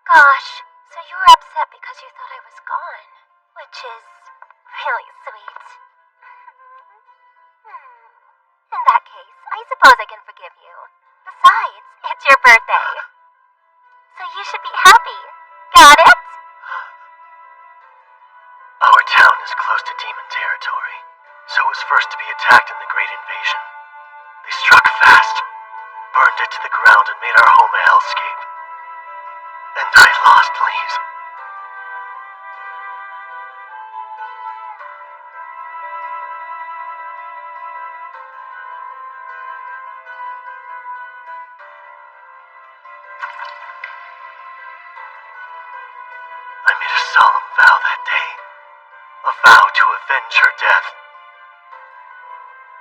Gosh, so you were upset because you thought I was gone, which is really sweet. In that case, I suppose I can forgive you. Besides, it's your birthday. So you should be happy. Got it? Our town is close close to demon territory, so it was first to be attacked in the Great Invasion. They struck fast, burned it to the ground, and made our home a hellscape. And I lost Lise. I made a solemn vow that day. A vow to avenge her death.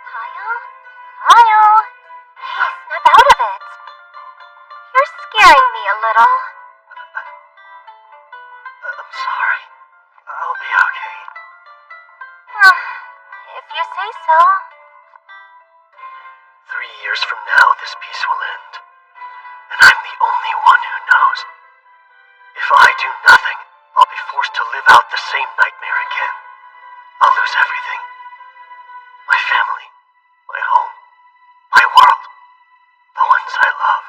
Kyle? Kyle? Hey, snap out of it. You're scaring me a little. I'm sorry. I'll be okay. If you say so. 3 years from now, this peace will end. And I'm the only one who knows. If I do nothing, I'll be forced to live out the same nightmare again. I'll lose everything. My family, my home, my world, the ones I love.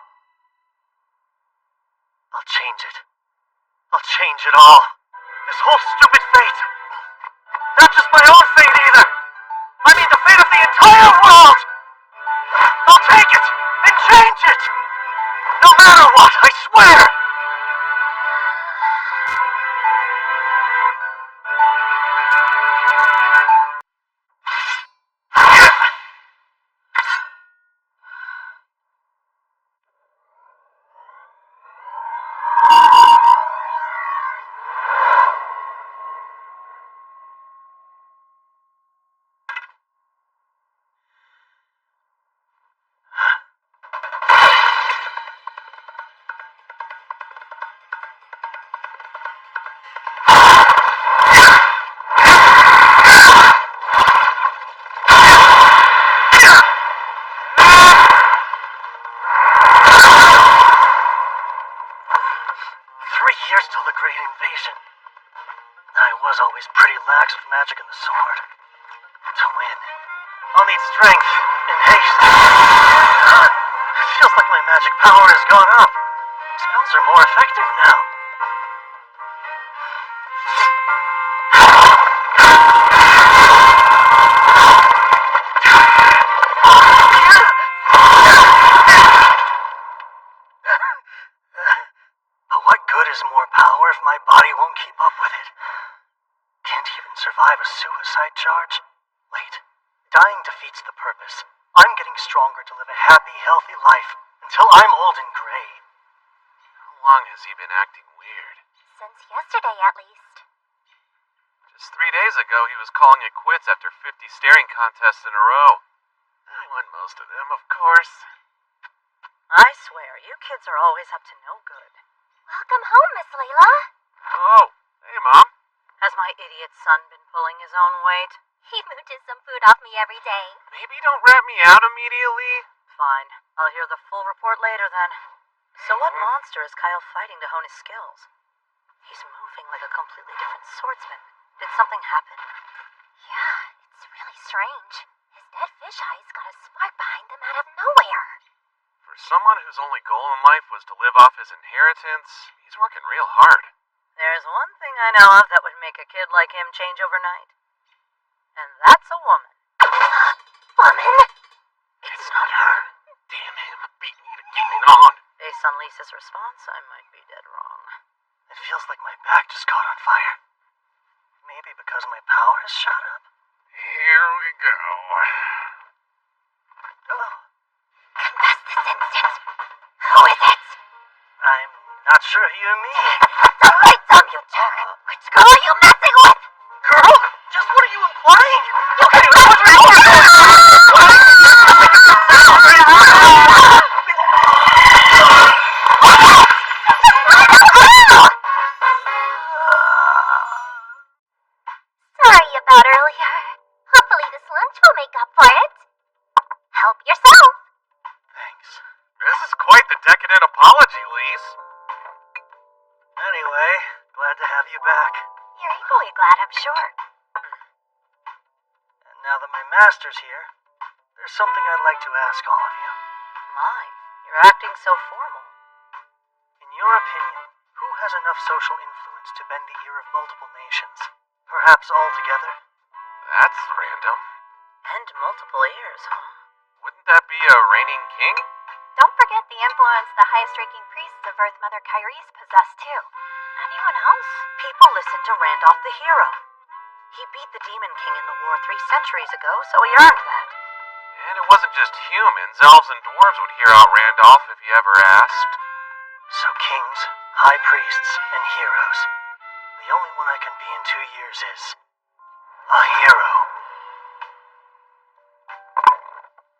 I'll change it. I'll change it all. This whole stupid fate. Not just my own fate either. I mean the fate of the entire world. I'll take it and change it. No matter what, I swear. Years till the Great Invasion. I was always pretty lax with magic and the sword. To win, I'll need strength and haste. It feels like my magic power has gone up. Spells are more effective now. But what good is more power if my body won't keep up with it? Can't even survive a suicide charge? Wait, dying defeats the purpose. I'm getting stronger to live a happy, healthy life until I'm old and gray. How long has he been acting weird? Since yesterday, at least. Just 3 days ago, he was calling it quits after 50 staring contests in a row. I won most of them, of course. I swear, you kids are always up to no good. Welcome home, Miss Layla. Oh, hey, Mom. Has my idiot son been pulling his own weight? He mooches some food off me every day. Maybe don't rat me out immediately. Fine. I'll hear the full report later then. So what monster is Kyle fighting to hone his skills? He's moving like a completely different swordsman. Did something happen? Yeah, it's really strange. His dead fish eyes got a spark behind them out of nowhere. For someone whose only goal in life was to live off his inheritance, he's working real hard. There's one thing I know of that would make a kid like him change overnight. And that's a woman. Woman? It's not her. Damn him, beat me to keep it on. Based on Lisa's response, I might be dead wrong. It feels like my back just caught on fire. Maybe because my power has shot up? Here we go. Oh, Confess this instant. Who is it? I'm not sure who you mean. The right thumb, you jerk. Which girl are you messing with? Girl? Just what are you implying? You can run Sorry about earlier. Hopefully this lunch will make up for it. Help yourself. Thanks. This is quite the decadent apology, Lise. Anyway, glad to have you back. You're equally glad, I'm sure. And now that my master's here, there's something I'd like to ask all of you. My, you're acting so formal. In your opinion, who has enough social influence to bend the ear of multiple nations? Perhaps all together? multiple heirs, huh? Wouldn't that be a reigning king? Don't forget the influence the highest-ranking priests of Earth Mother Kyrie's possess, too. Anyone else? People listen to Randolph the hero. He beat the Demon King in the war 3 centuries ago, so he earned that. And it wasn't just humans. Elves and dwarves would hear out Randolph if you ever asked. So kings, high priests, and heroes. The only one I can be in 2 years is a hero.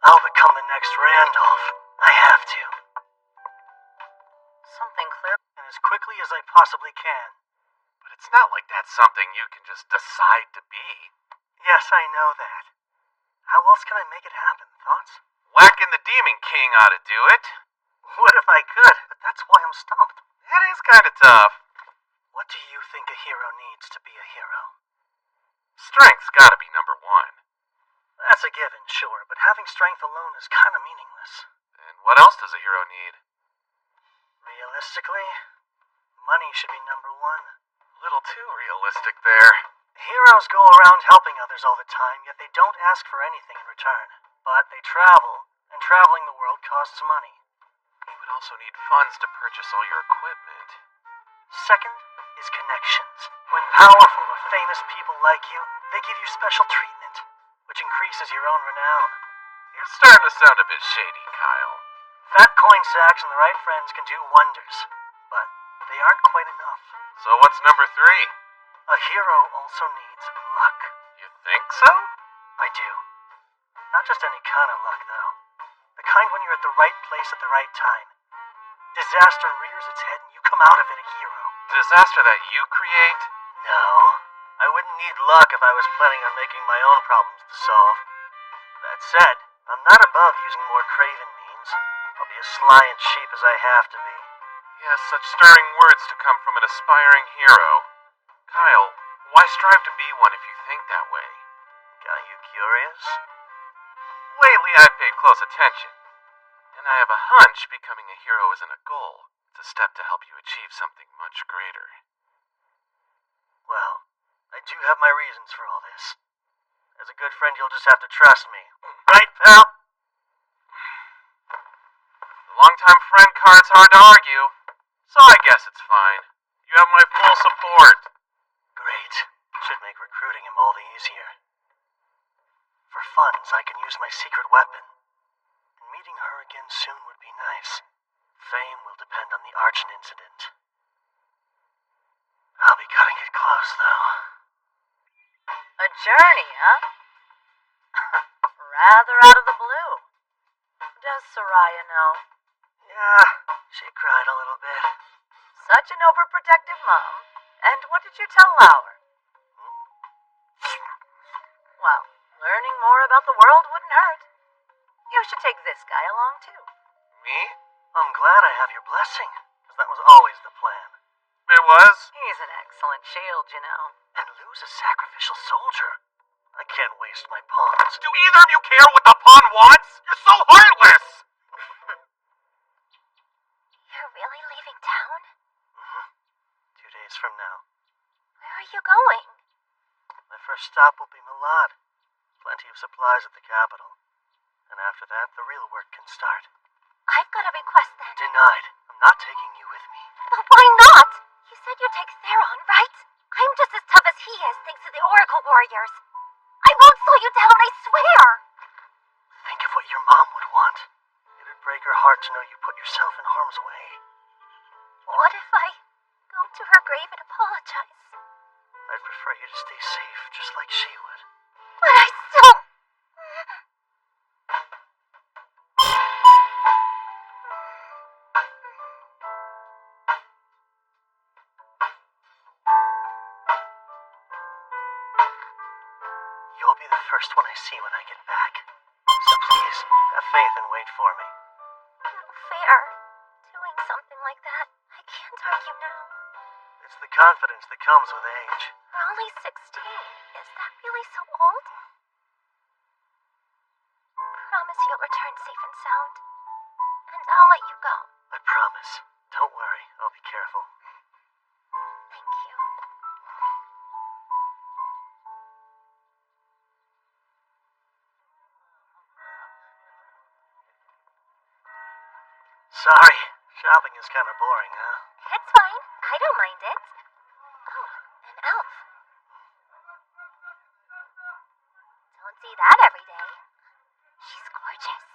I'll become the next Randolph. I have to. Something clear. And as quickly as I possibly can. But it's not like that's something you can just decide to be. Yes, I know that. How else can I make it happen? Thoughts? Whacking the Demon King ought to do it. What if I could? But that's why I'm stumped. It is kind of tough. What do you think a hero needs to be a hero? Strength's gotta be number one. That's a given, sure, but having strength alone is kind of meaningless. And what else does a hero need? Realistically, money should be number one. A little too realistic there. Heroes go around helping others all the time, yet they don't ask for anything in return. But they travel, and traveling the world costs money. You would also need funds to purchase all your equipment. Second is connections. When powerful or famous people like you, they give you special treatment, which increases your own renown. You're starting to sound a bit shady, Kyle. Fat coin sacks and the right friends can do wonders, but they aren't quite enough. So what's number 3? A hero also needs luck. You think so? I do. Not just any kind of luck, though. The kind when you're at the right place at the right time. Disaster rears its head and you come out of it a hero. Disaster that you create? No, I wouldn't need luck if I was planning on making my own problems to solve. That said, I'm not above using more craven means. I'll be as sly and cheap as I have to be. Yes, such stirring words to come from an aspiring hero. Kyle, why strive to be one if you think that way? Got you curious? Lately, I've paid close attention. And I have a hunch becoming a hero isn't a goal. It's a step to help you achieve something much greater. Well, I do have my reasons for all this. As a good friend, you'll just have to trust me. Right, pal? The long-time friend card's hard to argue, so I guess it's fine. You have my full support. Great. Should make recruiting him all the easier. For funds, I can use my secret weapon. And meeting her again soon would be nice. Fame will depend on the Archon incident. I'll be cutting it close, though. A journey, huh? Rather out of the blue. Does Soraya know? Yeah, she cried a little bit. Such an overprotective mom. And what did you tell Lauer? Well, learning more about the world wouldn't hurt. You should take this guy along, too. Me? I'm glad I have your blessing, because that was always the plan. It was? He's an excellent shield, you know. And lose a sacrificial soldier. I can't waste my pawns. Do either of you care what the pawn wants? You're so heartless! You're really leaving town? 2 days from now. Where are you going? My first stop will be Malad. Plenty of supplies at the capital. And after that, the real work can start. I've got a request then. Denied. I'm not taking you with me. But why not? You said you'd take Theron, right? I'm just as tough as he is, thanks to the Oracle Warriors. I won't slow you down, I swear! Think of what your mom would want. It'd break her heart to know you put yourself in harm's way. What if I go to her grave and apologize? I'd prefer you to stay safe, just like she would. But I still... You'll be the first one I see when I get back. So please, have faith and wait for me. No fair. Doing something like that, I can't argue now. It's the confidence that comes with age. We're only 16. Is that really so old? Promise you'll return safe and sound. And I'll let you go. I promise. Don't worry, I'll be careful. Thank you. Sorry, shopping is kind of boring, huh? It's fine. I don't mind it. Oh, an elf. Don't see that every day. She's gorgeous.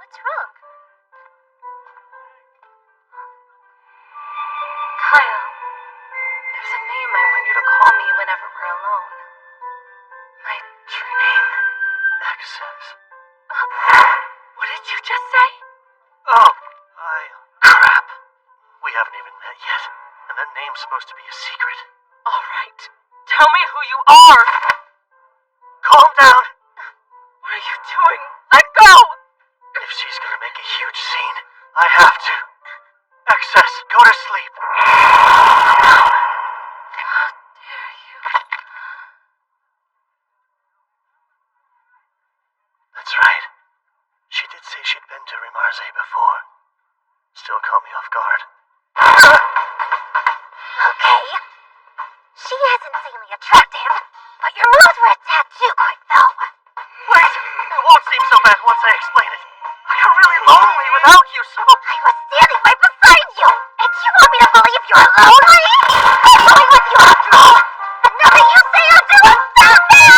What's wrong? Kyle, there's a name I want you to call me whenever we're alone. My true name. Access. What did you just say? Oh, crap. We haven't even met yet, and that name's supposed to be a secret. All right. Tell me who you are. Calm down. What are you doing? Let go! If she's gonna make a huge scene, I have to. Access, go to sleep. How dare you? That's right. She did say she'd been to Rimarze before. Still caught me off guard. Okay. She is insanely attractive, but your moves were a tad too quick, though. Wait, it won't seem so bad once I explain it. I got really lonely without you, so... I was standing right beside you, and you want me to believe you're lonely? I'm going with you after all, but nothing you say or do will stop me!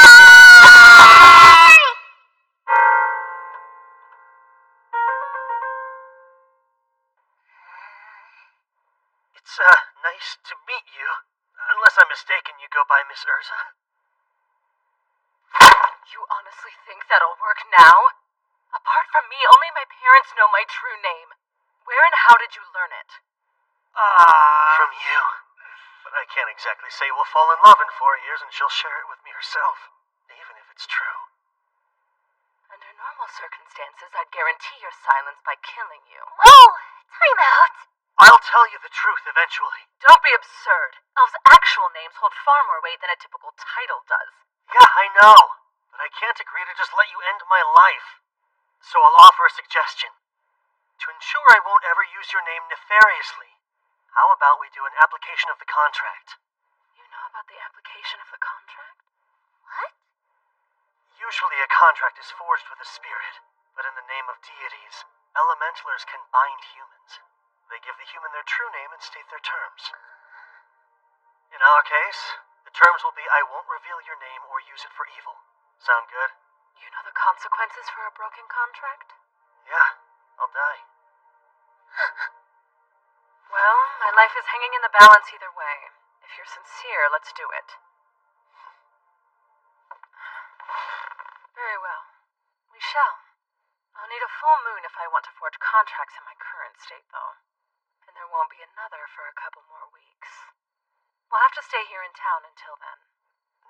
It's, nice to meet you. Unless I'm mistaken, you go by Miss Urza? You honestly think that'll work now? Apart from me, only my parents know my true name. Where and how did you learn it? From you. But I can't exactly say we'll fall in love in 4 years and she'll share it with me herself, even if it's true. Under normal circumstances, I'd guarantee your silence by killing you. Whoa! Time out! I'll tell you the truth eventually. Don't be absurd. Elves' actual names hold far more weight than a typical title does. Yeah, I know. But I can't agree to just let you end my life. So I'll offer a suggestion. To ensure I won't ever use your name nefariously, how about we do an application of the contract? You know about the application of the contract? What? Usually a contract is forged with a spirit, but in the name of deities, elementalers can bind humans. They give the human their true name and state their terms. In our case, the terms will be I won't reveal your name or use it for evil. Sound good? You know the consequences for a broken contract? Yeah, I'll die. Well, my life is hanging in the balance either way. If you're sincere, let's do it. Very well. We shall. I'll need a full moon if I want to forge contracts in my current state, though. And there won't be another for a couple more weeks. We'll have to stay here in town until then.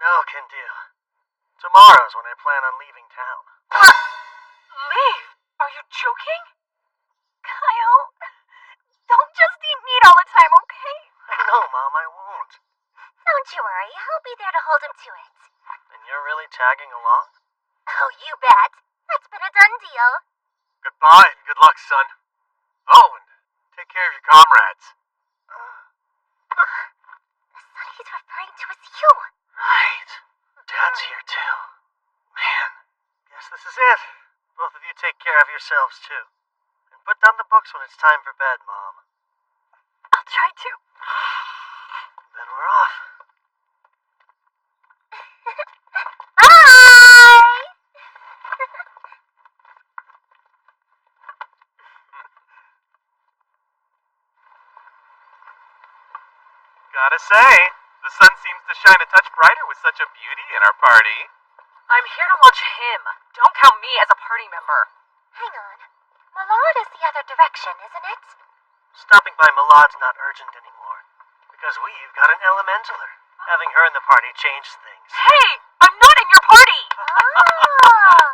No can do. Tomorrow's when I plan on leaving town. What? Leave? Are you joking? Kyle, don't just eat meat all the time, okay? I know, Mom, I won't. Don't you worry, I'll be there to hold him to it. And you're really tagging along? Oh, you bet. That's been a done deal. Goodbye and good luck, son. Oh, and take care of your comrades. The son he's referring to is you. Right. Dad's here, too. Man, guess this is it. Both of you take care of yourselves, too. And put down the books when it's time for bed, Mom. I'll try to. Then we're off. Bye! Gotta say, the sun seems to shine a touch brighter with such a beauty in our party. I'm here to watch him. Don't count me as a party member. Hang on. Malad is the other direction, isn't it? Stopping by Malad's not urgent anymore. Because we've got an elementaler. Having her in the party changed things. Hey! I'm not in your party! Ah!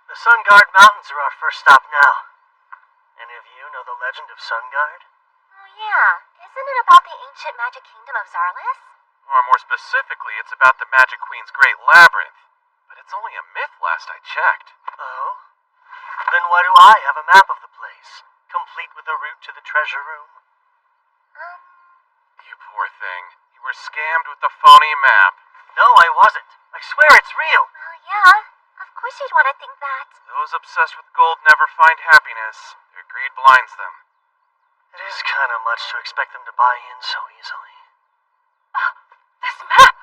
The Sunguard Mountains are our first stop now. Any of you know the legend of Sunguard? Oh, yeah. Isn't it about the ancient magic kingdom of Zarlis? Or more specifically, it's about the Magic Queen's Great Labyrinth. But it's only a myth last I checked. Oh? Then why do I have a map of the place, complete with a route to the treasure room? You poor thing. You were scammed with the phony map. No, I wasn't. I swear it's real. Well, yeah. Of course you'd want to think that. Those obsessed with gold never find happiness. Their greed blinds them. It is kind of much to expect them to buy in so easily. This map!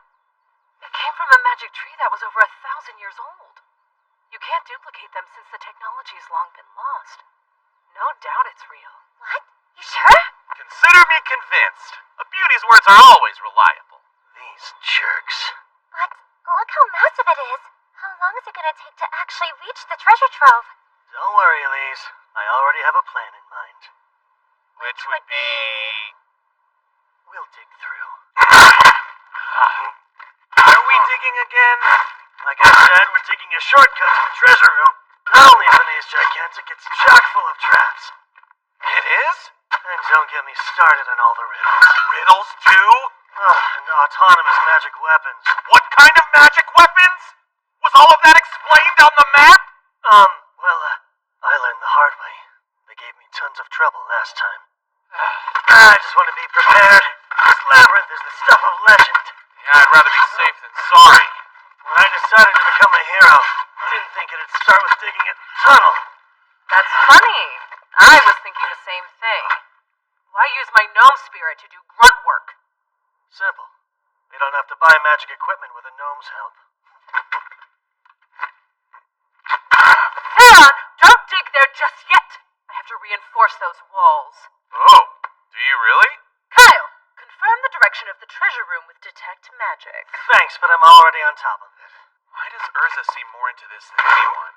It came from a magic tree that was over 1,000 years old. You can't duplicate them since the technology's long been lost. No doubt it's real. What? You sure? Consider me convinced. A beauty's words are always reliable. These jerks. But look how massive it is. How long is it going to take to actually reach the treasure trove? Don't worry, Elise. I already have a plan in mind. Which would be... We'll dig through. Are we digging again? Like I said, we're digging a shortcut to the treasure room. Not only is Venice gigantic, it's chock full of traps. It is? And don't get me started on all the riddles. Riddles too? And autonomous magic weapons. What kind of magic weapons? Was all of that explained on the map? I learned the hard way. They gave me tons of trouble last time. I just want to be prepared. This labyrinth is the stuff of legend. Yeah, I'd rather be safe than sorry. When I decided to become a hero, I didn't think it'd start with digging a tunnel. That's funny. I was thinking the same thing. Why use my gnome spirit to do grunt work? Simple. You don't have to buy magic equipment with a gnome's help. Theron, don't dig there just yet. I have to reinforce those walls. Oh, do you really? Kyle, confirm the direction of the treasure room with detect magic. Thanks, but I'm already on top of it. Why does Urza seem more into this than anyone?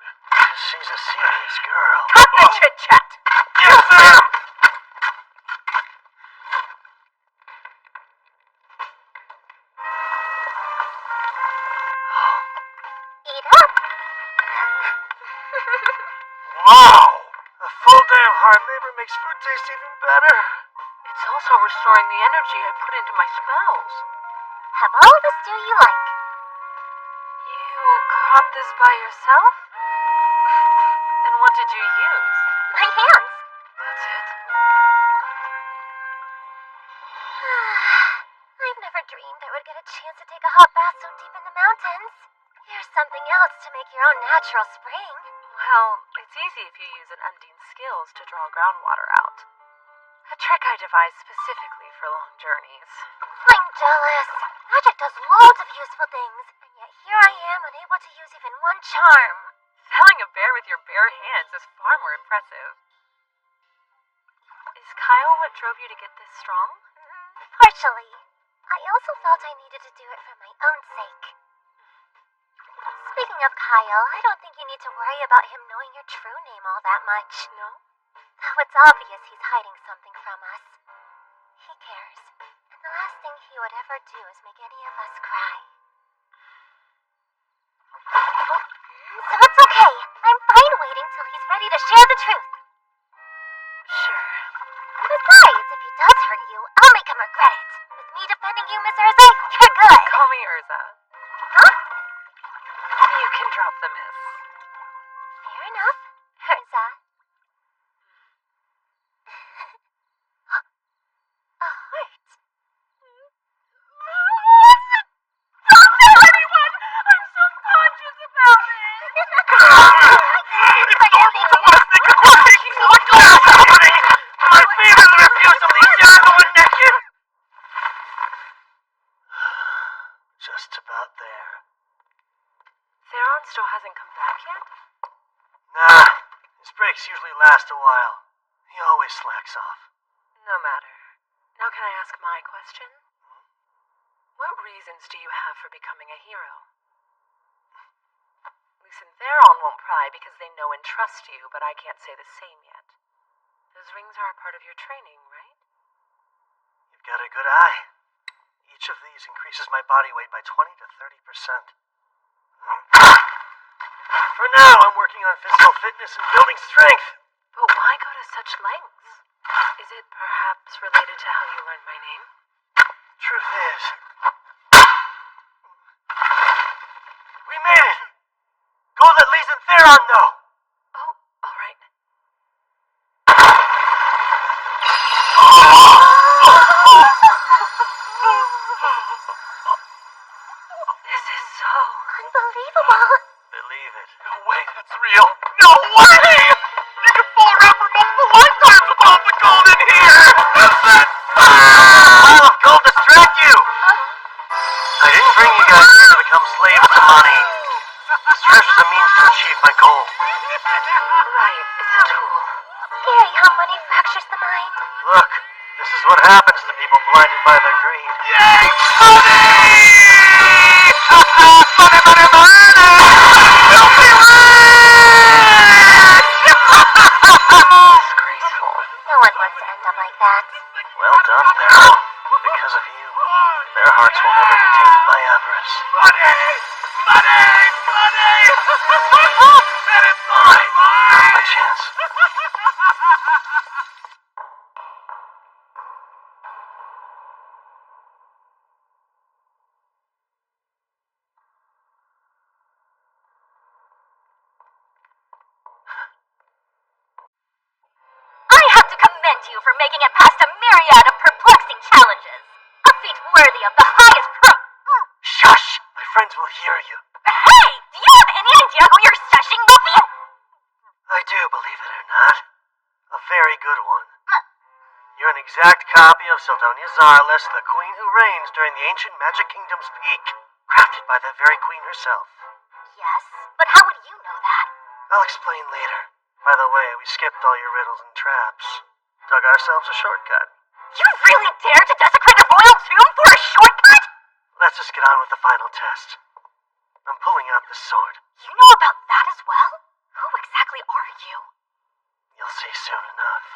She's a serious girl. Cut the chit-chat! Yes, ma'am! Eat up. Wow! A full day of hard labor makes food taste even better. It's also restoring the energy I put into my spells. Have all the stew you like. You caught this by yourself? And what did you use? My hands. That's it? I've never dreamed I would get a chance to take a hot bath so deep in the mountains. Here's something else to make your own natural spring. Well, it's easy if you use an Undine's skills to draw groundwater out. A trick I devised specifically for long journeys. I'm jealous. Magic does loads of useful things, and yet here I am unable to use even one charm. Felling a bear with your bare hands is far more impressive. Is Kyle what drove you to get this strong? Partially. I also felt I needed to do it for my own sake. Speaking of Kyle, I don't think you need to worry about him knowing your true name all that much. No? Though it's obvious he's hiding something from us. He cares. And the last thing he would ever do is make any of us cry. So it's okay. I'm fine waiting till he's ready to share the truth. Sure. Besides, if he does hurt you, I'll make him regret it. With me defending you, Miss Urza, you're good. Call me Urza. Huh? You can drop the miss. Fair enough, Urza. A heart. Don't tell anyone! I'm subconscious about it! It's normal to want to think of things like that! My favorite reviews of the Yahoo connection! Just about there. Theron still hasn't come back yet? Nah, his breaks usually last a while. He always slacks off. No matter. Now can I ask my question? What reasons do you have for becoming a hero? Luce and Theron won't pry because they know and trust you, but I can't say the same yet. Those rings are a part of your training, right? You've got a good eye. Each of these increases my body weight by 20 to 30%. For now, I'm working on physical fitness and building strength. But why go to such lengths? Is it perhaps related to how you learned my name? Truth is, we made it! Go let Lise and Theron know! Oh, all right. This is so blinded by their greed. Yay, money! Money, money, money! Filthy rich! Disgraceful. No one wants to end up like that. Well done, Barrow. Because of you, their hearts will never be tainted by avarice. Money! Money! Money! That is All right, now's my chance. I have to commend you for making it past a myriad of perplexing challenges. A feat worthy of the highest Shush! My friends will hear you. Hey! Do you have any idea who you're shushing, Luffy? I do, believe it or not. A very good one. You're an exact copy of Sildonia Zarlis, the queen who reigns during the ancient Magic Kingdom's peak, crafted by that very queen herself. Yes, but how would you know that? I'll explain later. By the way, we skipped all your riddles and traps. Dug ourselves a shortcut. You really dare to desecrate a royal tomb for a shortcut? Let's just get on with the final test. I'm pulling out the sword. You know about that as well? Who exactly are you? You'll see soon enough.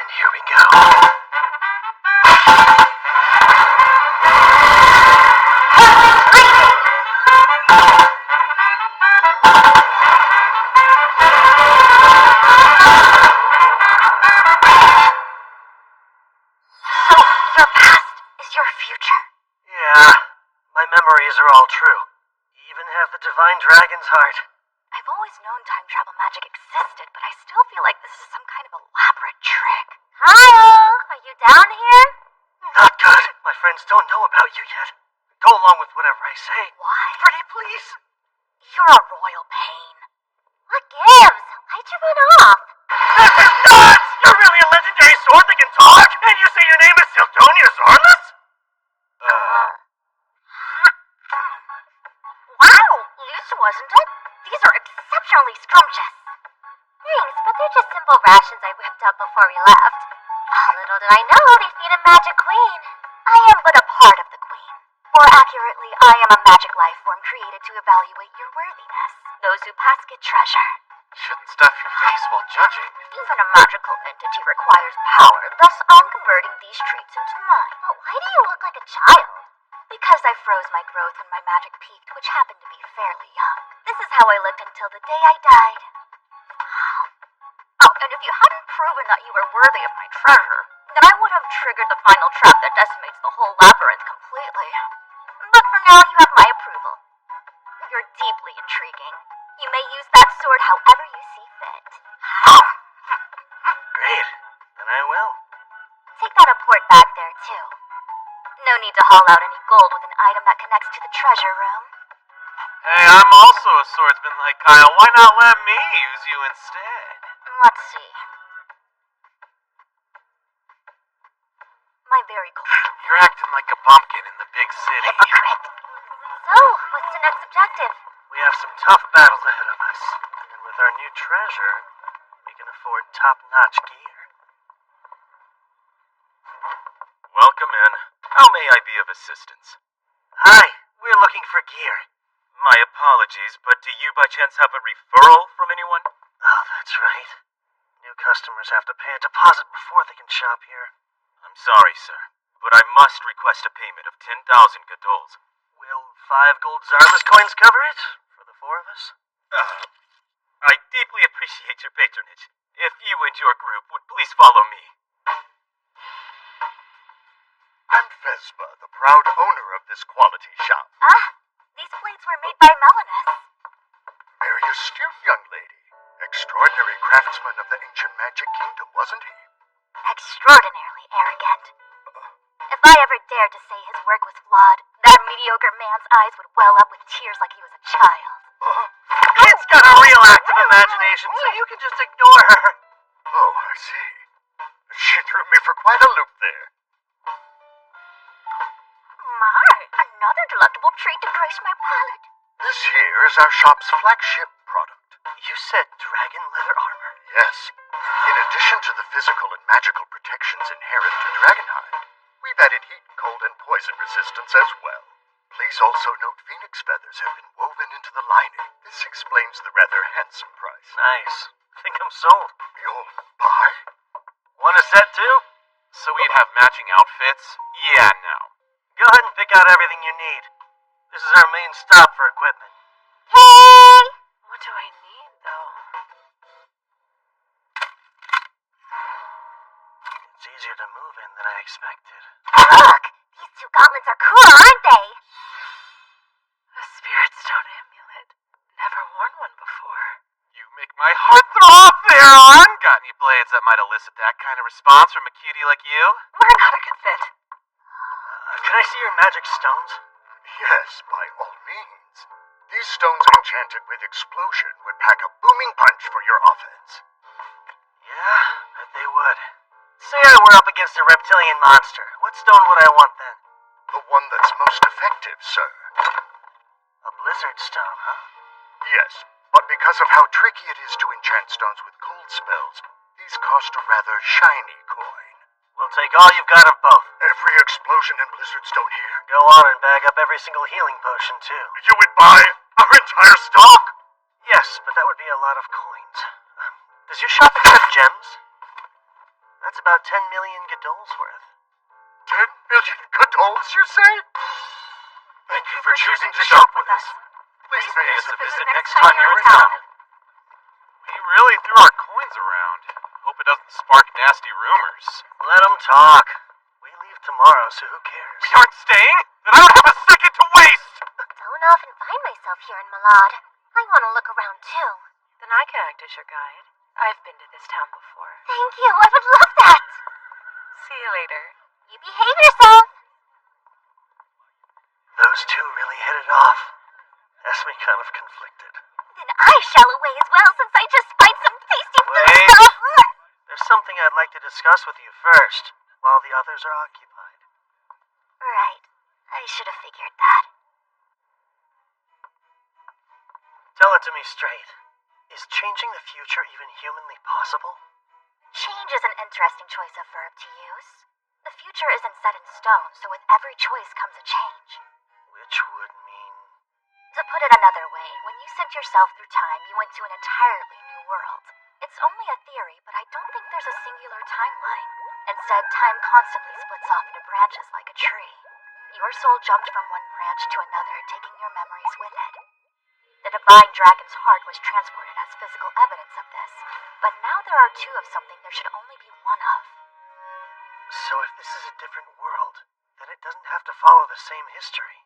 And here we go. So, your past is your future? Yeah, my memories are all true. Even have the divine dragon's heart. I've always known time travel magic existed, but I still feel like this is some kind of elaborate trick. Hi-oh! Are you down here? Not good. My friends don't know about you yet. Go along with whatever I say. Why? Pretty please. You're a royal pain. What gives? Why'd you run off? This is nuts! You're really a legendary sword that can talk? And you say your name is Sildonia Zarlis? Wow, loose wasn't it? These are exceptionally scrumptious. Thanks, but they're just simple rations I whipped up before we left. Little did I know they feed a magic queen. I am but a part of the queen. More accurately, I am a magic life form created to evaluate your worthiness. Those who pass get treasure. Shouldn't stuff your face while judging. Even a magical entity requires power, thus I'm converting these treats into mine. But why do you look like a child? Because I froze my growth when my magic peaked, which happened to be fairly young. This is how I looked until the day I died. Oh, and if you hadn't proven that you were worthy of my treasure, then I would have triggered the final trap that decimates the whole labyrinth completely. But for now, you have my approval. You're deeply intriguing. You may use that sword however you see fit. Great. Then I will. Take that apport bag there, too. No need to haul out any gold with an item that connects to the treasure room. Hey, I'm also a swordsman like Kyle. Why not let me use you instead? Let's see. My very cold. You're acting like a bumpkin in the big city. Hypocrite. So, what's the next objective? We have some tough battles ahead of us. And with our new treasure, we can afford top-notch gear. Welcome in. How may I be of assistance? Hi, we're looking for gear. My apologies, but do you by chance have a referral from anyone? Oh, that's right. New customers have to pay a deposit before they can shop here. I'm sorry, sir, but I must request a payment of 10,000 gadols. Will 5 gold Zarlis coins cover it? For the 4 of us? I deeply appreciate your patronage. If you and your group would please follow me. I'm Vespa, the proud owner of this quality shop. These plates were made by Melanus. Very astute young lady. Extraordinary craftsman of the ancient magic kingdom, wasn't he? Extraordinarily arrogant. If I ever dared to say his work was flawed, that mediocre man's eyes would well up with tears like he was a child. Kid's got a real active imagination, so you can just ignore her. Oh, I see. She threw me for quite a loop there. My, another delectable treat to grace my palate. This This here is our shop's flagship product. You said dragon leather armor? Yes. In addition to the physical and magical protections inherent to dragonhide, we've added heat, cold, and poison resistance as well. Please also note phoenix feathers have been woven into the lining. This explains the rather handsome price. Nice. Think I'm sold. You'll buy? Want a set too? So we'd have matching outfits? Yeah, no. Go ahead and pick out everything you need. This is our main stop for equipment. Hey! What do I need, though? It's easier to move in than I expected. Look! These two gauntlets are cool, aren't they? A spirit stone amulet. Never worn one before. You make my heart throb there, on! Got any blades that might elicit that kind of response from a cutie like you? We're not a good fit. Can I see your magic stones? Yes, by all means. These stones enchanted with explosion would pack a booming punch for your offense. Yeah, bet they would. Say I were up against a reptilian monster. What stone would I want then? The one that's most effective, sir. A blizzard stone, huh? Yes, but because of how tricky it is to enchant stones with cold spells, these cost a rather shiny coin. We'll take all you've got of both. Every explosion and blizzard stone here? Go on and bag up every single healing potion, too. You would buy our entire stock? Yes, but that would be a lot of coins. Does your shop accept gems? That's about 10 million gadols worth. 10 million gadols, you say? Thank you for choosing to shop with us. Please pay us a visit next time you're in town. We really threw our coins around. Hope it doesn't spark nasty rumors. Let them talk. We leave tomorrow, so who cares? We aren't staying? Then I don't have a second to waste! Don't often find myself here in Malad. I want to look around too. Then I can act as your guide. I've been to this town before. Thank you, I would love that. See you later. You behave yourself. Those two really hit it off. Has me kind of conflicted. Then I shall away as well, since I just spied some tasty food Wait. stuff. There's something I'd like to discuss with you first, while the others are occupied. Right. I should have figured that. Tell it to me straight. Is changing the future even humanly possible? Change is an interesting choice of verb to use. The future isn't set in stone, so with every choice comes a change. Which would mean... To put it another way, when you sent yourself through time, you went to an entirely new world. It's only a theory, but I don't think there's a singular timeline. Instead, time constantly splits off into branches like a tree. Your soul jumped from one branch to another, taking your memories with it. The divine dragon's heart was transported as physical evidence of this, but now there are two of something there should only be one of. So if this is a different world, then it doesn't have to follow the same history.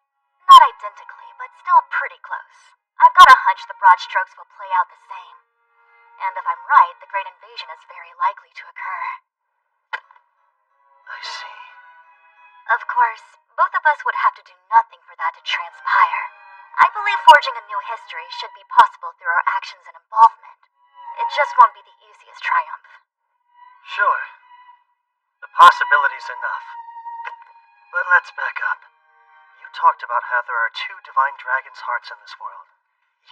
Not identically, but still pretty close. I've got a hunch the broad strokes will play out the same. And if I'm right, the Great Invasion is very likely to occur. I see. Of course, both of us would have to do nothing for that to transpire. I believe forging a new history should be possible through our actions and involvement. It just won't be the easiest triumph. Sure. The possibility's enough. But let's back up. You talked about how there are two divine dragon's hearts in this world,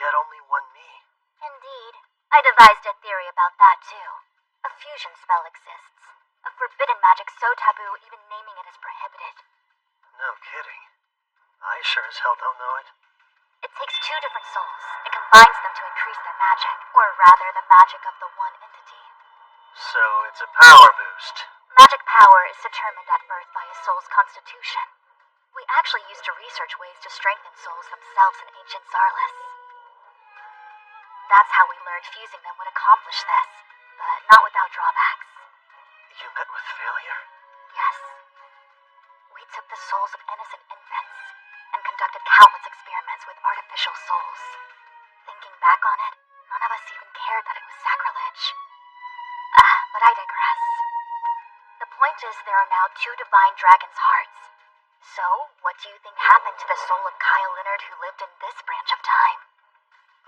yet only one me. Indeed. I devised a theory about that too. A fusion spell exists. A forbidden magic so taboo even naming it is prohibited. No kidding. I sure as hell don't know it. It takes two different souls and combines them to increase their magic, or rather the magic of the one entity. So it's a power boost. Magic power is determined at birth by a soul's constitution. We actually used to research ways to strengthen souls themselves in ancient Zarlis. That's how we learned fusing them would accomplish this, but not without drawbacks. You met with failure? Yes. We took the souls of innocent infants and conducted countless experiments with artificial souls. Thinking back on it, none of us even cared that it was sacrilege. But I digress. The point is there are now two divine dragon's hearts. So, what do you think happened to the soul of Kyle Leonard who lived in this branch of time?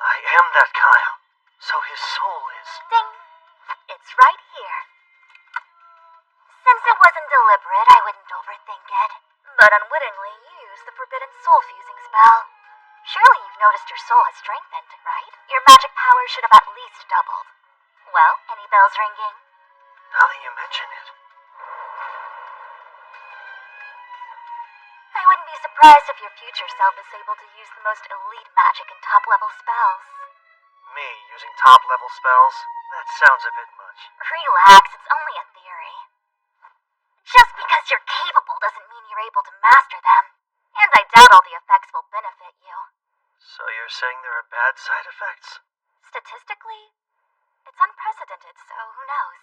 I am that Kyle. So his soul is... Ding! It's right here. Since it wasn't deliberate, I wouldn't overthink it. But unwittingly, you used the forbidden soul fusing spell. Surely you've noticed your soul has strengthened, right? Your magic power should have at least doubled. Well, any bells ringing? Now that you mention it. I wouldn't be surprised if your future self is able to use the most elite magic and top-level spells. Me using top-level spells? That sounds a bit much. Relax, it's only a theory. Just because you're capable doesn't mean you're able to master them. And I doubt all the effects will benefit you. So you're saying there are bad side effects? Statistically, it's unprecedented, so who knows?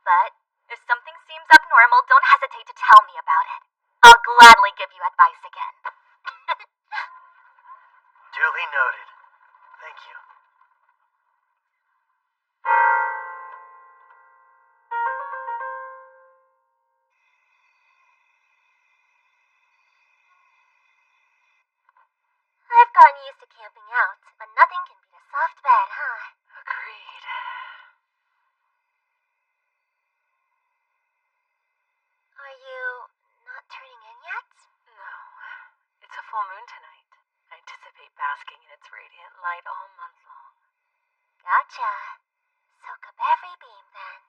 But if something seems abnormal, don't hesitate to tell me about it. I'll gladly give you advice again. Duly noted. Thank you. I've gotten used to camping out, but nothing can beat a soft bed, huh? Agreed. Are you not turning in yet? No. It's a full moon tonight. I anticipate basking in its radiant light all month long. Gotcha. Soak up every beam, then.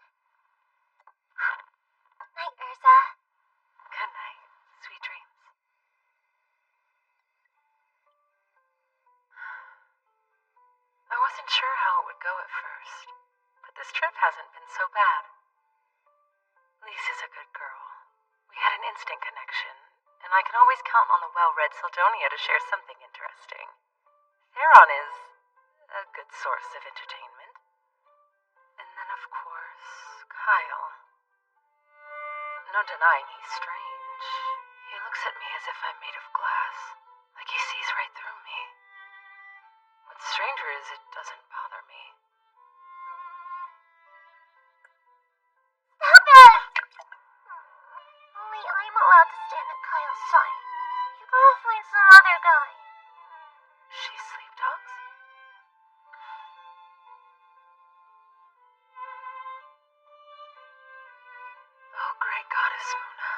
Night, Urza. Good night. Sweet dreams. I wasn't sure how it would go at first, but this trip hasn't been so bad. Lise is a good girl. We had an instant connection, and I can always count on the well-read Sildonia to share something interesting. Theron is a good source of entertainment. And then, of course, Kyle. No denying he's strange. He looks at me as if I'm made of glass, like he sees right through me. What's stranger is it doesn't bother me. Stop it! Only I'm allowed to stand at Kyle's side. You gotta find some other guy. She sleep talks? Oh, great goddess Muna,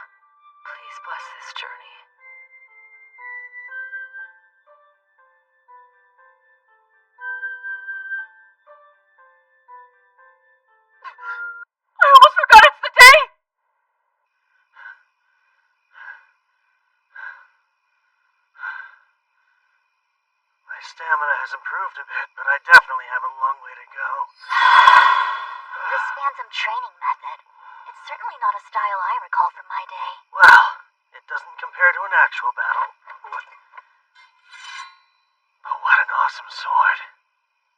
please bless this journey. I almost forgot it's the day! My stamina has improved a bit, but I definitely have a long way to go. This phantom training method. It's certainly not a style I recall from my day. Well, it doesn't compare to an actual battle. But what an awesome sword.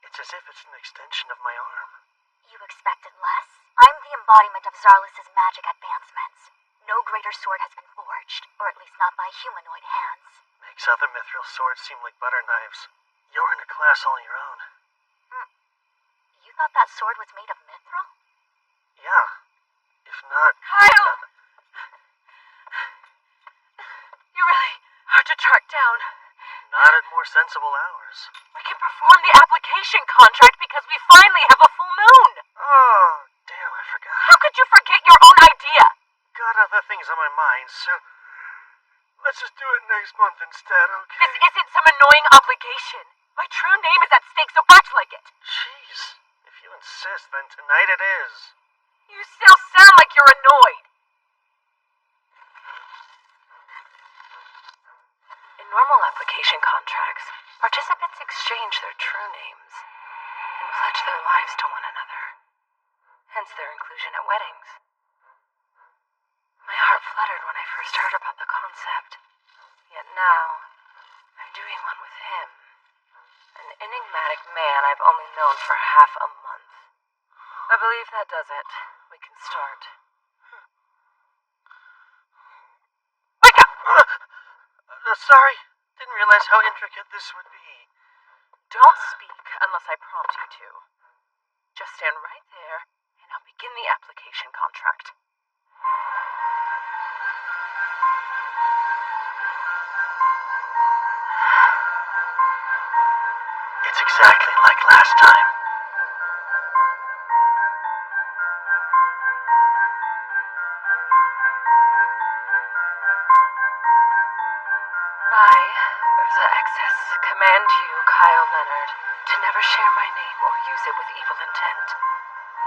It's as if it's an extension of my arm. You expected less? I'm the embodiment of Zarlus's magic advancements. No greater sword has been forged, or at least not by humanoid hands. Makes other mithril swords seem like butter knives. You're in a class all your own. You thought that sword was made of mithril? Yeah. If not... Kyle! You're really hard to track down. Not at more sensible hours. We can perform the application contract because we finally have a full moon. Oh, damn, I forgot. How could you forget your own idea? Got other things on my mind, so... Let's just do it next month instead, okay? This isn't some annoying obligation. My true name is at stake, so act like it. Jeez. If you insist, then tonight it is. You still sound like you're annoyed. In normal application contracts, participants exchange their true names and pledge their lives to one another, hence their inclusion at weddings. My heart fluttered when I first heard about the concept, yet now I'm doing one with him, an enigmatic man I've only known for half a month. I believe that does it. We can start. Wake up! Sorry. Didn't realize how intricate this would be. Don't speak unless I prompt you to. Just stand right there, and I'll begin the application contract. It's exactly like last time. I, Urza Excess, command word, to never share my name or use it with evil intent.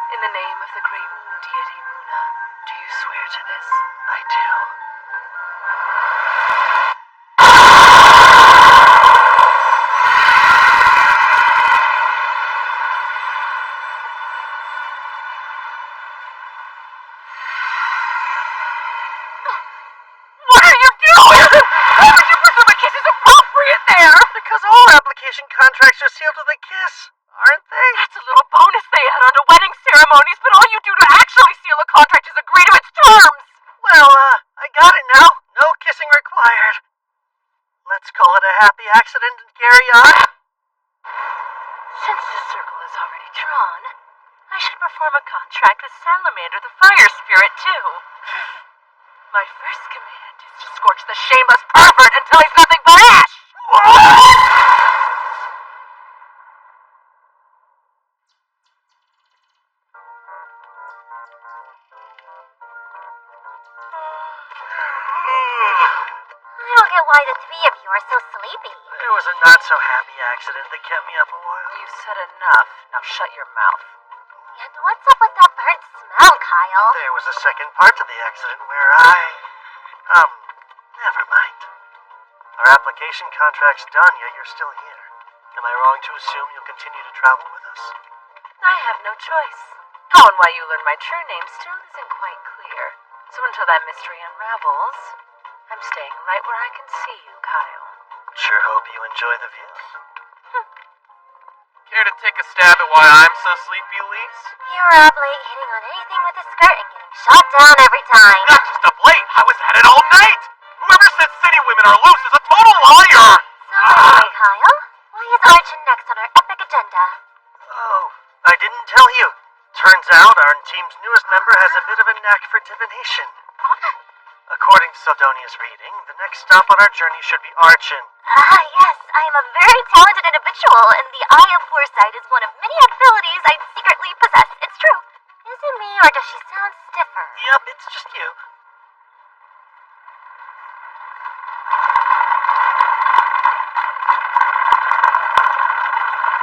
In the name of the great moon deity Muna, do you swear to this? I do. What are you doing? Why would you presume a kiss is appropriate there? Because all application contracts are sealed with a kiss, aren't they? That's a little bonus they add onto wedding ceremonies, but all you do to actually seal a contract is agree to its terms. Well, I got it now. No kissing required. Let's call it a happy accident and carry on. Since the circle is already drawn, I should perform a contract with Salamander the Fire Spirit, too. My first command is to scorch the shameless pervert until he's nothing but ash! I don't get why the three of you are so sleepy. There was a not-so-happy accident that kept me up a while. You said enough. Now shut your mouth. And what's up with that burnt smell, Kyle? There was a second part to the accident where never mind. Our application contract's done, yet you're still here. Am I wrong to assume you'll continue to travel with us? I have no choice. How and why you learn my true name still isn't quite clear. So until that mystery unravels, I'm staying right where I can see you, Kyle. Sure hope you enjoy the view. Care to take a stab at why I'm so sleepy, Elise? You're up late hitting on anything with a skirt and getting shot down every time. Not just up late, I was at it all night! Whoever said city women are loose is a total liar! So anyway, Kyle, why is Archon next on our epic agenda? Oh, I didn't tell you. Turns out our team's newest member has a bit of a knack for divination. According to Sildonia's reading, the next stop on our journey should be Archon. Yes, I am a very talented individual, and the Eye of Foresight is one of many abilities I secretly possess. It's true. Is it me, or does she sound stiffer? Yep, it's just you.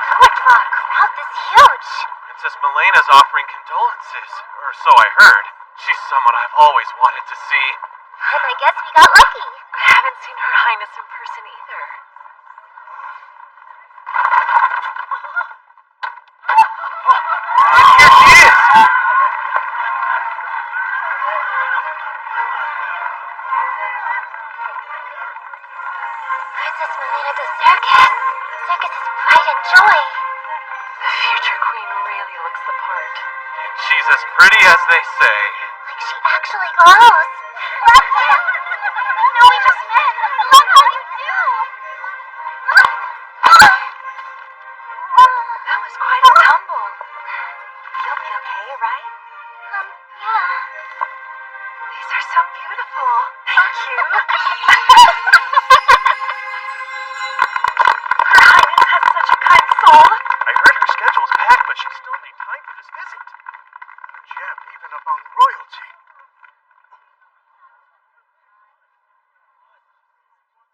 Who would draw a crowd this huge? Princess Milena's offering condolences, or so I heard. She's someone I've always wanted to see. And I guess we got lucky. I haven't seen Her Highness in person either. Here she is! Princess Milena de Circus. Circus is pride and joy. The future queen really looks the part. And she's as pretty as they say. Like she actually glows. No, we just met. I love how you do. That was quite a tumble. You'll be okay, right? Yeah. These are so beautiful. Thank you. Her Highness has such a kind soul. I heard her schedule's packed, but she still made time for this visit. A gem even among royalty.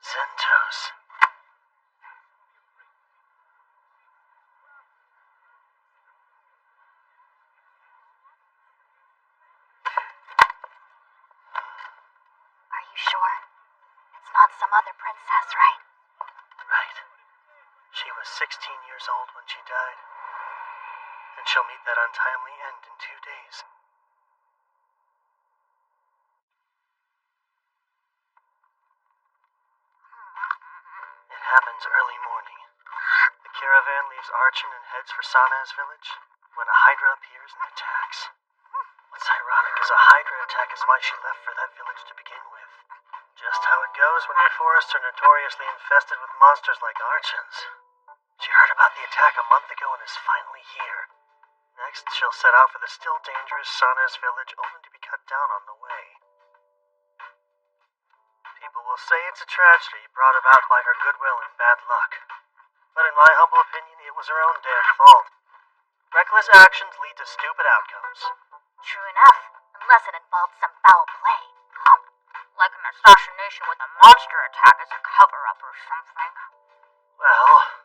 Zentos. Are you sure? It's not some other princess, right? Right. She was 16 years old when she died. And she'll meet that untimely end in 2 days. It happens early morning. The caravan leaves Archon and heads for Sana's village when a Hydra appears and attacks. What's ironic is a Hydra attack is why she left for that village to begin with. Just how it goes when your forests are notoriously infested with monsters like Archons. She heard about the attack a month ago and is finally here. Next, she'll set out for the still dangerous Sana's village only to be cut down on the way. People will say it's a tragedy brought about by her goodwill and bad luck. But in my humble opinion, it was her own damn fault. Reckless actions lead to stupid outcomes. True enough, unless it involved some foul play. Like an assassination with a monster attack as a cover-up or something. Well,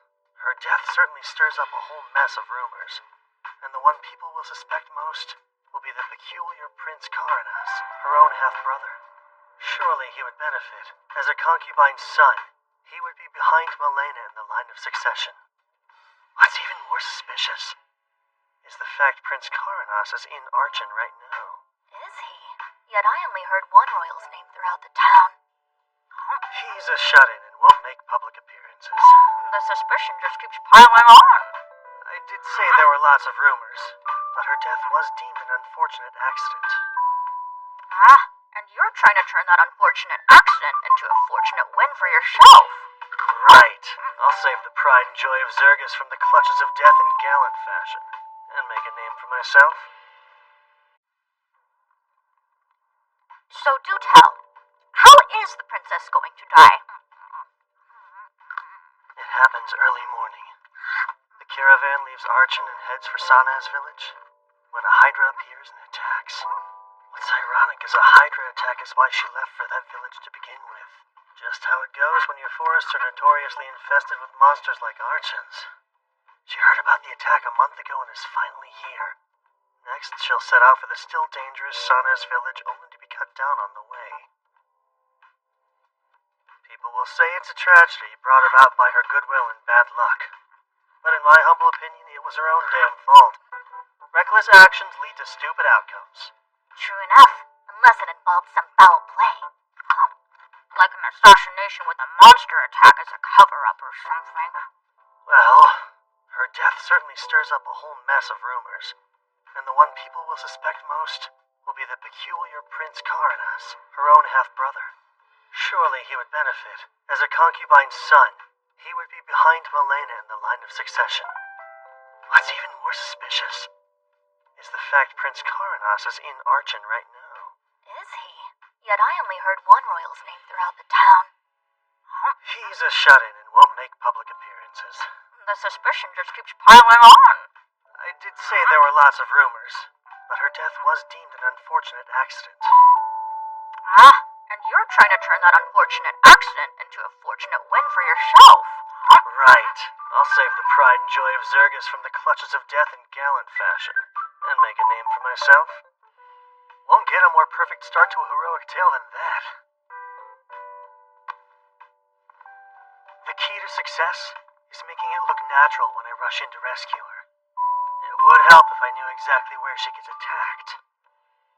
her death certainly stirs up a whole mess of rumors, and the one people will suspect most will be the peculiar Prince Caranas, her own half-brother. Surely he would benefit. As a concubine's son, he would be behind Milena in the line of succession. What's even more suspicious is the fact Prince Caranas is in Archon right now. Is he? Yet I only heard one royal's name throughout the town. He's a shut-in and won't make public appearances. The suspicion just keeps piling on. I did say there were lots of rumors, but her death was deemed an unfortunate accident. And you're trying to turn that unfortunate accident into a fortunate win for yourself. Right. I'll save the pride and joy of Zergus from the clutches of death in gallant fashion, and make a name for myself. So do tell, how is the princess going to die? It happens early morning. The caravan leaves Archon and heads for Sana's village, when a Hydra appears and attacks. What's ironic is a Hydra attack is why she left for that village to begin with. Just how it goes when your forests are notoriously infested with monsters like Archons. She heard about the attack a month ago and is finally here. Next, she'll set out for the still dangerous Sana's village, only to be cut down on the way. People will say it's a tragedy brought about by her goodwill and bad luck. But in my humble opinion, it was her own damn fault. Reckless actions lead to stupid outcomes. True enough, unless it involved some foul play. Like an assassination with a monster attack as a cover-up or something. Well, her death certainly stirs up a whole mess of rumors, and the one people will suspect most will be the peculiar Prince Caranas, her own half-brother. Surely he would benefit. As a concubine's son, he would be behind Milena in the line of succession. What's even more suspicious is the fact Prince Caranas is in Archon right now. Is he? Yet I only heard one royal's name throughout the town. He's a shut-in and won't make public appearances. The suspicion just keeps piling on. I did say there were lots of rumors, but her death was deemed an unfortunate accident. And you're trying to turn that unfortunate accident into a fortunate win for yourself. Right. I'll save the pride and joy of Zergus from the clutches of death in gallant fashion, and make a name for myself. Won't get a more perfect start to a heroic tale than that. The key to success is making it look natural when I rush in to rescue her. It would help if I knew exactly where she gets attacked.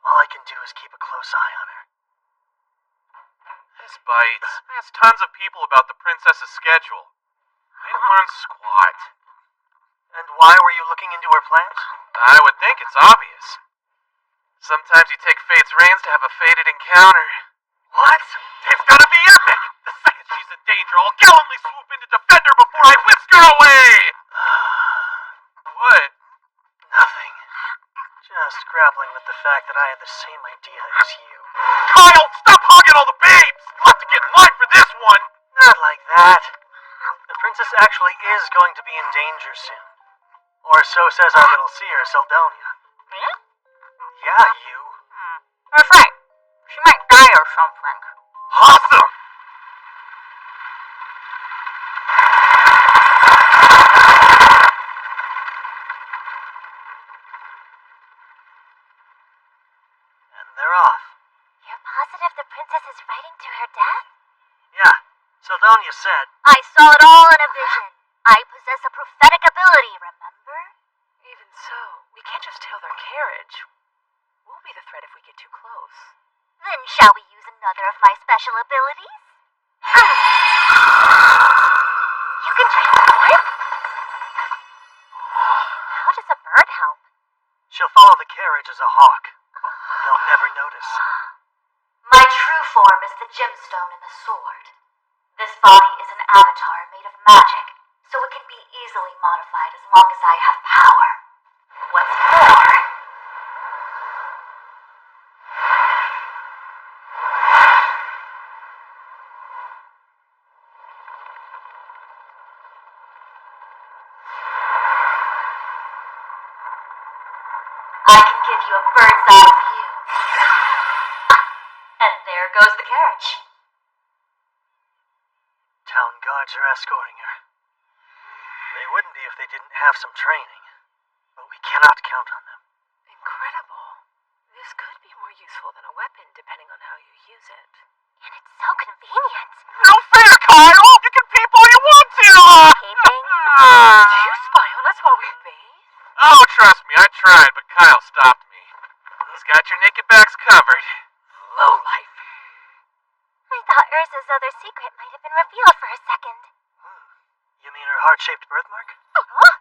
All I can do is keep a close eye on her. This bites. I asked tons of people about the princess's schedule. I didn't learn squat. And why were you looking into her plans? I would think it's obvious. Sometimes you take fate's reins to have a fated encounter. What? It's gonna be epic! The second she's in danger, I'll gallantly swoop in to defend her before I whisk her away! What? Nothing. Just grappling with the fact that I had the same idea as you. Kyle, stop hogging all the babes! You'll have to get in line for this one! Not like that. The princess actually is going to be in danger soon. Or so says our little seer, Seldonia. Me? Yeah, you. That's right. She might die or something. Awesome! And they're off. You're positive the princess is fighting to her death? Yeah, Seldonia said. I saw it all in a vision. I possess a prophetic ability, remember? Even so, we can't just tail their carriage. We'll be the threat if we get too close. Then shall we use another of my special abilities? You can transform? How does a bird help? She'll follow the carriage as a hawk. They'll never notice. My true form is the gemstone in the sword. This body is an avatar made of magic, so it can be easily modified as long as I have power. What's more, I can give you a bird's eye view. And there goes the carriage. Town guards are escorting her. They didn't have some training, but we cannot count on them. Incredible. This could be more useful than a weapon, depending on how you use it. And it's so convenient. No fair, Kyle! You can peep all you want to! Peeping? Do you spy on us while we bathe? Oh, trust me, I tried, but Kyle stopped me. He's got your naked backs covered. Lowlife. I thought Urza's other secret might have been revealed for a second. You mean her heart-shaped birthmark? Huh?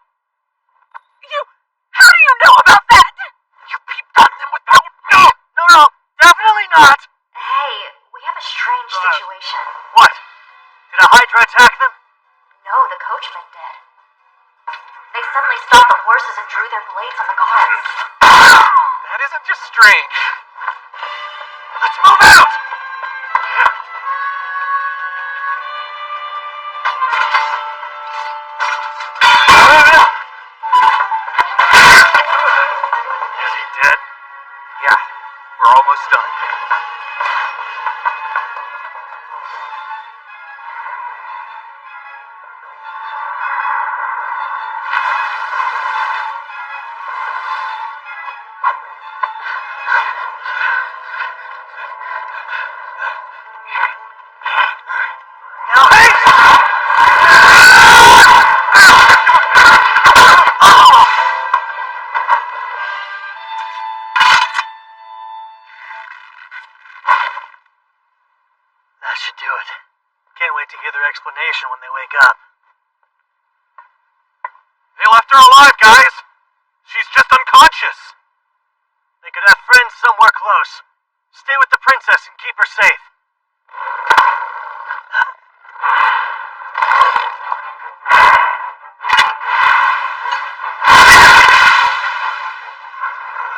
How do you know about that? You peeped on them without me! No, definitely not! Hey, we have a strange situation. What? Did a Hydra attack them? No, the coachman did. They suddenly stopped the horses and drew their blades on the guards. That isn't just strange. Let's move out! Is he dead? Yeah, we're almost done. That should do it. Can't wait to hear their explanation when they wake up. They left her alive, guys! She's just unconscious! They could have friends somewhere close. Stay with the princess and keep her safe.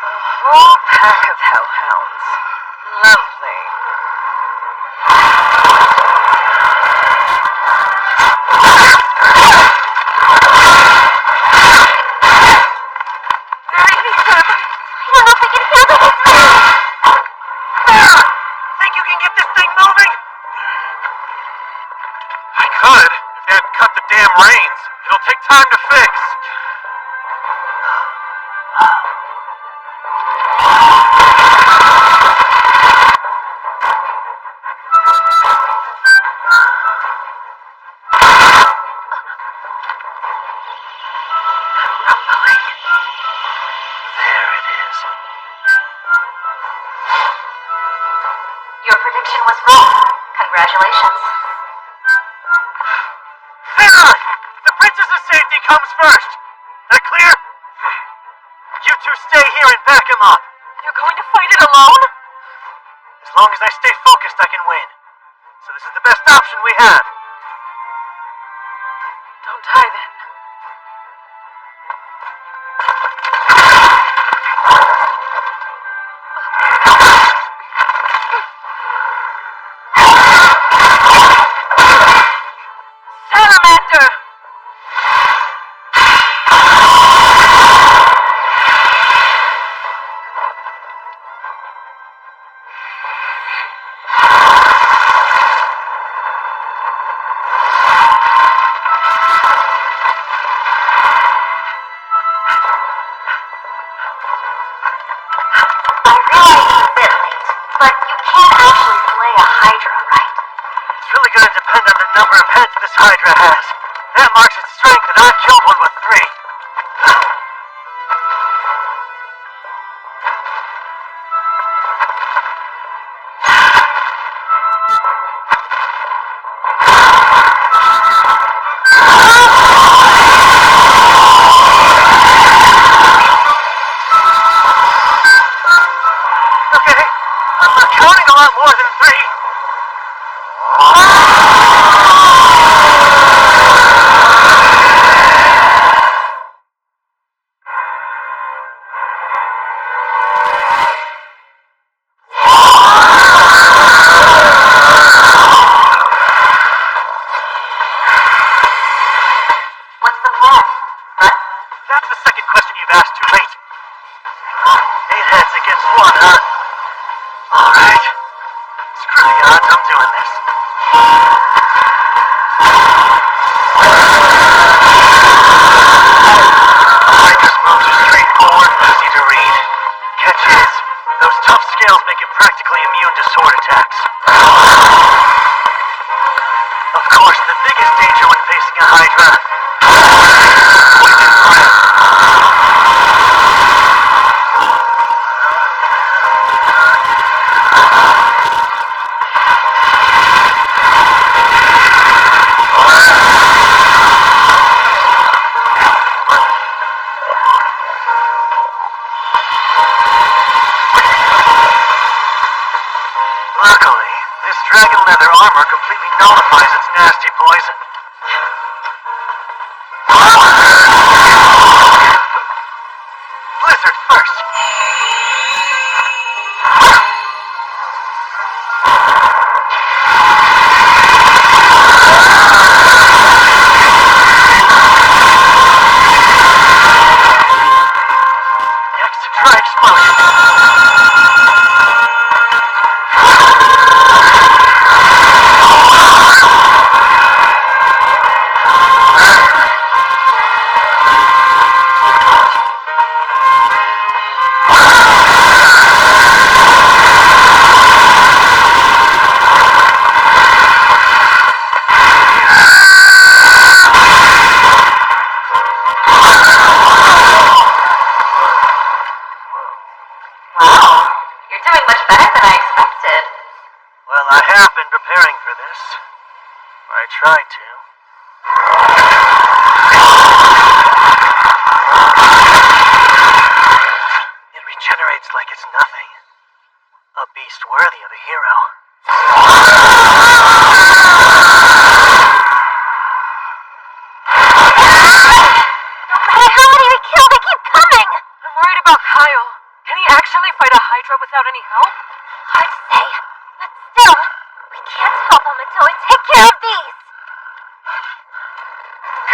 A whole pack of hellhounds. Lovely. They're eating them. I don't know if we can handle this. Think you can get this thing moving? I could, if they hadn't cut the damn reins. It'll take time to fix. There it is. Your prediction was wrong. Congratulations. Sarah! The princess's safety comes first. That clear? You two stay here and back him up. You're going to fight it alone? As long as I stay focused, I can win. So this is the best option we have. Don't die then. Salamander! But you can't actually slay a Hydra, right? It's really going to depend on the number of heads this Hydra has. That marks its strength, and I've killed one with 3. Okay, I'm not counting a lot more than 3. What's the plan? What? That's the second question you've asked too late. 8 heads against 1, huh? Alright. Screw the odds, I'm doing this. nullifies its nasty poison. Blizzard first. Next, try explosion. Wow, you're doing much better than I expected. Well, I have been preparing for this. I tried to. It regenerates like it's nothing. A beast worthy of a hero. No matter how many we kill, they keep coming! I'm worried about Kyle. Can he actually fight a Hydra without any help? Hard to say, but still, we can't help them until we take care of these.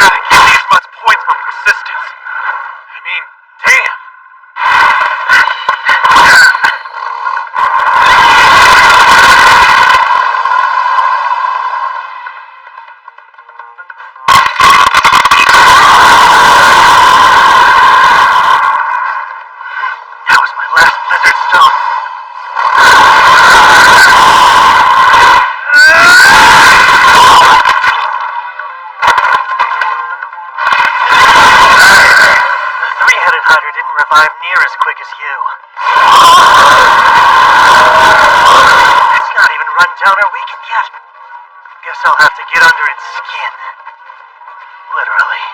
Gotta give these much points for persistence. I mean, damn. That was my last Blizzard Stone. The three-headed Hydra didn't revive near as quick as you. It's not even run down or weakened yet. Guess I'll have to get under its skin. Literally.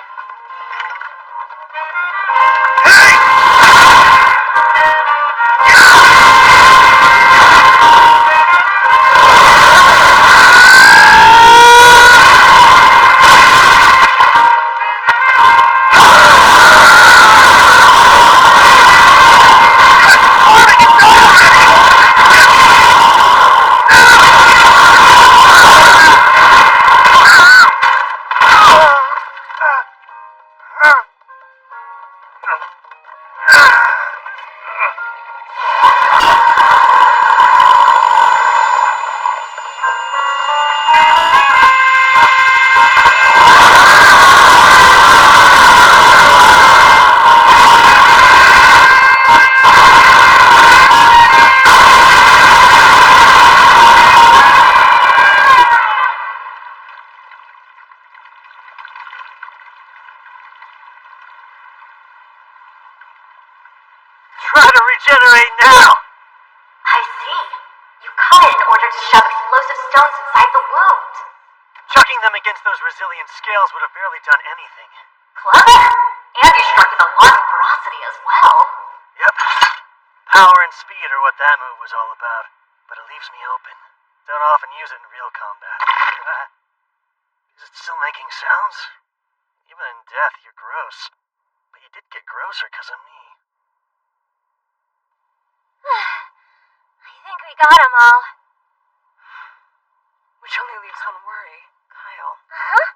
Try to regenerate now! I see. You cut it in order to shove explosive stones inside the wound. Chucking them against those resilient scales would have barely done anything. Clever. And you struck with alarming ferocity as well. Yep. Power and speed are what that move was all about, but it leaves me open. Don't often use it in real combat. Is it still making sounds? Even in death, you're gross. But you did get grosser because of me. I think we got them all. Which only leaves one worry. Kyle. Uh-huh.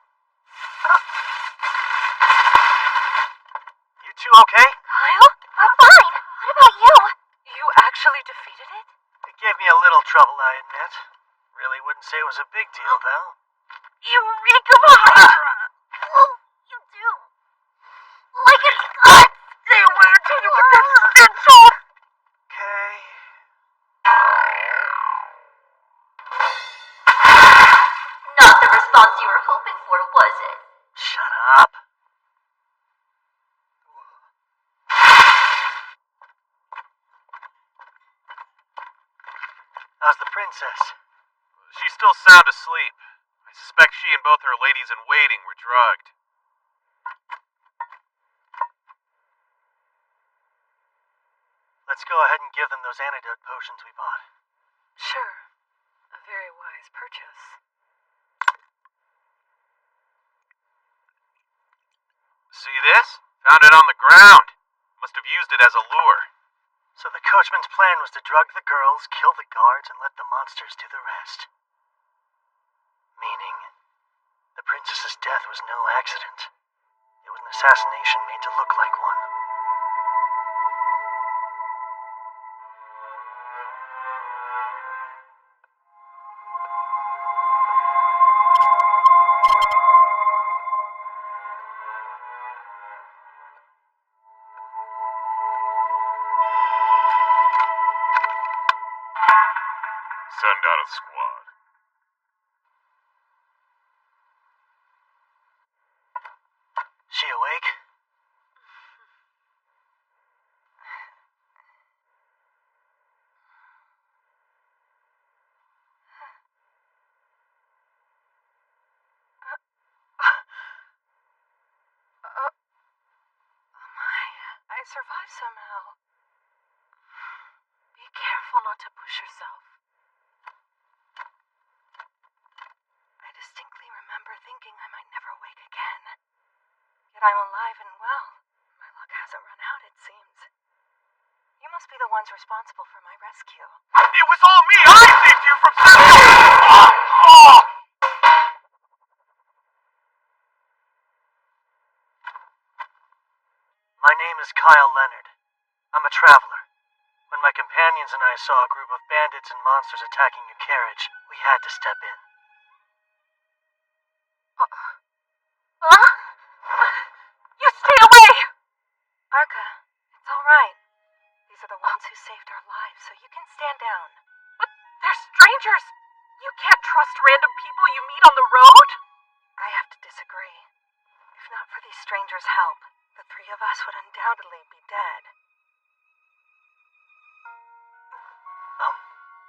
You two okay? Kyle? We're fine. What about you? You actually defeated it? It gave me a little trouble, I admit. Really wouldn't say it was a big deal, though. You reek of a Hydra. Oh, you do. Like it's guts. Stay away until you get that stench off. Okay. Not the response you were hoping for, was it? Shut up. How's the princess? She's still sound asleep. I suspect she and both her ladies-in-waiting were drugged. Let's go ahead and give them those antidote potions we bought. Sure. A very wise purchase. Found it on the ground. Must have used it as a lure. So the coachman's plan was to drug the girls, kill the guards, and let the monsters do the rest. Meaning, the princess's death was no accident. It was an assassination made to look like one. Send out a squad. She awake? I survived somehow. Be careful not to push yourself. I distinctly remember thinking I might never wake again. Yet I'm alive and well. My luck hasn't run out, it seems. You must be the ones responsible for my rescue. It was all me! I saved you from My name is Kyle Leonard. I'm a traveler. When my companions and I saw a group of bandits and monsters attacking your carriage, we had to step in. You stay away! Arca, it's all right. These are the ones who saved our lives, so you can stand down. But they're strangers! You can't trust random people you meet on the road? I have to disagree. If not for these strangers' help, the three of us would undoubtedly be dead.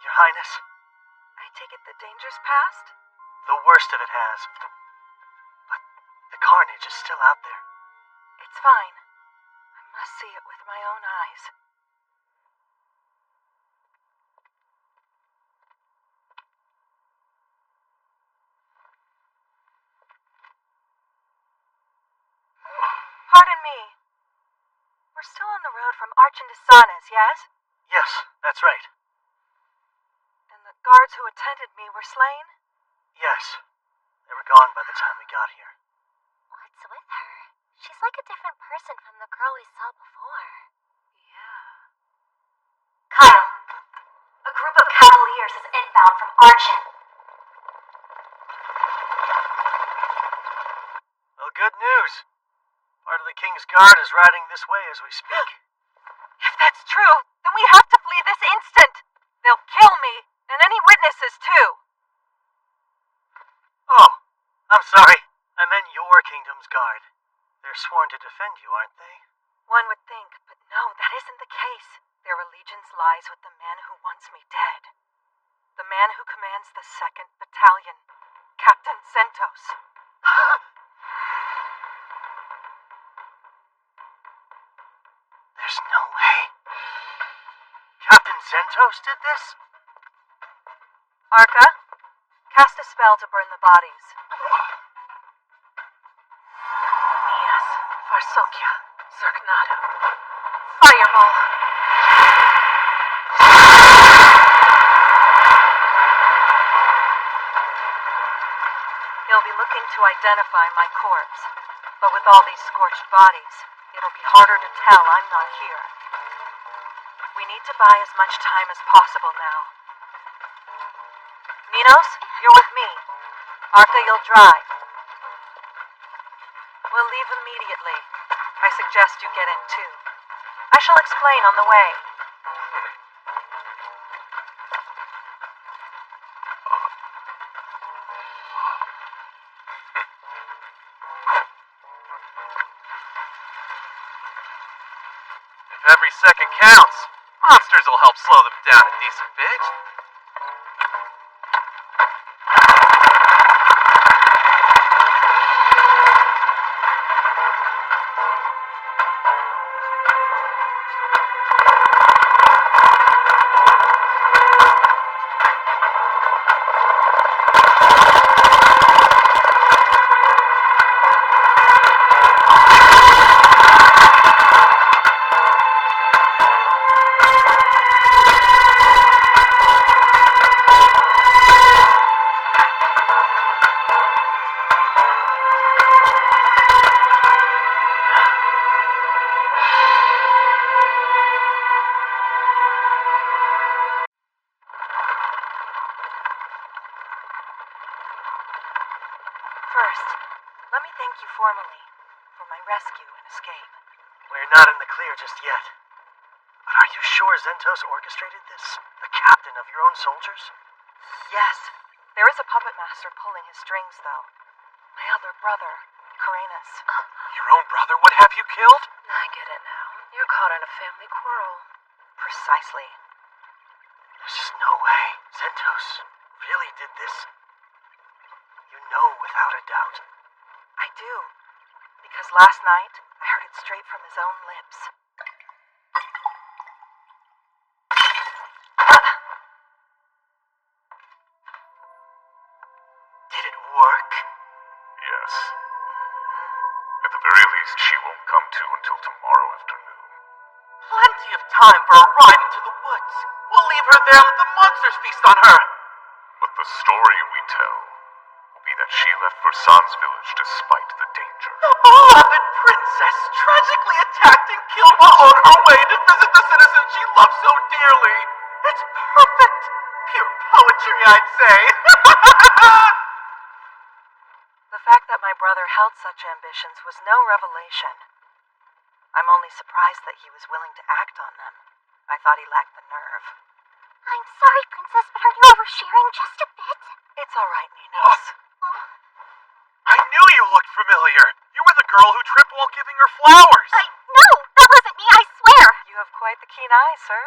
Your Highness? I take it the danger's past? The worst of it has. But the carnage is still out there. It's fine. I must see it with my own eyes. Pardon me. We're still on the road from Archon to Sanas, yes? Yes, that's right. And the guards who attended me were slain? Yes. They were gone by the time we got here. What's with her? She's like a different person from the girl we saw before. Yeah. Kyle, a group of cavaliers is inbound from Archon. Well, good news. Part of the King's Guard is riding this way as we speak. If that's true, then we have to flee this instant. They'll kill me, and any witnesses too. Oh, I'm sorry. I meant your Kingdom's Guard. They're sworn to defend you, aren't they? One would think, but no, that isn't the case. Their allegiance lies with the man who wants me dead. The man who commands the 2nd Battalion, Captain Sentos. There's no way. Captain Sentos did this? Arca, cast a spell to burn the bodies. Yes, Varsokia, Zerknado. Fireball. He'll be looking to identify my corpse, but with all these scorched bodies, it'll be harder to tell I'm not here. We need to buy as much time as possible now. Minos, you're with me. Arca, you'll drive. We'll leave immediately. I suggest you get in too. I shall explain on the way. If every second counts, monsters will help slow them down a decent bit. We're not in the clear just yet. But are you sure Zentos orchestrated this? The captain of your own soldiers? Yes. There is a puppet master pulling his strings, though. My other brother, Karenas. Your own brother would have you killed? I get it now. You're caught in a family quarrel. Precisely. There's just no way Zentos really did this. You know without a doubt. I do. Because last night, I heard it straight from his own lips. Did it work? Yes. At the very least, she won't come to until tomorrow afternoon. Plenty of time for a ride into the woods. We'll leave her there and let the monsters feast on her. But the story we tell will be that she left for San's village despite the danger. The beloved princess tragically attacked and killed while on her way to visit the citizens she loved so dearly. It's perfect. Pure poetry, I'd say. The fact that my brother held such ambitions was no revelation. I'm only surprised that he was willing to act on them. I thought he lacked the nerve. I'm sorry, Princess, but are you oversharing just a bit? It's all right, Ninos. I knew you looked familiar. You were the girl who tripped while giving her flowers. No, that wasn't me, I swear! You have quite the keen eye, sir.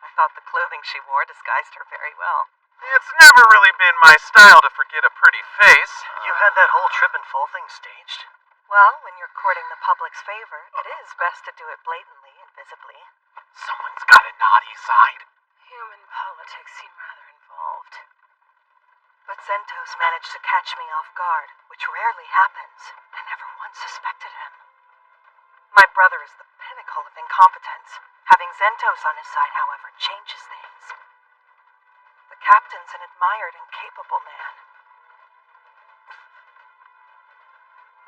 I thought the clothing she wore disguised her very well. It's never really been my style to forget a pretty face. You had that whole trip and fall thing staged? Well, when you're courting the public's favor, it is best to do it blatantly and visibly. Someone's got a naughty side. Human politics seem rather involved. But Zentos managed to catch me off guard, which rarely happens. I never once suspected him. My brother is the pinnacle of incompetence. Having Zentos on his side, however, changes things. The captain's an admired and capable man.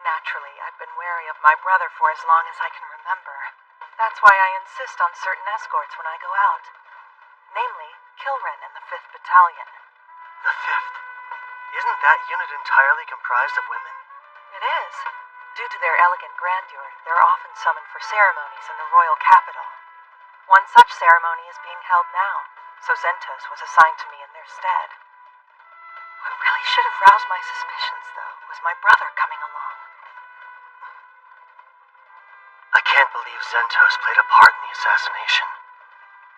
Naturally, I've been wary of my brother for as long as I can remember. That's why I insist on certain escorts when I go out. Namely, Kilren and the 5th Battalion. The 5th? Isn't that unit entirely comprised of women? It is. Due to their elegant grandeur, they're often summoned for ceremonies in the royal capital. One such ceremony is being held now, so Zentos was assigned to me in their stead. What really should have roused my suspicions, though, was my brother coming along. I can't believe Zentos played a part in the assassination.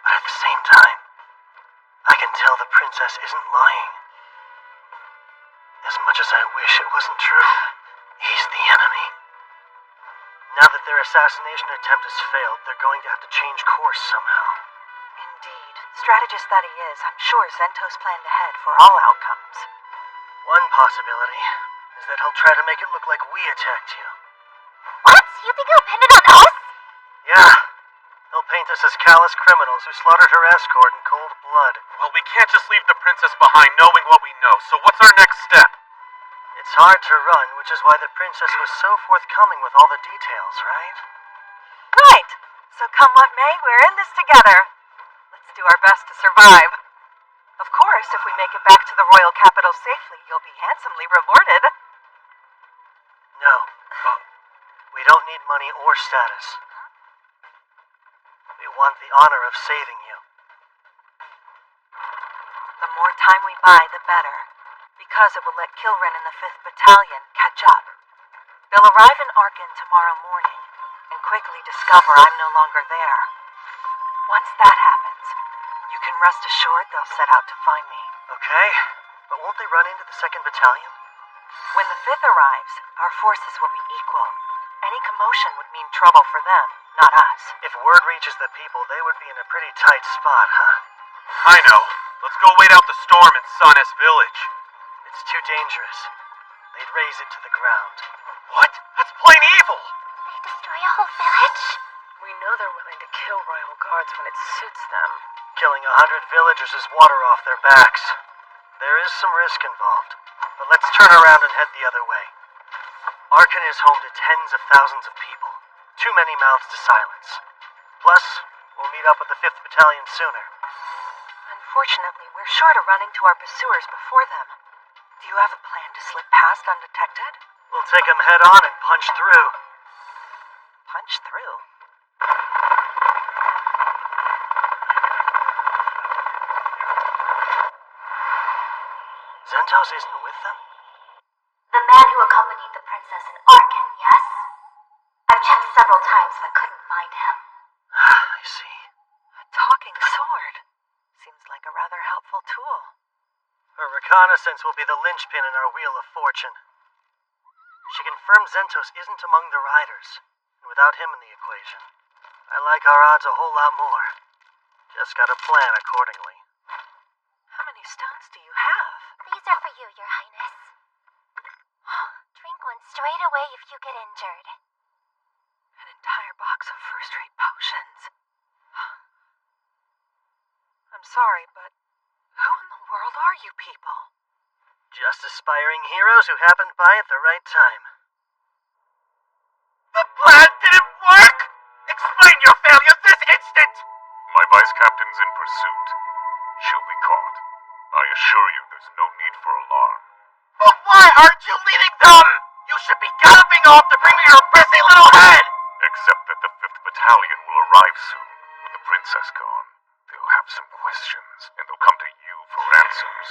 But at the same time, I can tell the princess isn't lying. As much as I wish it wasn't true, he's the enemy. Now that their assassination attempt has failed, they're going to have to change course somehow. Indeed. Strategist that he is, I'm sure Zentos planned ahead for all outcomes. One possibility is that he'll try to make it look like we attacked you. What? You think he'll pin it on us? Yeah. He'll paint us as callous criminals who slaughtered her escort in cold blood. Well, we can't just leave the princess behind knowing what we know, so what's our next step? It's hard to run, which is why the princess was so forthcoming with all the details, right? Right! So come what may, we're in this together. Let's do our best to survive. Of course, if we make it back to the royal capital safely, you'll be handsomely rewarded. No. We don't need money or status. We want the honor of saving you. The more time we buy, the better. Because it will let Kilren and the 5th Battalion catch up. They'll arrive in Arkin tomorrow morning, and quickly discover I'm no longer there. Once that happens, you can rest assured they'll set out to find me. Okay, but won't they run into the 2nd Battalion? When the 5th arrives, our forces will be equal. Any commotion would mean trouble for them, not us. If word reaches the people, they would be in a pretty tight spot, huh? I know. Let's go wait out the storm in Sanes village. It's too dangerous. They'd raze it to the ground. What? That's plain evil! They destroy a whole village? We know they're willing to kill royal guards when it suits them. Killing 100 villagers is water off their backs. There is some risk involved, but let's turn around and head the other way. Arkin is home to tens of thousands of people. Too many mouths to silence. Plus, we'll meet up with the 5th Battalion sooner. Unfortunately, we're sure to run into our pursuers before them. Do you have a plan to slip past undetected? We'll take them head on and punch through. Punch through? Zentos isn't with them? The man who accompanied the princess in Arkan, yes? I've checked several times but couldn't find him. I see. A talking sword. Seems like a rather helpful tool. Her reconnaissance will be the linchpin in our Wheel of Fortune. She confirmed Zentos isn't among the riders, and without him in the equation, I like our odds a whole lot more. Just gotta plan accordingly. How many stones do you have? These are for you, Your Highness. Drink one straight away if you get injured. An entire box of first-rate potions. I'm sorry, but who in the world are you people? Just aspiring heroes who happened by at the right time. The plan didn't work! Explain your failure this instant! My vice captain's in pursuit. She'll be caught. I assure you there's no need for alarm. But why aren't you leading them? You should be galloping off to bring me your busy little head! Except that the 5th Battalion will arrive soon. With the princess gone, they'll have some questions, and they'll come to you for answers.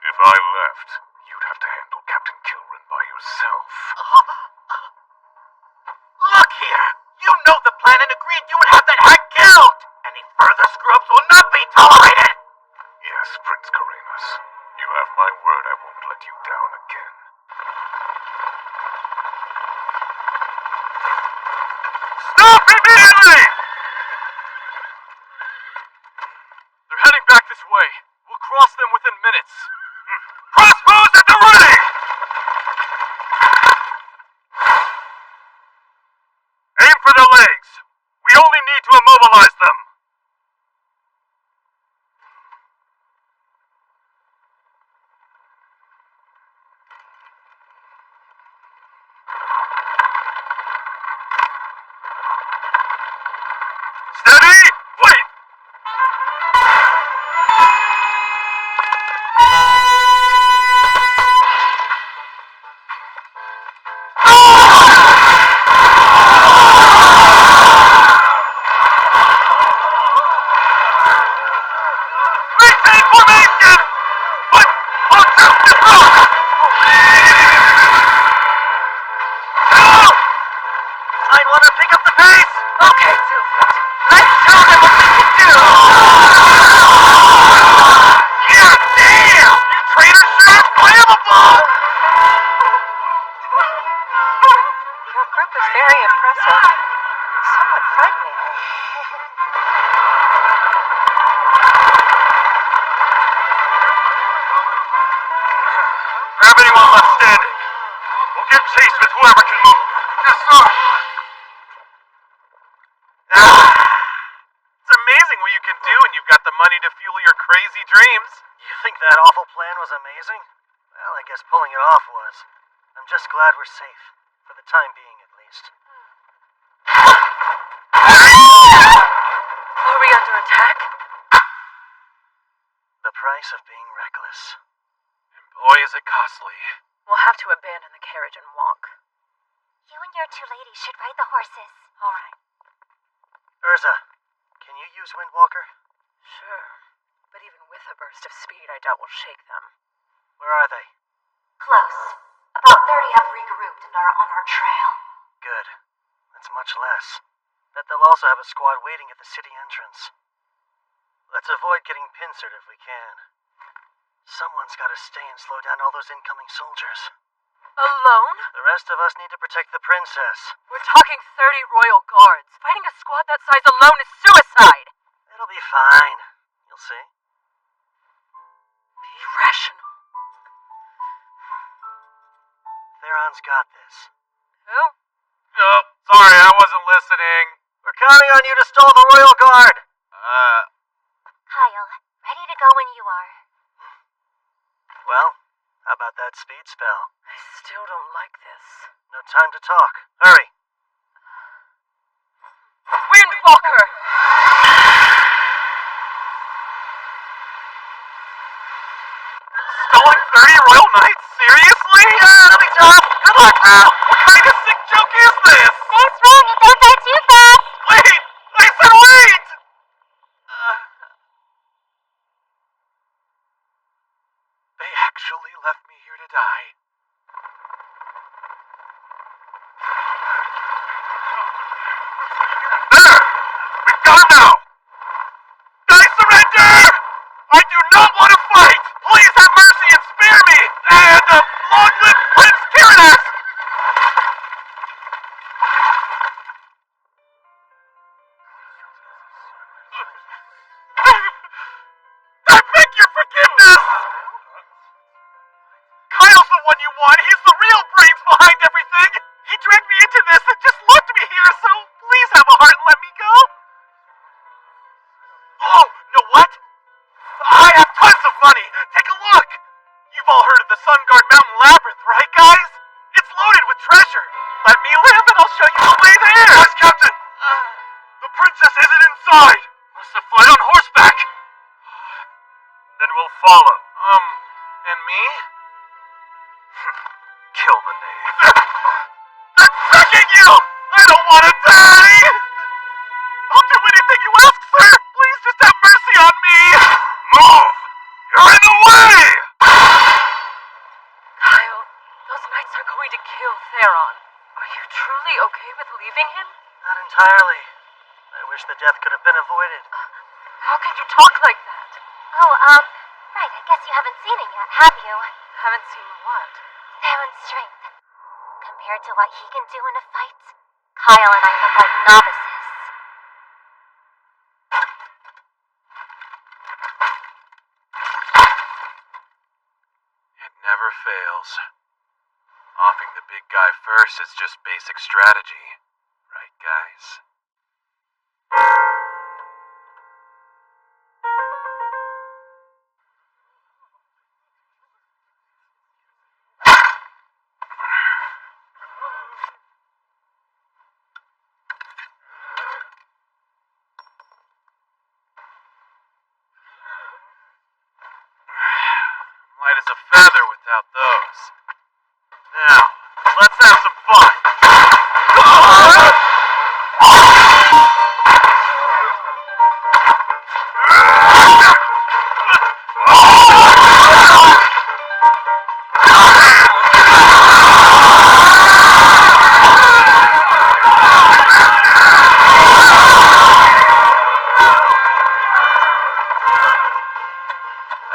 If I left, you'd have to handle Captain Kilrin by yourself. Look here! You know the plan and agreed you would have that hack killed! Any further screw-ups will not be tolerated! Yes, Prince Carinus. You have my word I won't let you down again. Stop immediately! They're heading back this way. We'll cross them within minutes. Crossbows at the ready! Aim for their legs. We only need to immobilize them. Steady! Wait! Maintain formation! But hold out the rock! I'd want to pick up the pace! Okay, Silver. Let's show them what we can do! Yeah, damn! You traitors sure are flammable! Your group is very impressive. Somewhat frightening. Grab anyone left standing. We'll give chase with whoever can move. Yes, sir. It's amazing what you can do when you've got the money to fuel your crazy dreams. You think that awful plan was amazing? Well, I guess pulling it off was. I'm just glad we're safe. For the time being, at least. Are we under attack? The price of being reckless. And boy, is it costly. We'll have to abandon the carriage and walk. You and your two ladies should ride the horses. All right. Urza, can you use Windwalker? Sure. But even with a burst of speed, I doubt we'll shake them. Where are they? Close. About 30 have regrouped and are on our trail. Good. That's much less. Bet they'll also have a squad waiting at the city entrance. Let's avoid getting pincered if we can. Someone's gotta stay and slow down all those incoming soldiers. Alone? The rest of us need to protect the princess. We're talking 30 royal guards. Fighting a squad that size alone is suicide. It'll be fine. You'll see. Be rational. Theron's got this. Who? Oh, sorry, I wasn't listening. We're counting on you to stall the royal guard. Kyle, ready to go when you are. Well, how about that speed spell? I still don't like this. No time to talk. Hurry. Windwalker! Stalling 30 royal knights? Seriously? That'll be tough. Good luck, pal. What kind of sick joke is this? Nice run and don't go too fast! Wait! I said wait! Yes, Captain! The princess isn't inside! Must have fled on horseback! Then we'll follow. And me? Kill the knave. I'm begging you! I don't want to die! I'll do anything you ask, sir! Please just have mercy on me! Move! You're in the way! Kyle, those knights are going to kill Theron. Are you truly okay with leaving him? Not entirely. I wish the death could have been avoided. How can you talk like that? Oh, right, I guess you haven't seen it yet, have you? Haven't seen what? Theron's strength. Compared to what he can do in a fight, Kyle and I look like novices. It never fails. Offing the big guy first is just basic strategy. Right, guys? Light as a feather without those. Now, let's have some fun.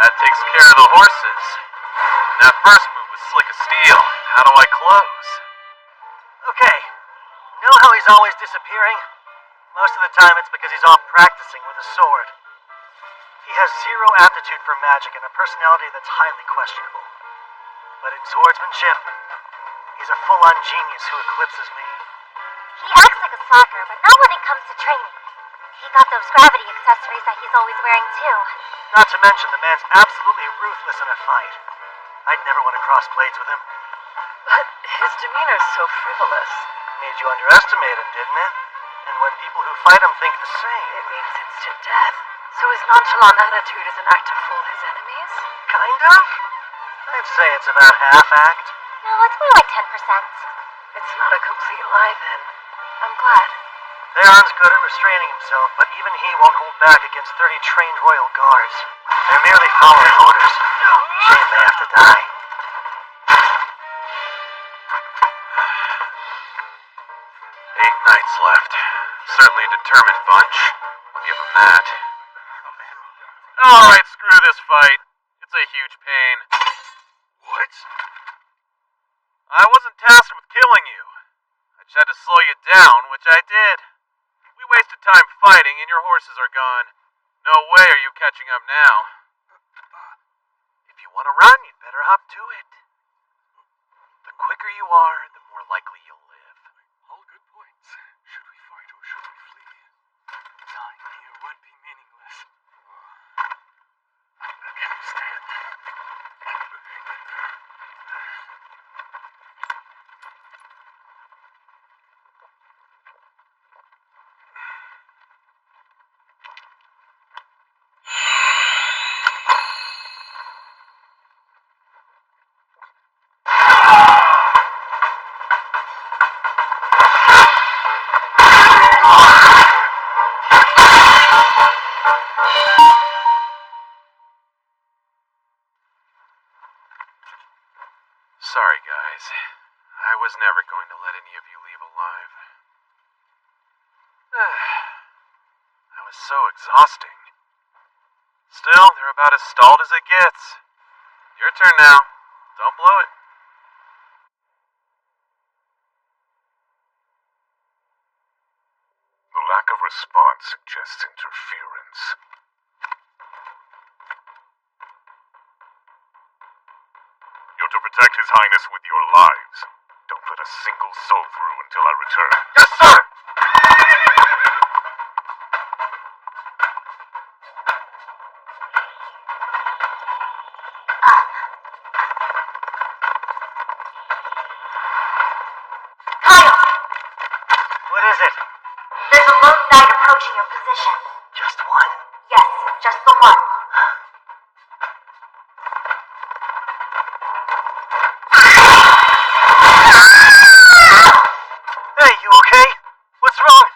That takes care of the horses. And that first move was slick as steel. How do I close? Okay. Know how he's always disappearing? Most of the time it's because he's off practicing with a sword. He has zero aptitude for magic and a personality that's highly questionable. But in swordsmanship, he's a full-on genius who eclipses me. He acts like a slacker, but not when it comes to training. He got those gravity accessories that he's always wearing too. Not to mention the man's absolutely ruthless in a fight. I'd never want to cross blades with him. But his demeanor's so frivolous. Made you underestimate him, didn't it? And when people who fight him think the same. It means instant death. So his nonchalant attitude is an act to fool his enemies? Kind of? I'd say it's about half-act. No, it's more like 10%. It's not a complete lie, then. I'm glad. Theron's good at restraining himself, but even he won't hold back against 30 trained royal guards. They're merely following orders. Shame they have to die. 8 knights left. Certainly a determined bunch. I'll give them that. Alright, screw this fight. It's a huge pain. What? I wasn't tasked with killing you. I just had to slow you down, which I did. We wasted time fighting and your horses are gone. No way are you catching up now. If you want to run, you'd better hop to it. The quicker you are, the more likely you'll live. All good points. Should we fight or should we flee? Dying here would be meaningless. Can you stand? Hang in there. Sorry, guys. I was never going to let any of you leave alive. That was so exhausting. Still, they're about as stalled as it gets. Your turn now. Don't blow it. The lack of response suggests interference. You're to protect His Highness with your lives. Don't let a single soul through until I return. Yes, sir! What is it? it! There's a lone knight approaching your position. Just one? Yes, just the one. Hey, you okay? What's wrong?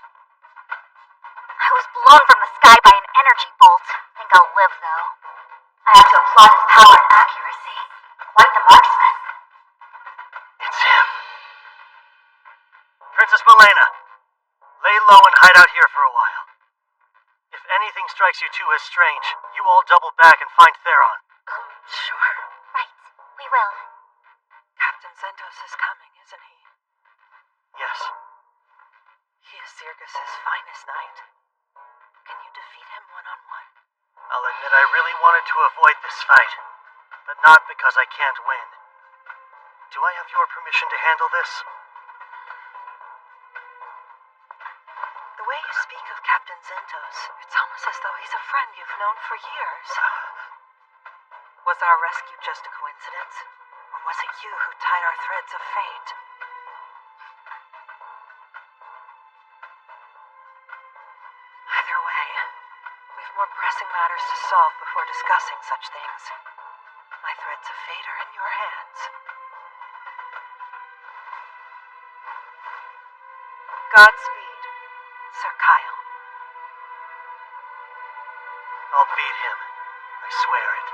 I was blown from the sky by an energy bolt. Think I'll live, though. I have to applaud his power and accuracy. Quite the marksman. It's him. Princess Milena, lay low and hide out here for a while. If anything strikes you two as strange, you all double back and find Theron. Sure. Right, we will. Captain Zentos is coming, isn't he? Yes. He is Zirgus's finest knight. Can you defeat him one-on-one? I'll admit I really wanted to avoid this fight, but not because I can't win. Do I have your permission to handle this? The way you speak of Captain Zentos, it's almost as though he's a friend you've known for years. Was our rescue just a coincidence? Or was it you who tied our threads of fate? Either way, we've more pressing matters to solve before discussing such things. My threads of fate are in your hands. Godspeed, Sir Kyle. I'll beat him. I swear it.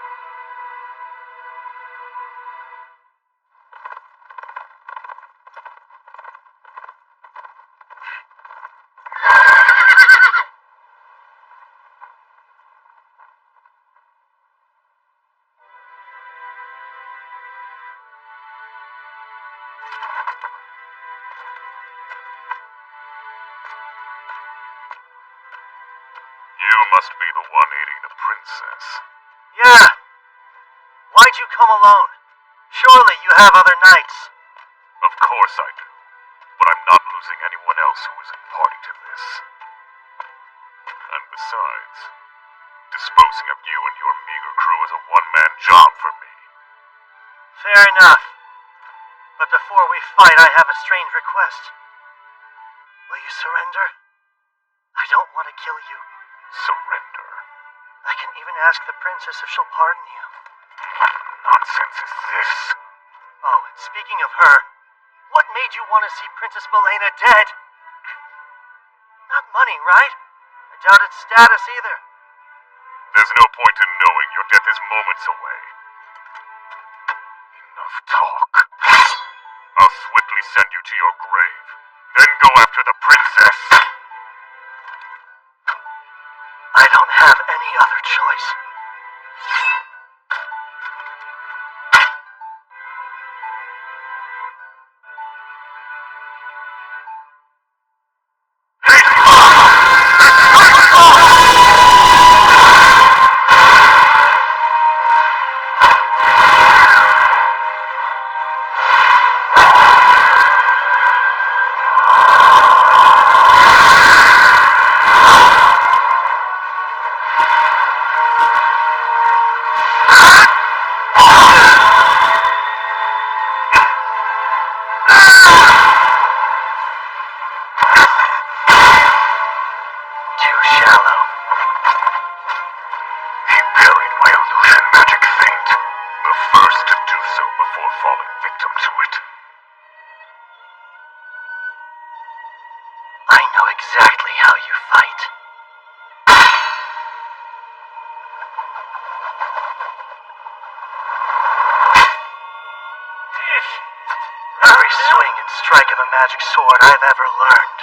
You must be the one aiding the princess. Yeah! Why'd you come alone? Surely you have other knights. Of course I do, but I'm not losing anyone else who isn't party to this. And besides, disposing of you and your meager crew is a one-man job for me. Fair enough. But before we fight, I have a strange request. Will you surrender? I don't want to kill you. Surrender? I can even ask the princess if she'll pardon you. What nonsense is this? Oh, and speaking of her, what made you want to see Princess Milena dead? Not money, right? I doubt it's status either. There's no point in knowing your death is moments away. Enough talk. I'll swiftly send you to your grave, then go after the princess. I don't have any other choice. Too shallow. He parried my illusion magic feint, the first to do so before falling victim to it. I know exactly how you fight. Every swing and strike of a magic sword I've ever learned